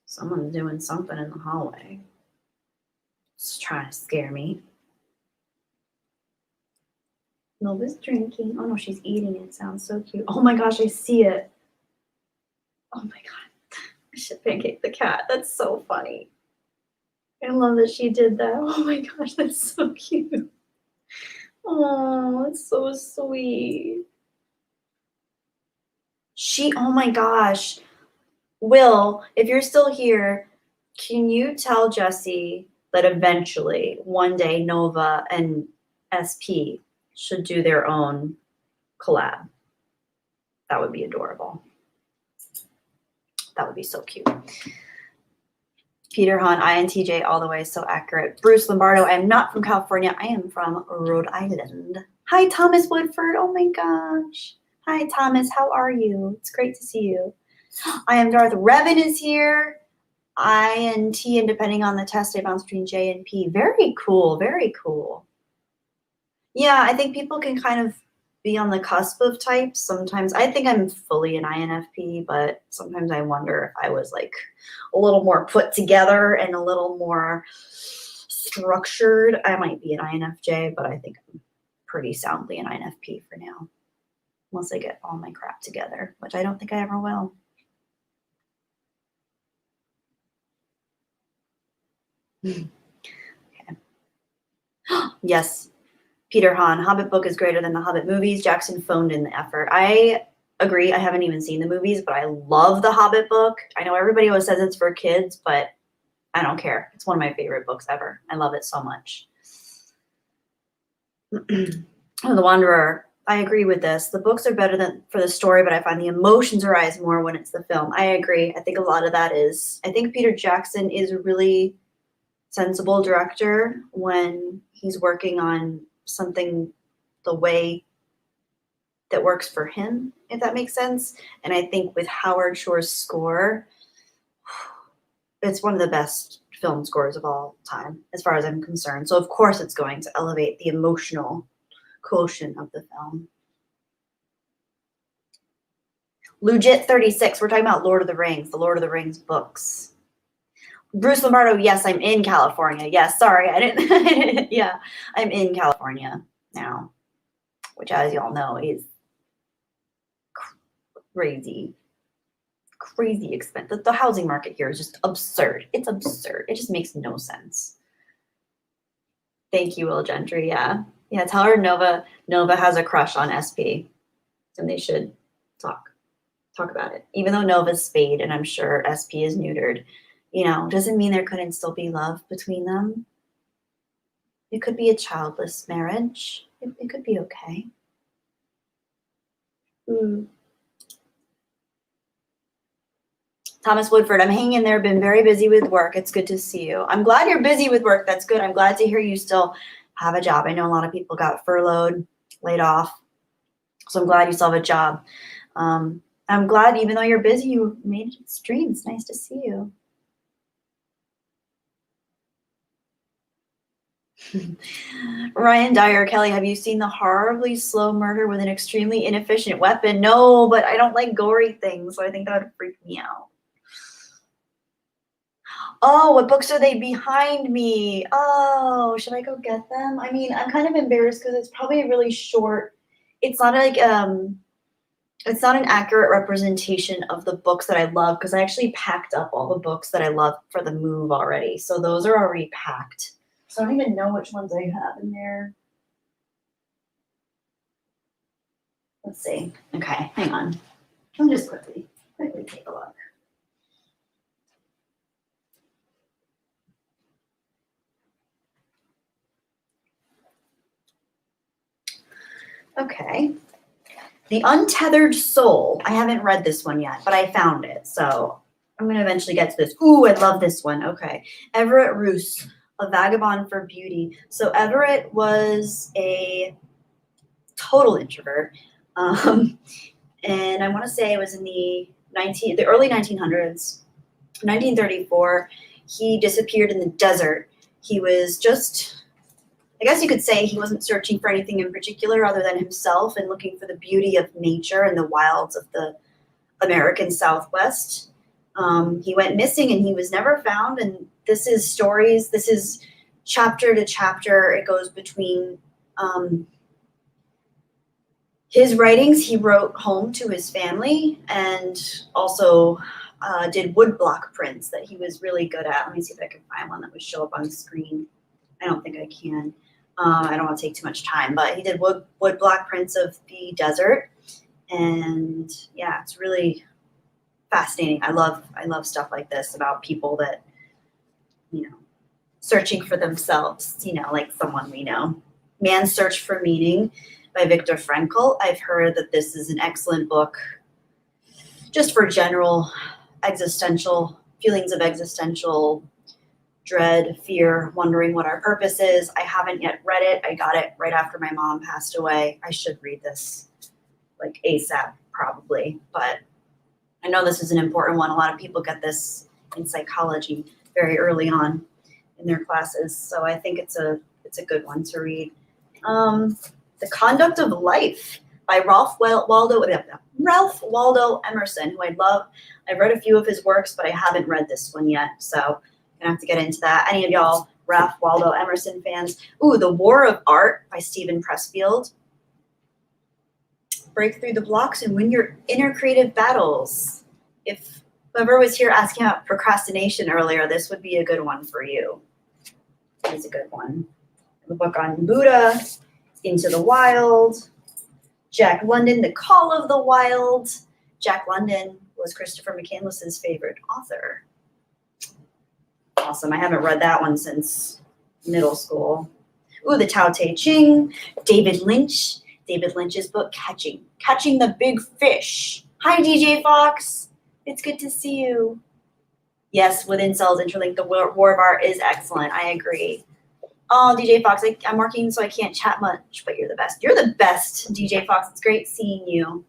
S1: Someone's doing something in the hallway. Just trying to scare me. Nova's drinking. Oh no, she's eating. It sounds so cute. Oh my gosh, I see it. Oh my god. I should pancake the cat. That's so funny. I love that she did that. Oh my gosh, that's so cute. Oh, it's so sweet. Oh my gosh. Will, if you're still here, can you tell Jesse that eventually, one day, Nova and SP should do their own collab? That would be adorable. That would be so cute. Peter Hahn, INTJ all the way, so accurate. Bruce Lombardo, I am not from California. I am from Rhode Island. Hi, Thomas Woodford. Oh my gosh. Hi, Thomas. How are you? It's great to see you. I am Darth. Revan is here. I and T, and depending on the test, I bounce between J and P. Very cool. Very cool. Yeah, I think people can kind of be on the cusp of types. Sometimes I think I'm fully an INFP, but sometimes I wonder if I was like a little more put together and a little more structured. I might be an INFJ, but I think I'm pretty soundly an INFP for now, once I get all my crap together, which I don't think I ever will. Okay. Yes. Peter Hahn, Hobbit book is greater than the Hobbit movies. Jackson phoned in the effort. I agree. I haven't even seen the movies, but I love the Hobbit book. I know everybody always says it's for kids, but I don't care. It's one of my favorite books ever. I love it so much. The Wanderer. I agree with this. The books are better than for the story, but I find the emotions arise more when it's the film. I agree. I think a lot of that is, I think Peter Jackson is a really sensible director when he's working on something the way that works for him, if that makes sense. And I think with Howard Shore's score, it's one of the best film scores of all time, as far as I'm concerned. So of course it's going to elevate the emotional quotient of the film. Legit 36, we're talking about Lord of the Rings, the Lord of the Rings books. Bruce Lombardo, yes, I'm in California. Yes, sorry, I didn't. Yeah, I'm in California now, which, as y'all know, is crazy expensive. The housing market here is just absurd. It's absurd. It just makes no sense. Thank you, Will Gentry. Yeah, tell her Nova has a crush on SP, and they should talk about it. Even though Nova's spayed and I'm sure SP is neutered, doesn't mean there couldn't still be love between them. It could be a childless marriage. It could be okay. Thomas Woodford, I'm hanging in there, been very busy with work. It's good to see you. I'm glad you're busy with work. That's good. I'm glad to hear you still have a job. I know a lot of people got furloughed, laid off. So I'm glad you still have a job. I'm glad, even though you're busy, you made it to the stream. It's nice to see you. Ryan Dyer, Kelly, have you seen the horribly slow murder with an extremely inefficient weapon? No, but I don't like gory things, so I think that would freak me out. Oh, what books are they behind me? Oh, should I go get them? I mean, I'm kind of embarrassed because it's probably a really short, it's not like, it's not an accurate representation of the books that I love because I actually packed up all the books that I love for the move already. So those are already packed. So I don't even know which ones I have in there. Let's see. Okay, hang on. Let me just quickly take a look. Okay. The Untethered Soul. I haven't read this one yet, but I found it. So I'm going to eventually get to this. Ooh, I love this one. Okay. Everett Roos, A Vagabond for Beauty. So Everett was a total introvert. And I want to say it was in the early 1900s, 1934. He disappeared in the desert. He was just, I guess you could say he wasn't searching for anything in particular other than himself and looking for the beauty of nature and the wilds of the American Southwest. He went missing and he was never found. And this is stories. This is chapter to chapter. It goes between his writings. He wrote home to his family and also did woodblock prints that he was really good at. Let me see if I can find one that would show up on the screen. I don't think I can. I don't want to take too much time, but he did woodblock prints of the desert. And yeah, it's really fascinating. I love stuff like this about people that, searching for themselves, like someone we know. Man's Search for Meaning by Viktor Frankl. I've heard that this is an excellent book just for general feelings of existential dread, fear, wondering what our purpose is. I haven't yet read it. I got it right after my mom passed away. I should read this like ASAP probably, but I know this is an important one. A lot of people get this in psychology very early on in their classes, so I think it's a good one to read. The Conduct of Life by Ralph Waldo Emerson, who I love. I've read a few of his works, but I haven't read this one yet, so I'm gonna have to get into that. Any of y'all Ralph Waldo Emerson fans? Ooh, The War of Art by Stephen Pressfield. Break through the blocks and win your inner creative battles. If whoever was here asking about procrastination earlier, this would be a good one for you. It's a good one. The book on Buddha, Into the Wild, Jack London, The Call of the Wild. Jack London was Christopher McCandless's favorite author. Awesome. I haven't read that one since middle school. Ooh, The Tao Te Ching, David Lynch. David Lynch's book, Catching the Big Fish. Hi, DJ Fox. It's good to see you. Yes, Within Cells Interlinked, The War of Art is excellent. I agree. Oh, DJ Fox, I'm working so I can't chat much, but you're the best. You're the best, DJ Fox. It's great seeing you.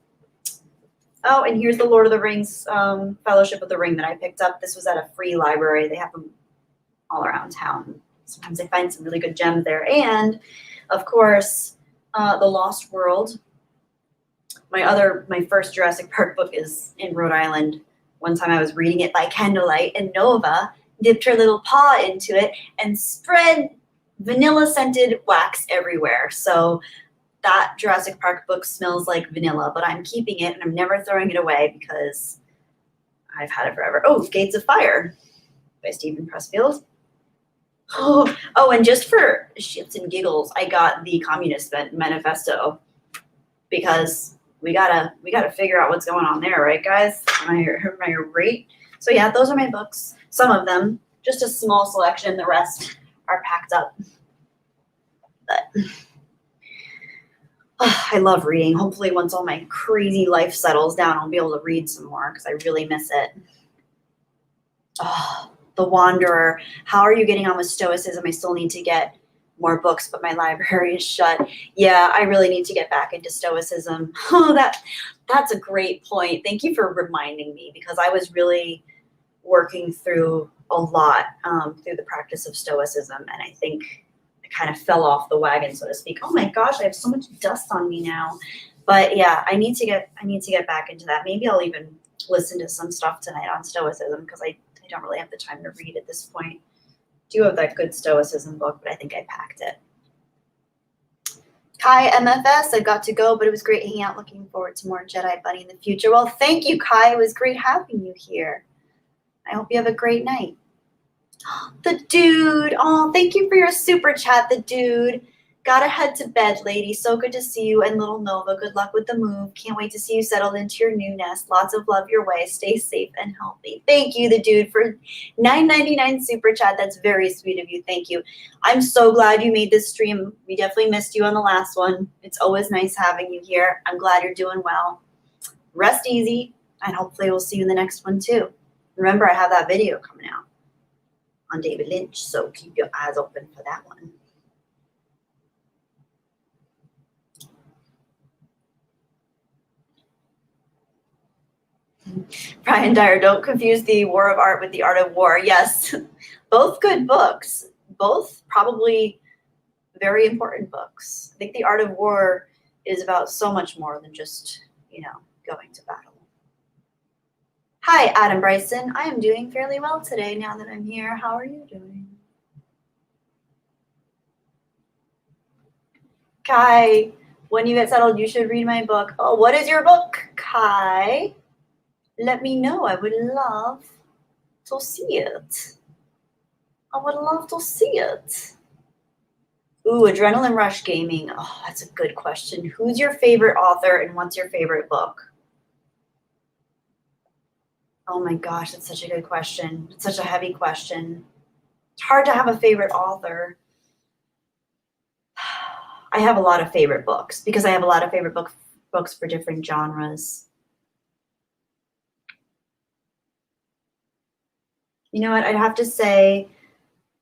S1: Oh, and here's the Lord of the Rings Fellowship of the Ring that I picked up. This was at a free library. They have them all around town. Sometimes I find some really good gems there. And, of course, The Lost World. My first Jurassic Park book is in Rhode Island. One time I was reading it by candlelight, and Nova dipped her little paw into it and spread vanilla-scented wax everywhere. So that Jurassic Park book smells like vanilla, but I'm keeping it, and I'm never throwing it away because I've had it forever. Oh, Gates of Fire by Stephen Pressfield. Oh, and just for shits and giggles, I got the Communist Manifesto because we gotta figure out what's going on there, right, guys? Am I right? So yeah, those are my books. Some of them, just a small selection. The rest are packed up. But I love reading. Hopefully, once all my crazy life settles down, I'll be able to read some more because I really miss it. Oh, The Wanderer. How are you getting on with Stoicism? I still need to get more books, but my library is shut. Yeah, I really need to get back into Stoicism. Oh, that's a great point. Thank you for reminding me because I was really working through a lot through the practice of Stoicism, and I think I kind of fell off the wagon, so to speak. Oh my gosh, I have so much dust on me now. But yeah, I need to get back into that. Maybe I'll even listen to some stuff tonight on Stoicism because I don't really have the time to read at this point. Do have that good Stoicism book, but I think I packed it. Kai MFS, I got to go, but it was great hanging out. Looking forward to more Jedi Bunny in the future. Well, thank you, Kai. It was great having you here. I hope you have a great night. The Dude. Oh, thank you for your super chat, The Dude. Gotta head to bed, lady. So good to see you. And little Nova, good luck with the move. Can't wait to see you settled into your new nest. Lots of love your way. Stay safe and healthy. Thank you, The Dude, for $9.99 super chat. That's very sweet of you. Thank you. I'm so glad you made this stream. We definitely missed you on the last one. It's always nice having you here. I'm glad you're doing well. Rest easy, and hopefully we'll see you in the next one too. Remember, I have that video coming out on David Lynch, so keep your eyes open for that one. Brian Dyer, don't confuse The War of Art with The Art of War. Yes, both good books, both probably very important books. I think The Art of War is about so much more than just, going to battle. Hi, Adam Bryson. I am doing fairly well today now that I'm here. How are you doing? Kai, when you get settled, you should read my book. Oh, what is your book, Kai? Let me know. I would love to see it. I would love to see it. Ooh, Adrenaline Rush Gaming. Oh, that's a good question. Who's your favorite author and what's your favorite book? Oh my gosh, that's such a good question. It's such a heavy question. It's hard to have a favorite author. I have a lot of favorite books because I have a lot of favorite books for different genres. You know what? I'd have to say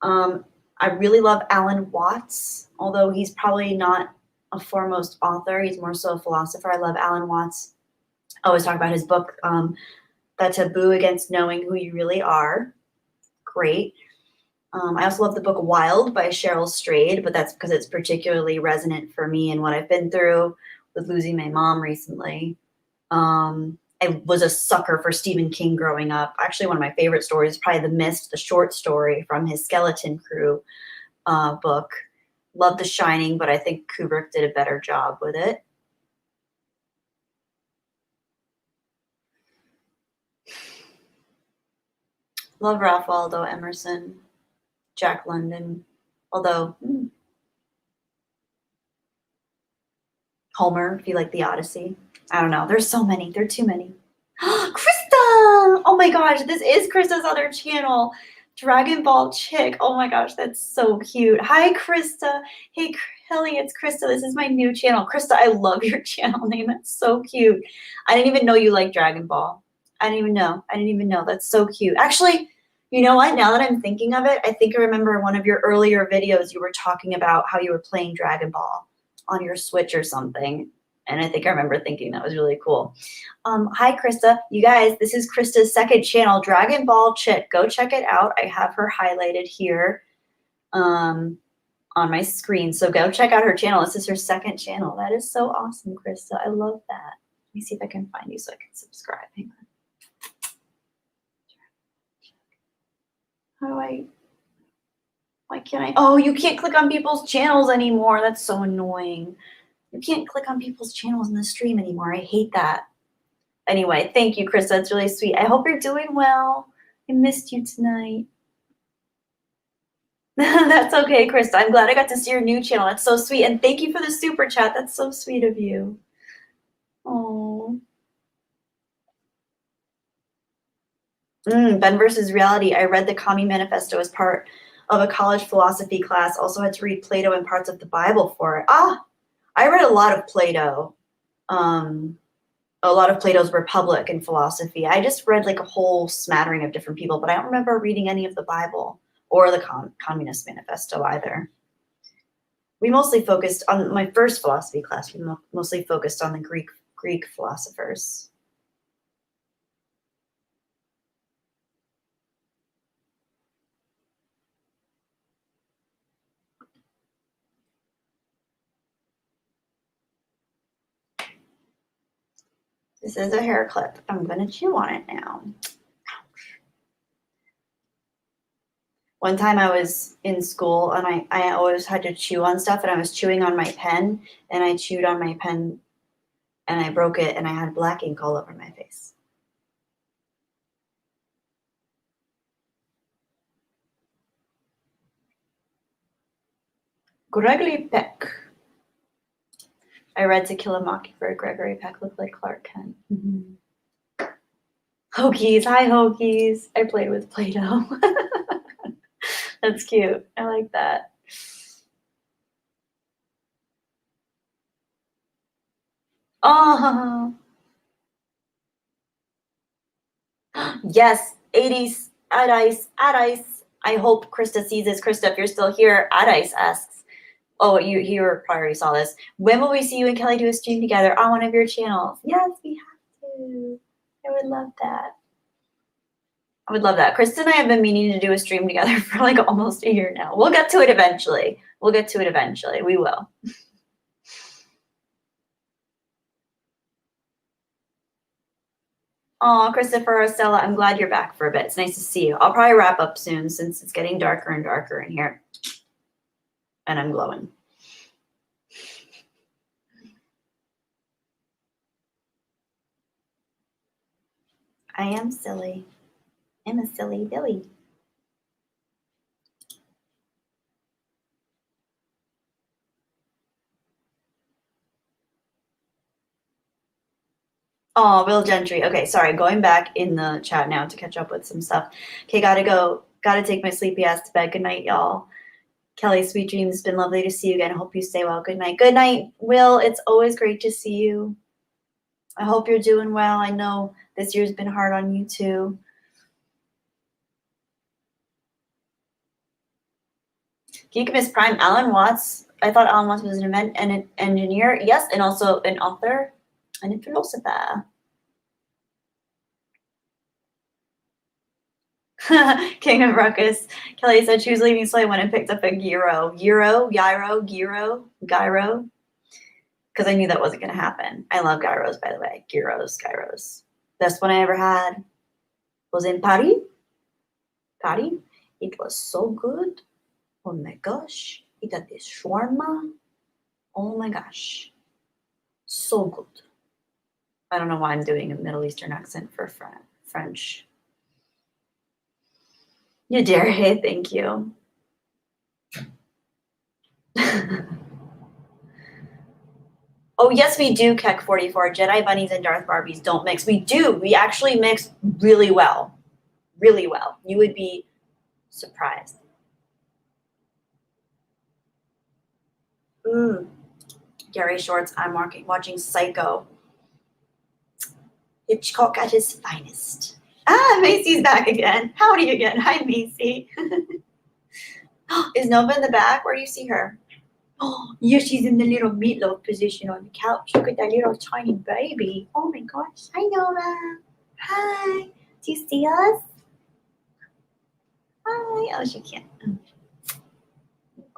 S1: I really love Alan Watts, although he's probably not a foremost author. He's more so a philosopher. I love Alan Watts. I always talk about his book, The Taboo Against Knowing Who You Really Are. Great. I also love the book Wild by Cheryl Strayed, but that's because it's particularly resonant for me and what I've been through with losing my mom recently. I was a sucker for Stephen King growing up. Actually, one of my favorite stories is probably The Mist, the short story from his Skeleton Crew book. Love The Shining, but I think Kubrick did a better job with it. Love Ralph Waldo Emerson, Jack London, although Homer, if you like the Odyssey. I don't know. There's so many. There are too many. Krista! Oh my gosh, this is Krista's other channel. Dragon Ball Chick. Oh my gosh, that's so cute. Hi, Krista. Hey, Kelly, it's Krista. This is my new channel. Krista, I love your channel name. That's so cute. I didn't even know you like Dragon Ball. I didn't even know. I didn't even know. That's so cute. Actually, you know what? Now that I'm thinking of it, I think I remember one of your earlier videos you were talking about how you were playing Dragon Ball on your Switch or something. And I think I remember thinking that was really cool. Hi, Krista. You guys, this is Krista's second channel, Dragon Ball Chick. Go check it out. I have her highlighted here on my screen. So go check out her channel. This is her second channel. That is so awesome, Krista. I love that. Let me see if I can find you so I can subscribe. Hang on. How do I? Why can't I? Oh, you can't click on people's channels anymore. That's so annoying. You can't click on people's channels in the stream anymore. I hate that. Anyway, thank you, Krista. That's really sweet. I hope you're doing well. I missed you tonight. That's okay, Krista. I'm glad I got to see your new channel. That's so sweet. And thank you for the super chat. That's so sweet of you. Oh. Ben versus Reality. I read the Kami Manifesto as part of a college philosophy class. Also had to read Plato and parts of the Bible for it. I read a lot of Plato. A lot of Plato's Republic and philosophy. I just read like a whole smattering of different people, but I don't remember reading any of the Bible or the Communist Manifesto either. We mostly focused on my first philosophy class. We mostly focused on the Greek philosophers. This is a hair clip. I'm going to chew on it now. One time I was in school and I always had to chew on stuff, and I was chewing on my pen, and I chewed on my pen and I broke it, and I had black ink all over my face. Gregory Peck. I read To Kill a Mockingbird. Gregory Peck looked like Clark Kent. Mm-hmm. Hokies. Hi, Hokies. I played with Play-Doh. That's cute. I like that. Oh. Yes. 80s. Ad Ice. I hope Krista sees this. Krista, if you're still here, Ad Ice asks, oh, you probably saw this. When will we see you and Kelly do a stream together on one of your channels? Yes, we have to. I would love that. I would love that. Krista and I have been meaning to do a stream together for like almost a year now. We'll get to it eventually. We will. Oh, Christopher, Stella, I'm glad you're back for a bit. It's nice to see you. I'll probably wrap up soon since it's getting darker and darker in here. And I'm glowing. I am silly. I'm a silly Billy. Oh, Will Gentry. Okay, sorry. Going back in the chat now to catch up with some stuff. Okay, gotta go. Gotta take my sleepy ass to bed. Good night, y'all. Kelly, sweet dreams. It's been lovely to see you again. I hope you stay well. Good night. Good night, Will. It's always great to see you. I hope you're doing well. I know this year's been hard on you too. Geekimus Prime, Alan Watts. I thought Alan Watts was an engineer. Yes, and also an author and a philosopher. King of Ruckus. Kelly said she was leaving, so I went and picked up a gyro. Gyro? Because I knew that wasn't going to happen. I love gyros, by the way. Gyros. Best one I ever had was in Paris. It was so good. Oh my gosh. It had this shawarma. Oh my gosh. So good. I don't know why I'm doing a Middle Eastern accent for French. You dare, hey, thank you. Oh, yes, we do, Keck 44. Jedi bunnies and Darth Barbies don't mix. We do. We actually mix really well. Really well. You would be surprised. Gary Shorts, I'm watching Psycho. Hitchcock at his finest. Macy's back again. Howdy again. Hi, Macy. Is Nova in the back? Where do you see her? Oh, yeah, she's in the little meatloaf position on the couch. Look at that little tiny baby. Oh my gosh. Hi, Nova. Hi. Do you see us? Hi. Oh, she can't.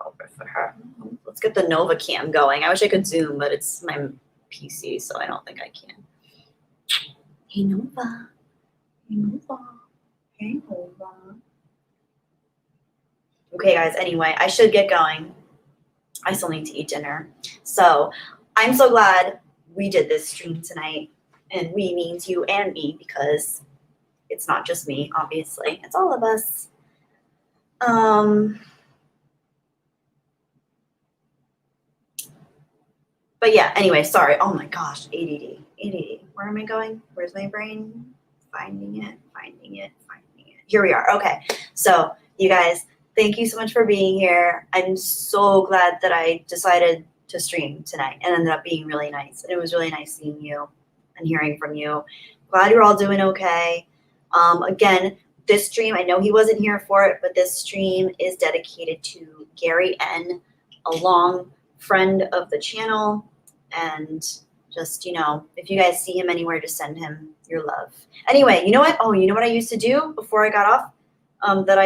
S1: Over for her. Let's get the Nova cam going. I wish I could zoom, but it's my PC, so I don't think I can. Hey, Nova. Hey, Nova. Hey, Nova. Okay, guys, anyway, I should get going. I still need to eat dinner. So I'm so glad we did this stream tonight. And we means you and me, because it's not just me, obviously. It's all of us. But yeah, anyway, sorry. Oh my gosh, ADD. Where am I going? Where's my brain? Finding it. Here we are. Okay. So you guys, thank you so much for being here. I'm so glad that I decided to stream tonight and ended up being really nice. And it was really nice seeing you and hearing from you. Glad you're all doing okay. Again, this stream, I know he wasn't here for it, but this stream is dedicated to Gary N., a long friend of the channel. And just, if you guys see him anywhere, just send him your love. Anyway, you know what? Oh, you know what I used to do before I got off? That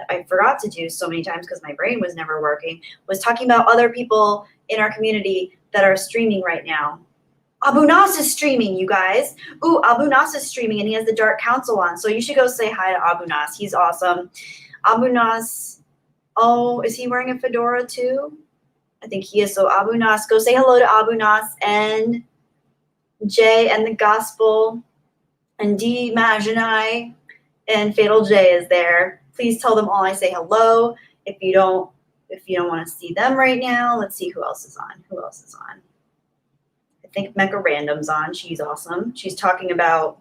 S1: I forgot to do so many times because my brain was never working, was talking about other people in our community that are streaming right now. Abu Nas is streaming, you guys. Ooh, Abu Nas is streaming, and he has the Dark Council on. So you should go say hi to Abu Nas. He's awesome. Abu Nas, oh, is he wearing a fedora too? I think he is. So Abu Nas, go say hello to Abu Nas and Jay and the Gospel and D Maginai and Fatal J is there. Please tell them all I say hello. If you don't want to see them right now, let's see who else is on. I think Mecca Random's on. She's awesome. She's talking about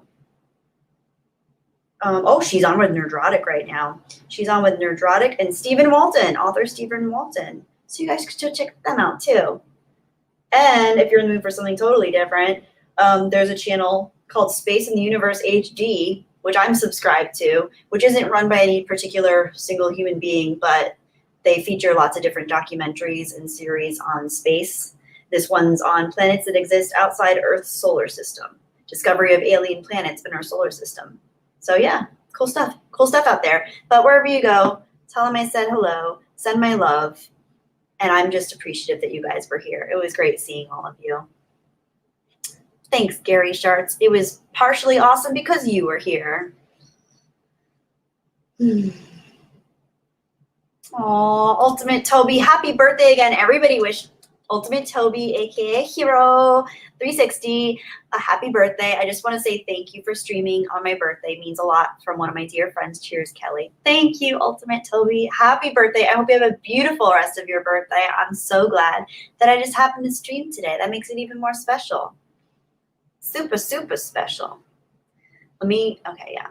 S1: she's on with Nerdrotic right now. She's on with Nerdrotic and Stephen Walton, author Stephen Walton. So you guys should check them out too. And if you're in the mood for something totally different, there's a channel called Space in the Universe HD, which I'm subscribed to, which isn't run by any particular single human being, but they feature lots of different documentaries and series on space. This one's on planets that exist outside Earth's solar system, discovery of alien planets in our solar system. So yeah, cool stuff out there. But wherever you go, tell them I said hello, send my love, and I'm just appreciative that you guys were here. It was great seeing all of you. Thanks, Gary Sharts. It was partially awesome because you were here. Aw, Ultimate Toby, happy birthday again. Everybody wish Ultimate Toby, aka Hero 360, a happy birthday. I just want to say thank you for streaming on my birthday. It means a lot from one of my dear friends. Cheers, Kelly. Thank you, Ultimate Toby. Happy birthday. I hope you have a beautiful rest of your birthday. I'm so glad that I just happened to stream today. That makes it even more special. Super, super special. Okay, yeah.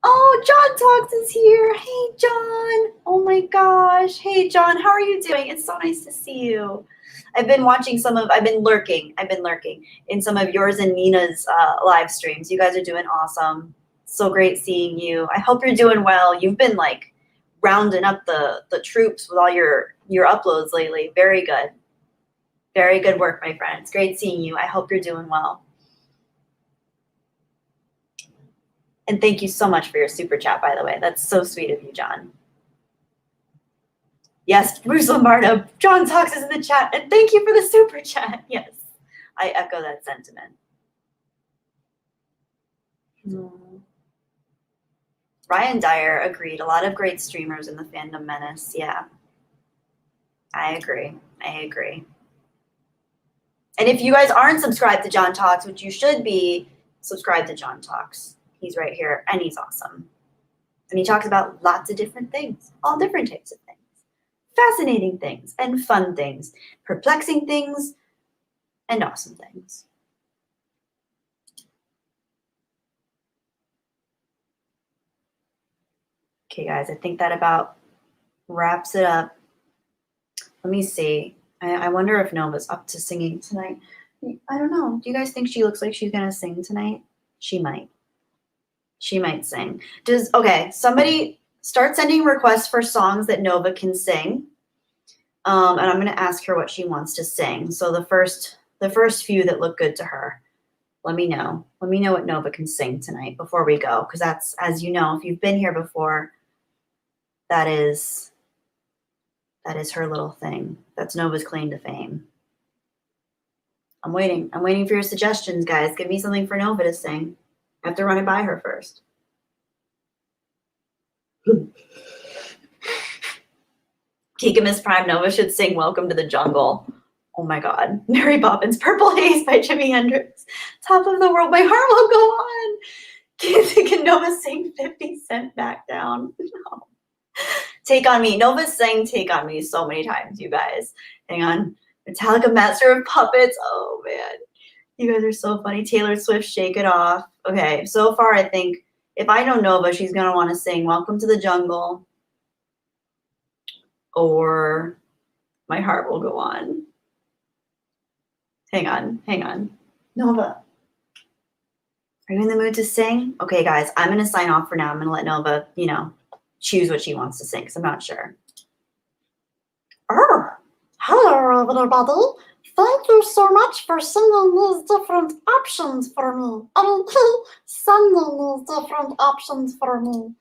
S1: Oh, John Talks is here. Hey, John. Oh my gosh. Hey, John, how are you doing? It's so nice to see you. I've been lurking in some of yours and Nina's live streams. You guys are doing awesome. So great seeing you. I hope you're doing well. You've been like rounding up the troops with all your uploads lately. Very good. Very good work, my friend. It's great seeing you. I hope you're doing well. And thank you so much for your super chat, by the way. That's so sweet of you, John. Yes, Bruce Lombardo. John Talks is in the chat. And thank you for the super chat. Yes, I echo that sentiment. Ryan Dyer agreed. A lot of great streamers in the Fandom Menace. Yeah, I agree. I agree. And if you guys aren't subscribed to John Talks, which you should be, subscribe to John Talks. He's right here, and he's awesome. And he talks about lots of different things, all different types of things. Fascinating things and fun things, perplexing things and awesome things. Okay, guys, I think that about wraps it up. Let me see. I wonder if Nova's up to singing tonight. I don't know. Do you guys think she looks like she's going to sing tonight? She might. She might sing. Okay, somebody start sending requests for songs that Nova can sing. And I'm going to ask her what she wants to sing. So the first few that look good to her, let me know. Let me know what Nova can sing tonight before we go. Because that's, as you know, if you've been here before, that is her little thing. That's Nova's claim to fame. I'm waiting. I'm waiting for your suggestions, guys. Give me something for Nova to sing. I have to run it by her first. Kika Miss Prime, Nova should sing Welcome to the Jungle. Oh my God. Mary Poppins, Purple Haze by Jimi Hendrix. Top of the World, my heart will go on. Can Nova sing 50 Cent Back Down? No. Take on Me. Nova sang Take on Me so many times, you guys. Hang on. Metallica, Master of Puppets. Oh man. You guys are so funny. Taylor Swift, Shake It Off. Okay, so far I think if I know Nova, she's going to want to sing Welcome to the Jungle or My Heart Will Go On. Hang on. Nova, are you in the mood to sing? Okay, guys, I'm going to sign off for now. I'm going to let Nova, choose what she wants to sing because I'm not sure. Hello, everybody. Thank you so much for singing these different options for me. Sending these different options for me.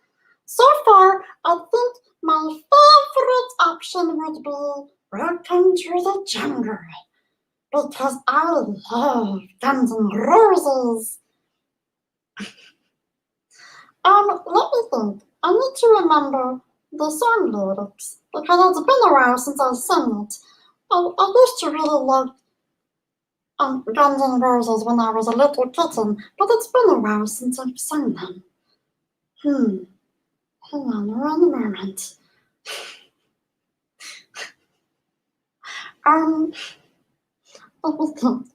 S1: So far, I think my favorite option would be Welcome to the Jungle. Because I love Guns N' Roses. Let me think. I need to remember the song lyrics because it's been a while since I sang it. I used to really like Guns N' Roses when I was a little kitten, but it's been a while since I've sung them. Hang on one moment. Let me think.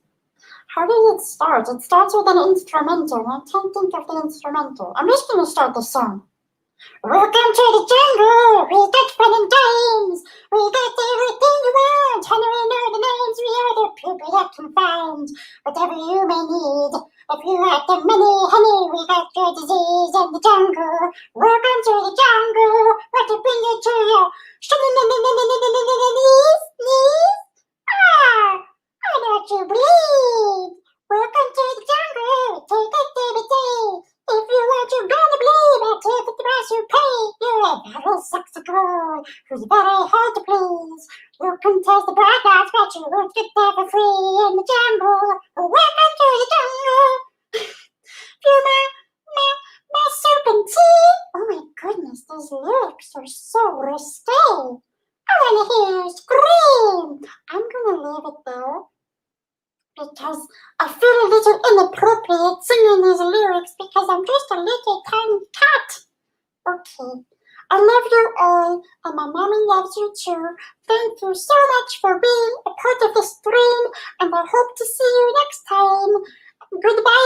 S1: How does it start? It starts with an instrumental. I can't think of the instrumental. I'm just going to start the song. Welcome to the jungle. We got fun and games. We got everything you want. And we know the names. We are the people that can find whatever you may need. If you like the money, honey, we got your disease in the jungle. Welcome to the jungle. What to bring you to your I know you bleed. Welcome to the jungle. Take it day to day. If you want, you're gonna bleed. I'll take the price you pay. You're a very sexy girl who's very hard to please. You can taste the bright lights, but you won't get there for free in the jungle. Welcome to the jungle. You're my serpentine. Oh my goodness, those lyrics are so risque. I wanna hear you scream. I'm gonna leave it there. Because I feel a little inappropriate singing these lyrics because I'm just a little tiny cat. Okay. I love you all, and my mommy loves you too. Thank you so much for being a part of the stream, and I hope to see you next time. Goodbye.